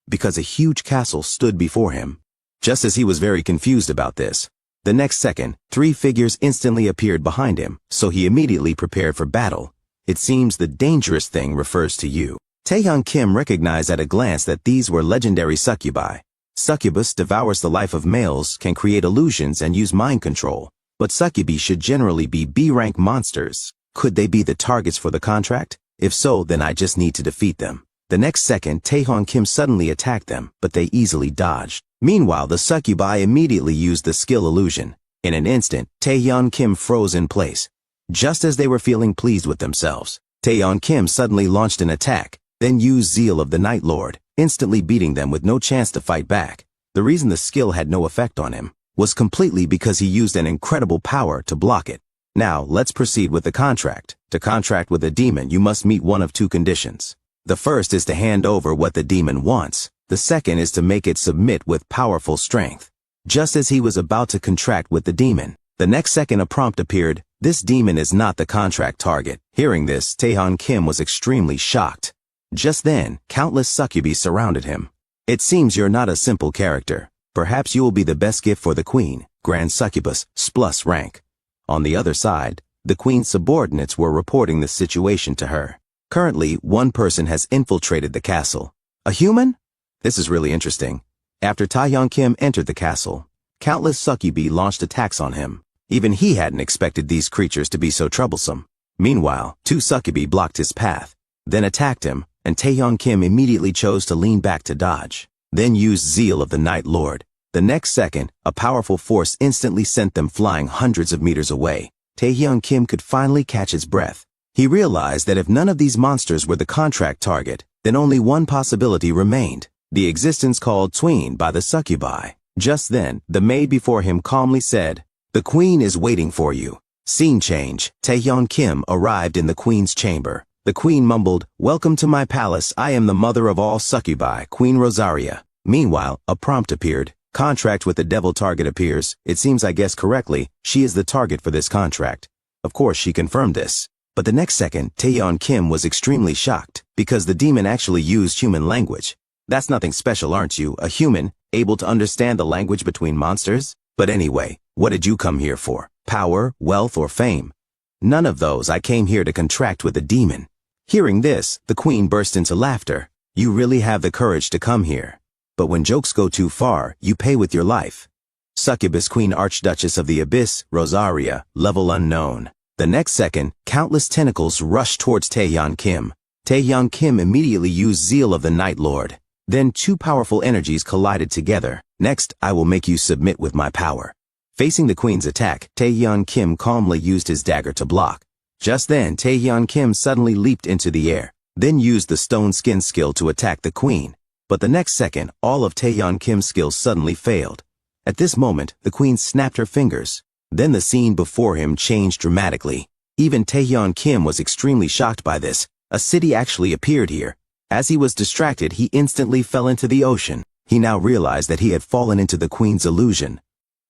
because a huge castle stood before him. Just as he was very confused about this, the next second, 3 figures instantly appeared behind him, so he immediately prepared for battle. It seems the dangerous thing refers to you. Taeyeon Kim recognized at a glance that these were legendary succubi. Succubus devours the life of males, can create illusions and use mind control, but succubi should generally be B-rank monsters. Could they be the targets for the contract? If so, then I just need to defeat them. The next second, Taeyeon Kim suddenly attacked them, but they easily dodged. Meanwhile, the succubi immediately used the skill illusion. In an instant, Taeyeon Kim froze in place. Just as they were feeling pleased with themselves, Taeyeon Kim suddenly launched an attack, then used Zeal of the Night Lord, instantly beating them with no chance to fight back. The reason the skill had no effect on him was completely because he used an incredible power to block it. Now, let's proceed with the contract. To contract with a demon, you must meet one of 2 conditions. The first is to hand over what the demon wants. The second is to make it submit with powerful strength. Just as he was about to contract with the demon, the next second a prompt appeared. This demon is not the contract target. Hearing this, Taeyeon Kim was extremely shocked. Just then, countless succubi surrounded him. "It seems you're not a simple character. Perhaps you will be the best gift for the queen, Grand Succubus, + rank." On the other side, the queen's subordinates were reporting the situation to her. Currently, one person has infiltrated the castle. A human? This is really interesting. After Taeyeon Kim entered the castle, countless succubi launched attacks on him. Even he hadn't expected these creatures to be so troublesome. Meanwhile, 2 succubi blocked his path, then attacked him, and Taeyeon Kim immediately chose to lean back to dodge, then used Zeal of the Night Lord. The next second, a powerful force instantly sent them flying hundreds of meters away. Taeyeon Kim could finally catch his breath. He realized that if none of these monsters were the contract target, then only one possibility remained, the existence called tween by the succubi. Just then, the maid before him calmly said, "The queen is waiting for you." Scene change. Taeyeon Kim arrived in the queen's chamber. The queen mumbled, "Welcome to my palace. I am the mother of all succubi, Queen Rosaria." Meanwhile, a prompt appeared. Contract with the devil target appears. It seems I guessed correctly. She is the target for this contract. Of course, she confirmed this. But the next second, Taeyeon Kim was extremely shocked, because the demon actually used human language. That's nothing special, aren't you? A human, able to understand the language between monsters? But anyway, what did you come here for? Power, wealth, or fame? None of those. I came here to contract with a demon. Hearing this, the queen burst into laughter. You really have the courage to come here. But when jokes go too far, you pay with your life. Succubus Queen Archduchess of the Abyss, Rosaria, level unknown. The next second, countless tentacles rushed towards Taeyeon Kim. Taeyeon Kim immediately used Zeal of the Night Lord. Then 2 powerful energies collided together. Next, I will make you submit with my power. Facing the queen's attack, Taeyeon Kim calmly used his dagger to block. Just then, Taeyeon Kim suddenly leaped into the air, then used the stone skin skill to attack the queen. But the next second, all of Taeyeon Kim's skills suddenly failed. At this moment, the queen snapped her fingers. Then the scene before him changed dramatically. Even Taeyeon Kim was extremely shocked by this. A city actually appeared here. As he was distracted, he instantly fell into the ocean. He now realized that he had fallen into the queen's illusion.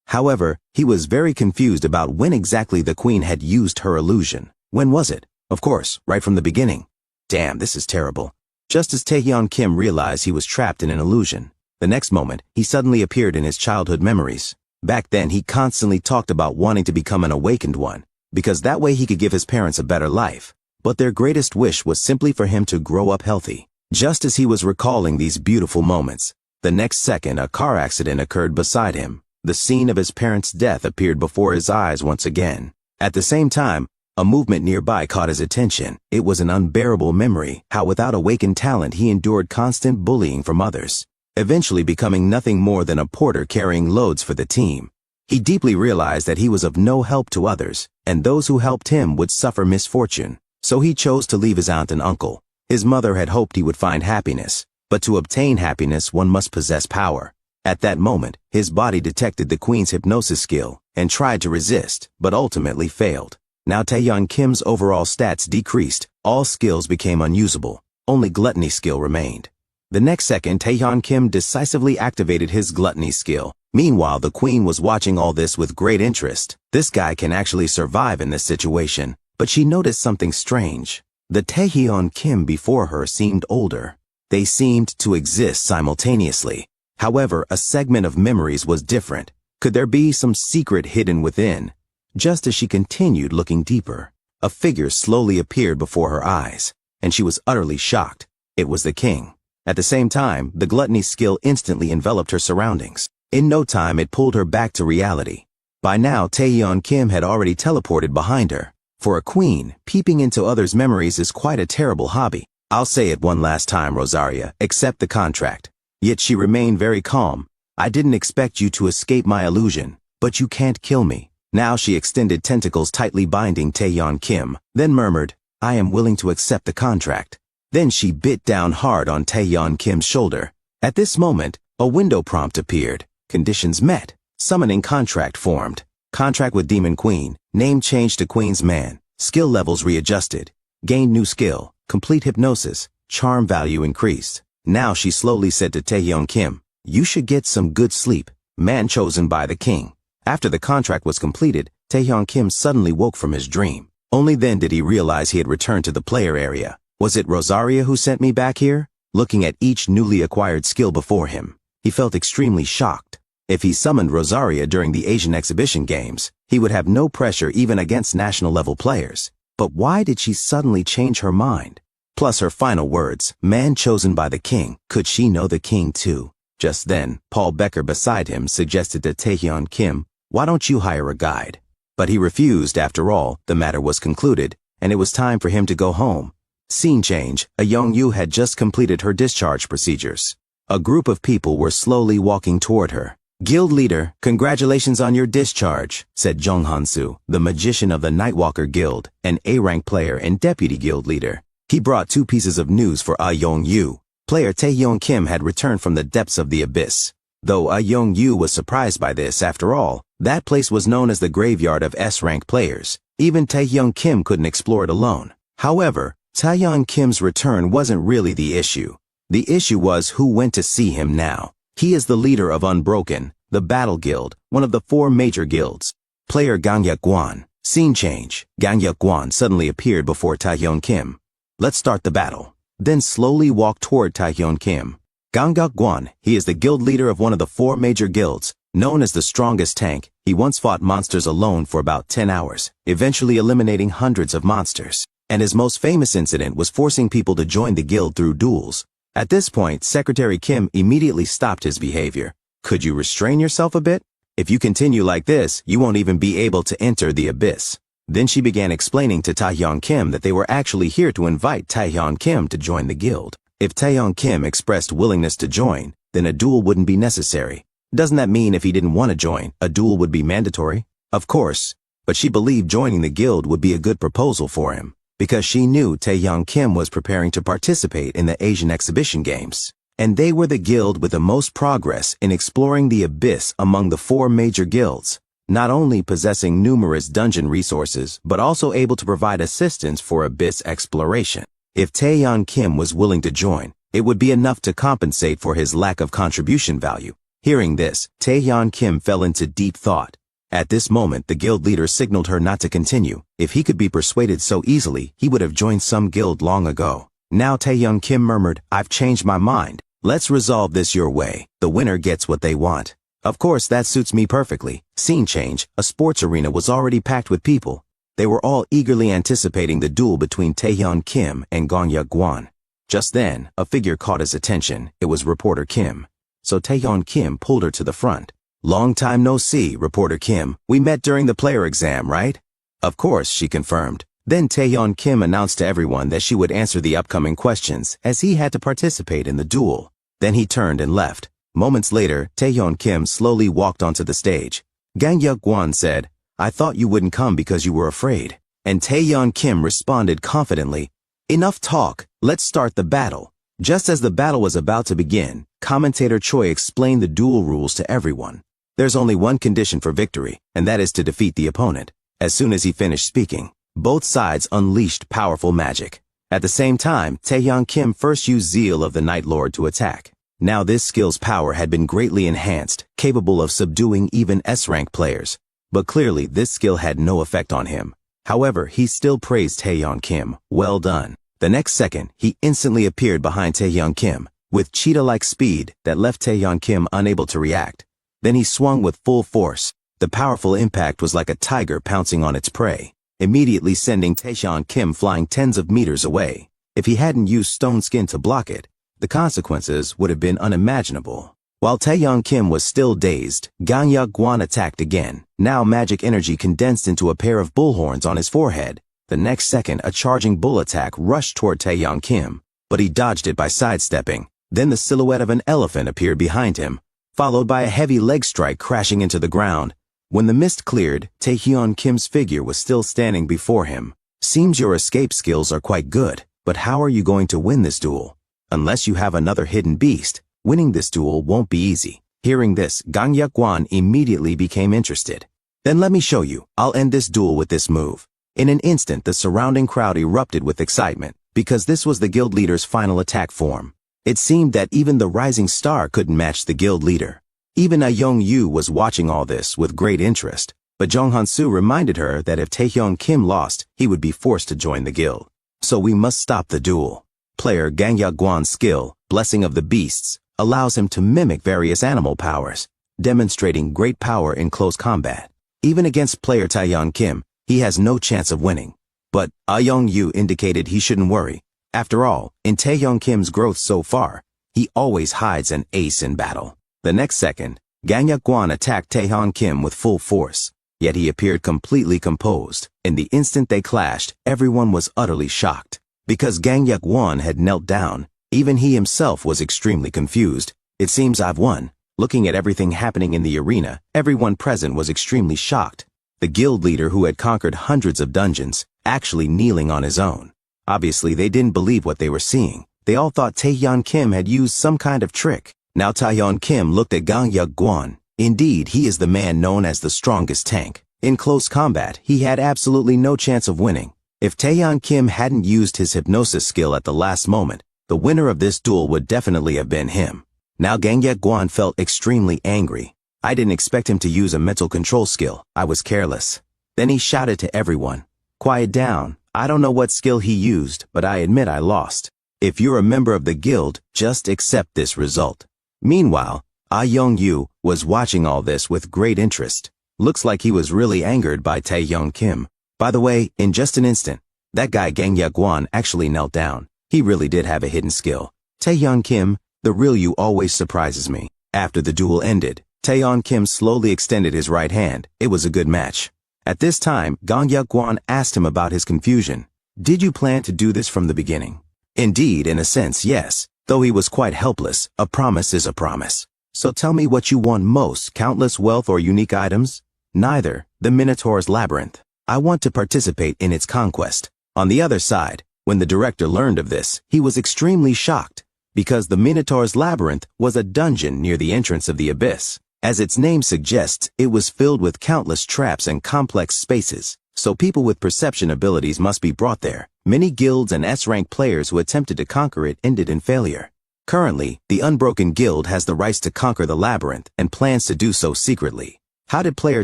However, he was very confused about when exactly the queen had used her illusion. When was it? Of course, right from the beginning. Damn, this is terrible. Just as Taeyeon Kim realized he was trapped in an illusion, the next moment, he suddenly appeared in his childhood memories. Back then, he constantly talked about wanting to become an awakened one. because that way he could give his parents a better life. But their greatest wish was simply for him to grow up healthy. Just as he was recalling these beautiful moments, the next second a car accident occurred beside him. The scene of his parents' death appeared before his eyes once again. At the same time, a movement nearby caught his attention. It was an unbearable memory, how without awakened talent he endured constant bullying from others, eventually becoming nothing more than a porter carrying loads for the team. He deeply realized that he was of no help to others, and those who helped him would suffer misfortune. So he chose to leave his aunt and uncle. His mother had hoped he would find happiness, but to obtain happiness one must possess power. At that moment, his body detected the queen's hypnosis skill and tried to resist, but ultimately failed. Now Taeyeon Kim's overall stats decreased, all skills became unusable, only gluttony skill remained. The next second, Taeyeon Kim decisively activated his gluttony skill. Meanwhile, the queen was watching all this with great interest. This guy can actually survive in this situation, but she noticed something strange. The Taeyeon Kim before her seemed older. They seemed to exist simultaneously. However, a segment of memories was different. Could there be some secret hidden within? Just as she continued looking deeper, a figure slowly appeared before her eyes, and she was utterly shocked. It was the king. At the same time, the gluttony skill instantly enveloped her surroundings. In no time, it pulled her back to reality. By now, Taeyeon Kim had already teleported behind her. For a queen, peeping into others' memories is quite a terrible hobby. I'll say it one last time, Rosaria, accept the contract. Yet she remained very calm. I didn't expect you to escape my illusion, but you can't kill me. Now she extended tentacles tightly binding Taeyeon Kim, then murmured, I am willing to accept the contract. Then she bit down hard on Taeyeon Kim's shoulder. At this moment, a window prompt appeared. Conditions met. Summoning contract formed. Contract with Demon Queen. Name changed to Queen's Man. Skill levels readjusted. Gained new skill. Complete hypnosis. Charm value increased. Now she slowly said to Taeyeon Kim, you should get some good sleep. Man chosen by the king. After the contract was completed, Taeyeon Kim suddenly woke from his dream. Only then did he realize he had returned to the player area. Was it Rosaria who sent me back here? Looking at each newly acquired skill before him, he felt extremely shocked. If he summoned Rosaria during the Asian exhibition games, he would have no pressure even against national-level players. But why did she suddenly change her mind? Plus her final words, man chosen by the king. Could she know the king too? Just then, Paul Becker beside him suggested to Taeyeon Kim, why don't you hire a guide? But he refused. After all, the matter was concluded, and it was time for him to go home. Scene change. A young Yu had just completed her discharge procedures. A group of people were slowly walking toward her. Guild leader, congratulations on your discharge, said Jung Han-soo, the magician of the Nightwalker Guild, an A-rank player and deputy guild leader. He brought two pieces of news for Young-yu. Player Taeyeon Kim had returned from the depths of the abyss. Though Young-yu was surprised by this, after all, that place was known as the graveyard of S-rank players. Even Taeyeon Kim couldn't explore it alone. However, Taeyeon Kim's return wasn't really the issue. The issue was who went to see him now. He is the leader of Unbroken, the Battle Guild, one of the 4 major guilds. Player Gangyak-gwan. Scene change. Gangyak-gwan suddenly appeared before Taeyeon Kim. Let's start the battle. Then slowly walk toward Taeyeon Kim. Gangyak-gwan, he is the guild leader of one of the 4 major guilds. Known as the strongest tank, he once fought monsters alone for about 10 hours, eventually eliminating hundreds of monsters. And his most famous incident was forcing people to join the guild through duels. At this point, Secretary Kim immediately stopped his behavior. Could you restrain yourself a bit? If you continue like this, you won't even be able to enter the abyss. Then she began explaining to Taeyeon Kim that they were actually here to invite Taeyeon Kim to join the guild. If Taeyeon Kim expressed willingness to join, then a duel wouldn't be necessary. Doesn't that mean if he didn't want to join, a duel would be mandatory? Of course, but she believed joining the guild would be a good proposal for him, because she knew Taeyeon Kim was preparing to participate in the Asian exhibition games. And they were the guild with the most progress in exploring the abyss among the 4 major guilds, not only possessing numerous dungeon resources, but also able to provide assistance for abyss exploration. If Taeyeon Kim was willing to join, it would be enough to compensate for his lack of contribution value. Hearing this, Taeyeon Kim fell into deep thought. At this moment, the guild leader signaled her not to continue. If he could be persuaded so easily, he would have joined some guild long ago. Now Taeyeon Kim murmured, I've changed my mind. Let's resolve this your way. The winner gets what they want. Of course, that suits me perfectly. Scene change. A sports arena was already packed with people. They were all eagerly anticipating the duel between Taeyeon Kim and Gong-yuk-won. Just then, a figure caught his attention. It was reporter Kim. So Taeyeon Kim pulled her to the front. "Long time no see, reporter Kim. We met during the player exam, right?" "Of course," she confirmed. Then Taeyeon Kim announced to everyone that she would answer the upcoming questions, as he had to participate in the duel. Then he turned and left. Moments later, Taeyeon Kim slowly walked onto the stage. Gang-yuk-won said, "I thought you wouldn't come because you were afraid." And Taeyeon Kim responded confidently, "Enough talk, let's start the battle." Just as the battle was about to begin, commentator Choi explained the duel rules to everyone. There's only one condition for victory, and that is to defeat the opponent. As soon as he finished speaking, both sides unleashed powerful magic. At the same time, Taeyeon Kim first used Zeal of the Night Lord to attack. Now this skill's power had been greatly enhanced, capable of subduing even S-rank players. But clearly this skill had no effect on him. However, he still praised Taeyeon Kim. "Well done." The next second, he instantly appeared behind Taeyeon Kim, with cheetah-like speed that left Taeyeon Kim unable to react. Then he swung with full force. The powerful impact was like a tiger pouncing on its prey, immediately sending Taeyeon Kim flying tens of meters away. If he hadn't used stone skin to block it, the consequences would have been unimaginable. While Taeyeon Kim was still dazed, Gang-yuk-won attacked again. Now magic energy condensed into a pair of bullhorns on his forehead. The next second, a charging bull attack rushed toward Taeyeon Kim, but he dodged it by sidestepping. Then the silhouette of an elephant appeared behind him, followed by a heavy leg strike crashing into the ground. When the mist cleared, Taeyeon Kim's figure was still standing before him. "Seems your escape skills are quite good, but how are you going to win this duel? Unless you have another hidden beast, winning this duel won't be easy." Hearing this, Gang-yuk-won immediately became interested. "Then let me show you. I'll end this duel with this move." In an instant, the surrounding crowd erupted with excitement, because this was the guild leader's final attack form. It seemed that even the rising star couldn't match the guild leader. Even Young-yu was watching all this with great interest, but Jong-han-soo reminded her that if Taeyeon Kim lost, he would be forced to join the guild. "So we must stop the duel." Player Gang-yuk-won's skill, Blessing of the Beasts, allows him to mimic various animal powers, demonstrating great power in close combat. Even against player Taeyeon Kim, he has no chance of winning. But Young-yu indicated he shouldn't worry. After all, in Taeyeon Kim's growth so far, he always hides an ace in battle. The next second, Gang-yuk-won attacked Taeyeon Kim with full force, yet he appeared completely composed. In the instant they clashed, everyone was utterly shocked. Because Gang-yuk-won had knelt down, even he himself was extremely confused. "It seems I've won." Looking at everything happening in the arena, everyone present was extremely shocked. The guild leader who had conquered hundreds of dungeons, actually kneeling on his own. Obviously, they didn't believe what they were seeing. They all thought Taeyeon Kim had used some kind of trick. Now Taeyeon Kim looked at Gang-yuk-won. Indeed, he is the man known as the strongest tank. In close combat, he had absolutely no chance of winning. If Taeyeon Kim hadn't used his hypnosis skill at the last moment, the winner of this duel would definitely have been him. Now Gang-yuk-won felt extremely angry. "I didn't expect him to use a mental control skill. I was careless." Then he shouted to everyone, "Quiet down. I don't know what skill he used, but I admit I lost. If you're a member of the guild, just accept this result." Meanwhile, Young-yu was watching all this with great interest. Looks like he was really angered by Taeyeon Kim. By the way, in just an instant, that guy Gang-yuk-won actually knelt down. He really did have a hidden skill. "Taeyeon Kim, the real you always surprises me." After the duel ended, Taeyeon Kim slowly extended his right hand. It was a good match. At this time, Gang-yuk-won asked him about his confusion. "Did you plan to do this from the beginning?" Indeed, in a sense, yes. Though he was quite helpless, a promise is a promise. "So tell me what you want most, countless wealth or unique items?" "Neither. The Minotaur's labyrinth. I want to participate in its conquest." On the other side, when the director learned of this, he was extremely shocked, because the Minotaur's labyrinth was a dungeon near the entrance of the abyss. As its name suggests, it was filled with countless traps and complex spaces, so people with perception abilities must be brought there. Many guilds and S-rank players who attempted to conquer it ended in failure. Currently, the Unbroken Guild has the rights to conquer the labyrinth and plans to do so secretly. How did player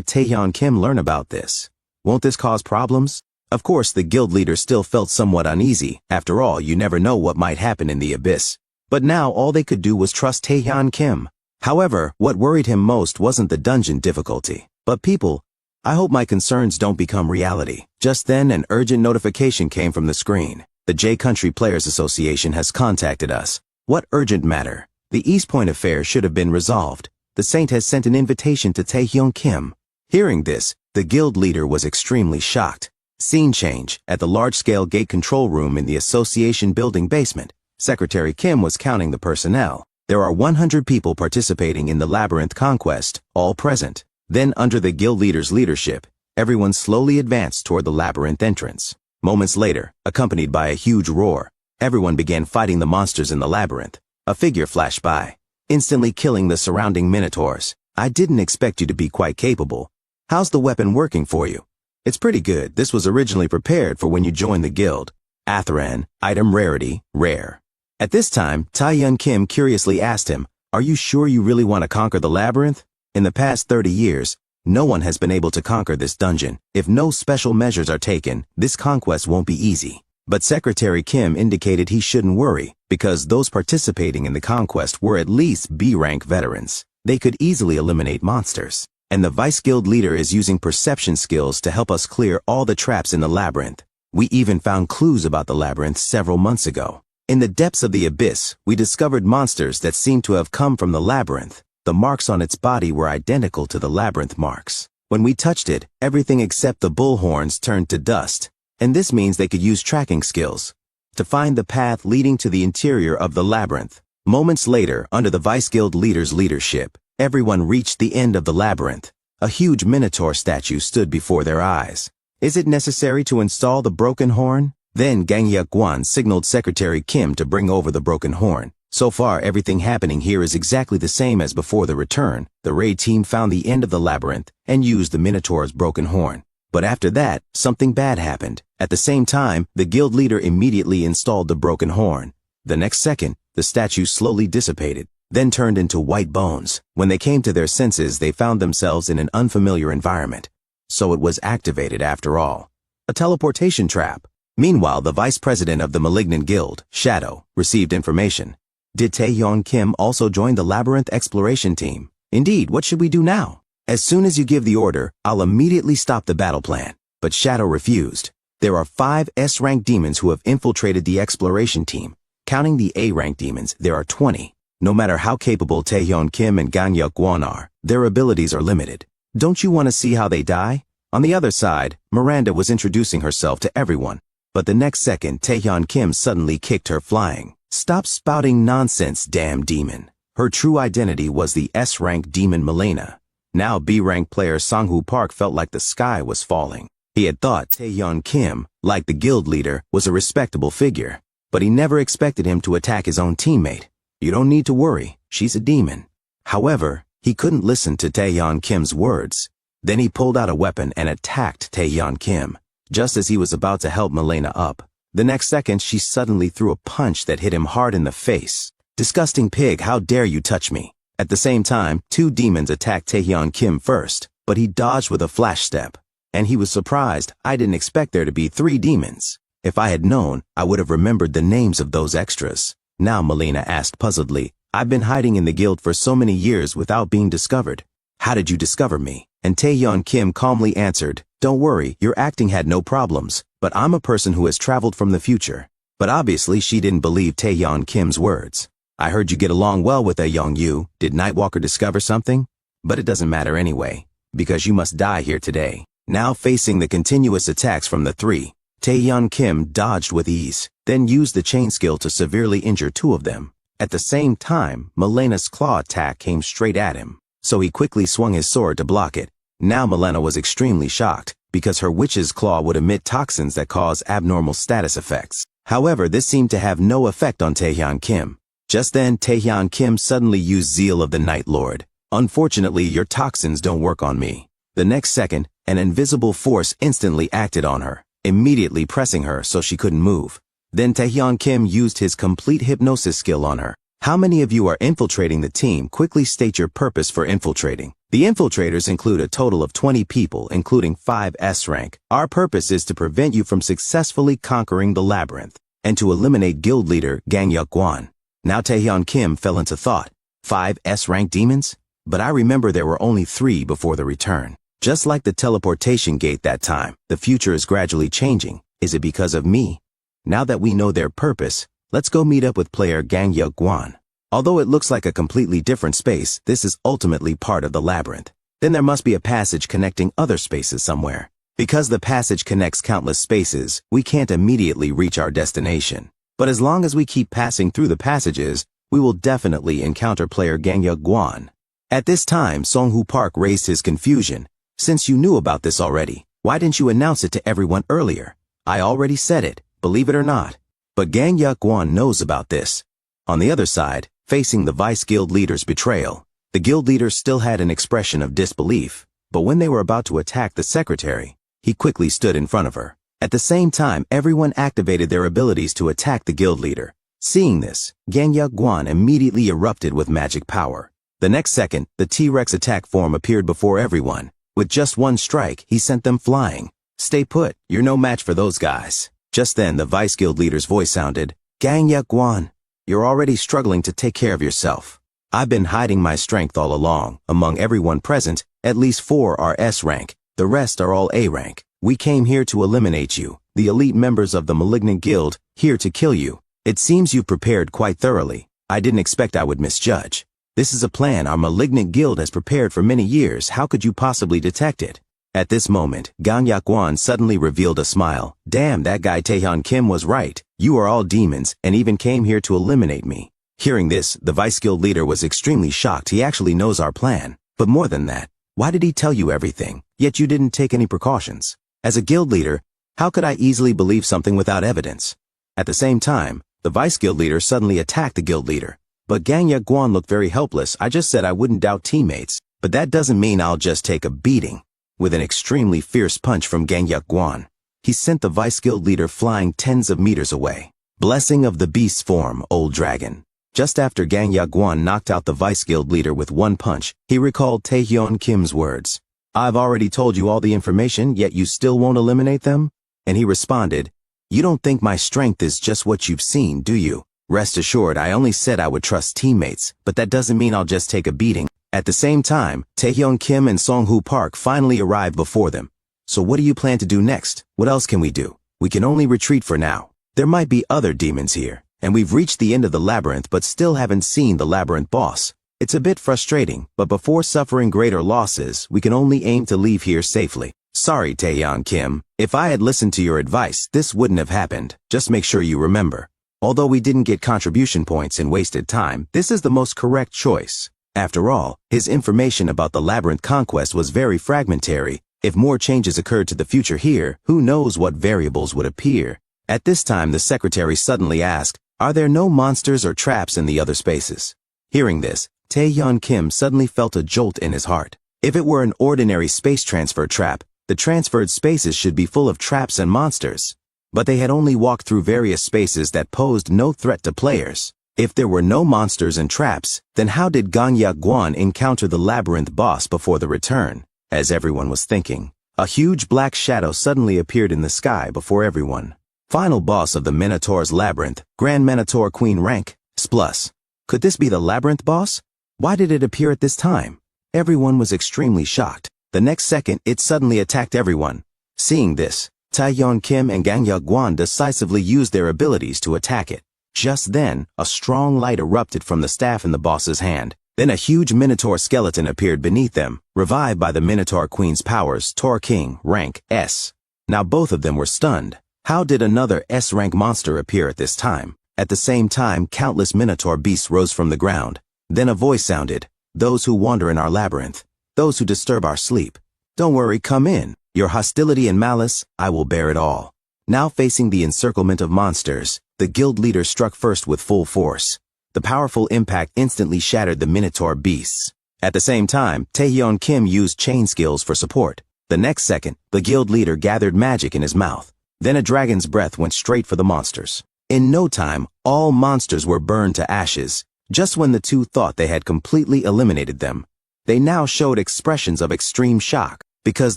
Taeyeon Kim learn about this? Won't this cause problems? Of course, the guild leader still felt somewhat uneasy. After all, you never know what might happen in the abyss. But now all they could do was trust Taeyeon Kim. However, what worried him most wasn't the dungeon difficulty, but people. I hope my concerns don't become reality. Just then, an urgent notification came from the screen. The J Country Players Association has contacted us. What urgent matter? The East Point affair should have been resolved. The Saint has sent an invitation to Taehyung Kim. Hearing this, the guild leader was extremely shocked. Scene change. At the large-scale gate control room in the association building basement, Secretary Kim was counting the personnel. There are 100 people participating in the labyrinth conquest, all present. Then, under the guild leader's leadership, everyone slowly advanced toward the labyrinth entrance. Moments later, accompanied by a huge roar, everyone began fighting the monsters in the labyrinth. A figure flashed by, instantly killing the surrounding minotaurs. I didn't expect you to be quite capable. How's the weapon working for you? It's pretty good. This was originally prepared for when you joined the guild. Atheran, item rarity, rare. At this time, Taehyung Kim curiously asked him, "Are you sure you really want to conquer the labyrinth? In the past 30 years, no one has been able to conquer this dungeon. If no special measures are taken, this conquest won't be easy." But Secretary Kim indicated he shouldn't worry, because those participating in the conquest were at least B-rank veterans. They could easily eliminate monsters. And the Vice Guild leader is using perception skills to help us clear all the traps in the labyrinth. We even found clues about the labyrinth several months ago. In the depths of the abyss, we discovered monsters that seemed to have come from the labyrinth. The marks on its body were identical to the labyrinth marks. When we touched it, everything except the bullhorns turned to dust. And this means they could use tracking skills to find the path leading to the interior of the labyrinth. Moments later, under the Vice Guild leader's leadership, everyone reached the end of the labyrinth. A huge minotaur statue stood before their eyes. Is it necessary to install the broken horn? Then Gang Yuk-won signaled Secretary Kim to bring over the broken horn. So far, everything happening here is exactly the same as before the return. The raid team found the end of the labyrinth and used the minotaur's broken horn. But after that, something bad happened. At the same time, the guild leader immediately installed the broken horn. The next second, the statue slowly dissipated, then turned into white bones. When they came to their senses, they found themselves in an unfamiliar environment. So it was activated after all. A teleportation trap. Meanwhile, the vice president of the malignant guild, Shadow, received information. Did Taehyung Kim also join the labyrinth exploration team? Indeed, what should we do now? As soon as you give the order, I'll immediately stop the battle plan. But Shadow refused. There are 5 S-rank demons who have infiltrated the exploration team. Counting the A-rank demons, there are 20. No matter how capable Taehyung Kim and Gang Yuk-won are, their abilities are limited. Don't you want to see how they die? On the other side, Miranda was introducing herself to everyone. But the next second, Taehyung Kim suddenly kicked her flying. Stop spouting nonsense, damn demon. Her true identity was the S-rank demon Milena. Now B-rank player Sang-Hoo Park felt like the sky was falling. He had thought Taehyung Kim, like the guild leader, was a respectable figure. But he never expected him to attack his own teammate. You don't need to worry, she's a demon. However, he couldn't listen to Taehyung Kim's words. Then he pulled out a weapon and attacked Taehyung Kim, just as he was about to help Milena up. The next second, she suddenly threw a punch that hit him hard in the face. Disgusting pig, how dare you touch me? At the same time, 2 demons attacked Taehyung Kim first, but he dodged with a flash step. And he was surprised. I didn't expect there to be 3 demons. If I had known, I would have remembered the names of those extras. Now, Milena asked puzzledly, I've been hiding in the guild for so many years without being discovered. How did you discover me? And Taehyung Kim calmly answered, don't worry, your acting had no problems, but I'm a person who has traveled from the future. But obviously she didn't believe Taehyung Kim's words. I heard you get along well with Taehyung Yu. Did Nightwalker discover something? But it doesn't matter anyway, because you must die here today. Now facing the continuous attacks from the 3, Taehyung Kim dodged with ease, then used the chain skill to severely injure 2 of them. At the same time, Milena's claw attack came straight at him, so he quickly swung his sword to block it. Now Milena was extremely shocked, because her witch's claw would emit toxins that cause abnormal status effects. However, this seemed to have no effect on Taehyung Kim. Just then, Taehyung Kim suddenly used Zeal of the Night Lord. Unfortunately, your toxins don't work on me. The next second, an invisible force instantly acted on her, immediately pressing her so she couldn't move. Then Taehyung Kim used his complete hypnosis skill on her. How many of you are infiltrating the team? Quickly state your purpose for infiltrating. The infiltrators include a total of 20 people, including 5 S-rank. Our purpose is to prevent you from successfully conquering the labyrinth, and to eliminate guild leader Gang Yuk-won. Now Taehyung Kim fell into thought. 5 S-rank demons? But I remember there were only 3 before the return. Just like the teleportation gate that time, the future is gradually changing. Is it because of me? Now that we know their purpose, let's go meet up with player Gang Yuk-Gwan. Although it looks like a completely different space, this is ultimately part of the labyrinth. Then there must be a passage connecting other spaces somewhere. Because the passage connects countless spaces, we can't immediately reach our destination. But as long as we keep passing through the passages, we will definitely encounter player Gang Yuk-Gwan. At this time, Song-Woo Park raised his confusion. Since you knew about this already, why didn't you announce it to everyone earlier? I already said it, believe it or not. But Gang Yuk-Gwan knows about this. On the other side, facing the Vice Guild leader's betrayal, the guild leader still had an expression of disbelief, but when they were about to attack the secretary, he quickly stood in front of her. At the same time, everyone activated their abilities to attack the guild leader. Seeing this, Gang Yuk-Gwan immediately erupted with magic power. The next second, the T-Rex attack form appeared before everyone. With just one strike, he sent them flying. Stay put, you're no match for those guys. Just then, the Vice Guild leader's voice sounded, Gang Yuk-Gwan, you're already struggling to take care of yourself. I've been hiding my strength all along. Among everyone present, at least 4 are S rank, the rest are all A rank. We came here to eliminate you, the elite members of the Malignant Guild, here to kill you. It seems you prepared quite thoroughly. I didn't expect I would misjudge. This is a plan our Malignant Guild has prepared for many years. How could you possibly detect it? At this moment, Gang Yuk-Gwan suddenly revealed a smile. Damn, that guy Taehyeon Kim was right. You are all demons, and even came here to eliminate me. Hearing this, the Vice Guild leader was extremely shocked. He actually knows our plan. But more than that, why did he tell you everything, yet you didn't take any precautions? As a guild leader, how could I easily believe something without evidence? At the same time, the Vice Guild leader suddenly attacked the guild leader. But Gang Yuk-Gwan looked very helpless. I just said I wouldn't doubt teammates, but that doesn't mean I'll just take a beating. With an extremely fierce punch from Gang Yuk-Gwan, he sent the Vice Guild leader flying tens of meters away. Blessing of the beast's form, old dragon. Just after Gang Yuk-Gwan knocked out the Vice Guild leader with one punch, he recalled Taehyeon Kim's words. I've already told you all the information, yet you still won't eliminate them? And he responded, you don't think my strength is just what you've seen, do you? Rest assured, I only said I would trust teammates, but that doesn't mean I'll just take a beating. At the same time, Taehyeon Kim and Song-Woo Park finally arrived before them. So what do you plan to do next? What else can we do? We can only retreat for now. There might be other demons here, and we've reached the end of the labyrinth but still haven't seen the labyrinth boss. It's a bit frustrating, but before suffering greater losses, we can only aim to leave here safely. Sorry, Taehyeon Kim. If I had listened to your advice, this wouldn't have happened. Just make sure you remember. Although we didn't get contribution points and wasted time, this is the most correct choice. After all, his information about the labyrinth conquest was very fragmentary. If more changes occurred to the future here, who knows what variables would appear. At this time, the secretary suddenly asked, are there no monsters or traps in the other spaces? Hearing this, Taehyeon Kim suddenly felt a jolt in his heart. If it were an ordinary space transfer trap, the transferred spaces should be full of traps and monsters. But they had only walked through various spaces that posed no threat to players. If there were no monsters and traps, then how did Gang Yuk-Gwan encounter the labyrinth boss before the return? As everyone was thinking, a huge black shadow suddenly appeared in the sky before everyone. Final boss of the Minotaur's labyrinth, Grand Minotaur Queen rank, S+. Could this be the labyrinth boss? Why did it appear at this time? Everyone was extremely shocked. The next second, it suddenly attacked everyone. Seeing this, Taehyeon Kim and Gang Yuk-Gwan decisively used their abilities to attack it. Just then, a strong light erupted from the staff in the boss's hand. Then a huge Minotaur skeleton appeared beneath them, revived by the Minotaur Queen's powers, Tor King, rank S. Now both of them were stunned. How did another S-rank monster appear at this time? At the same time, countless Minotaur beasts rose from the ground. Then a voice sounded, those who wander in our labyrinth, those who disturb our sleep. Don't worry, come in. Your hostility and malice, I will bear it all. Now facing the encirclement of monsters, the guild leader struck first with full force. The powerful impact instantly shattered the Minotaur beasts. At the same time, Taehyeon Kim used chain skills for support. The next second, the guild leader gathered magic in his mouth. Then a dragon's breath went straight for the monsters. In no time, all monsters were burned to ashes. Just when the two thought they had completely eliminated them, they now showed expressions of extreme shock, because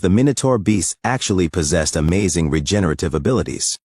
the Minotaur beasts actually possessed amazing regenerative abilities.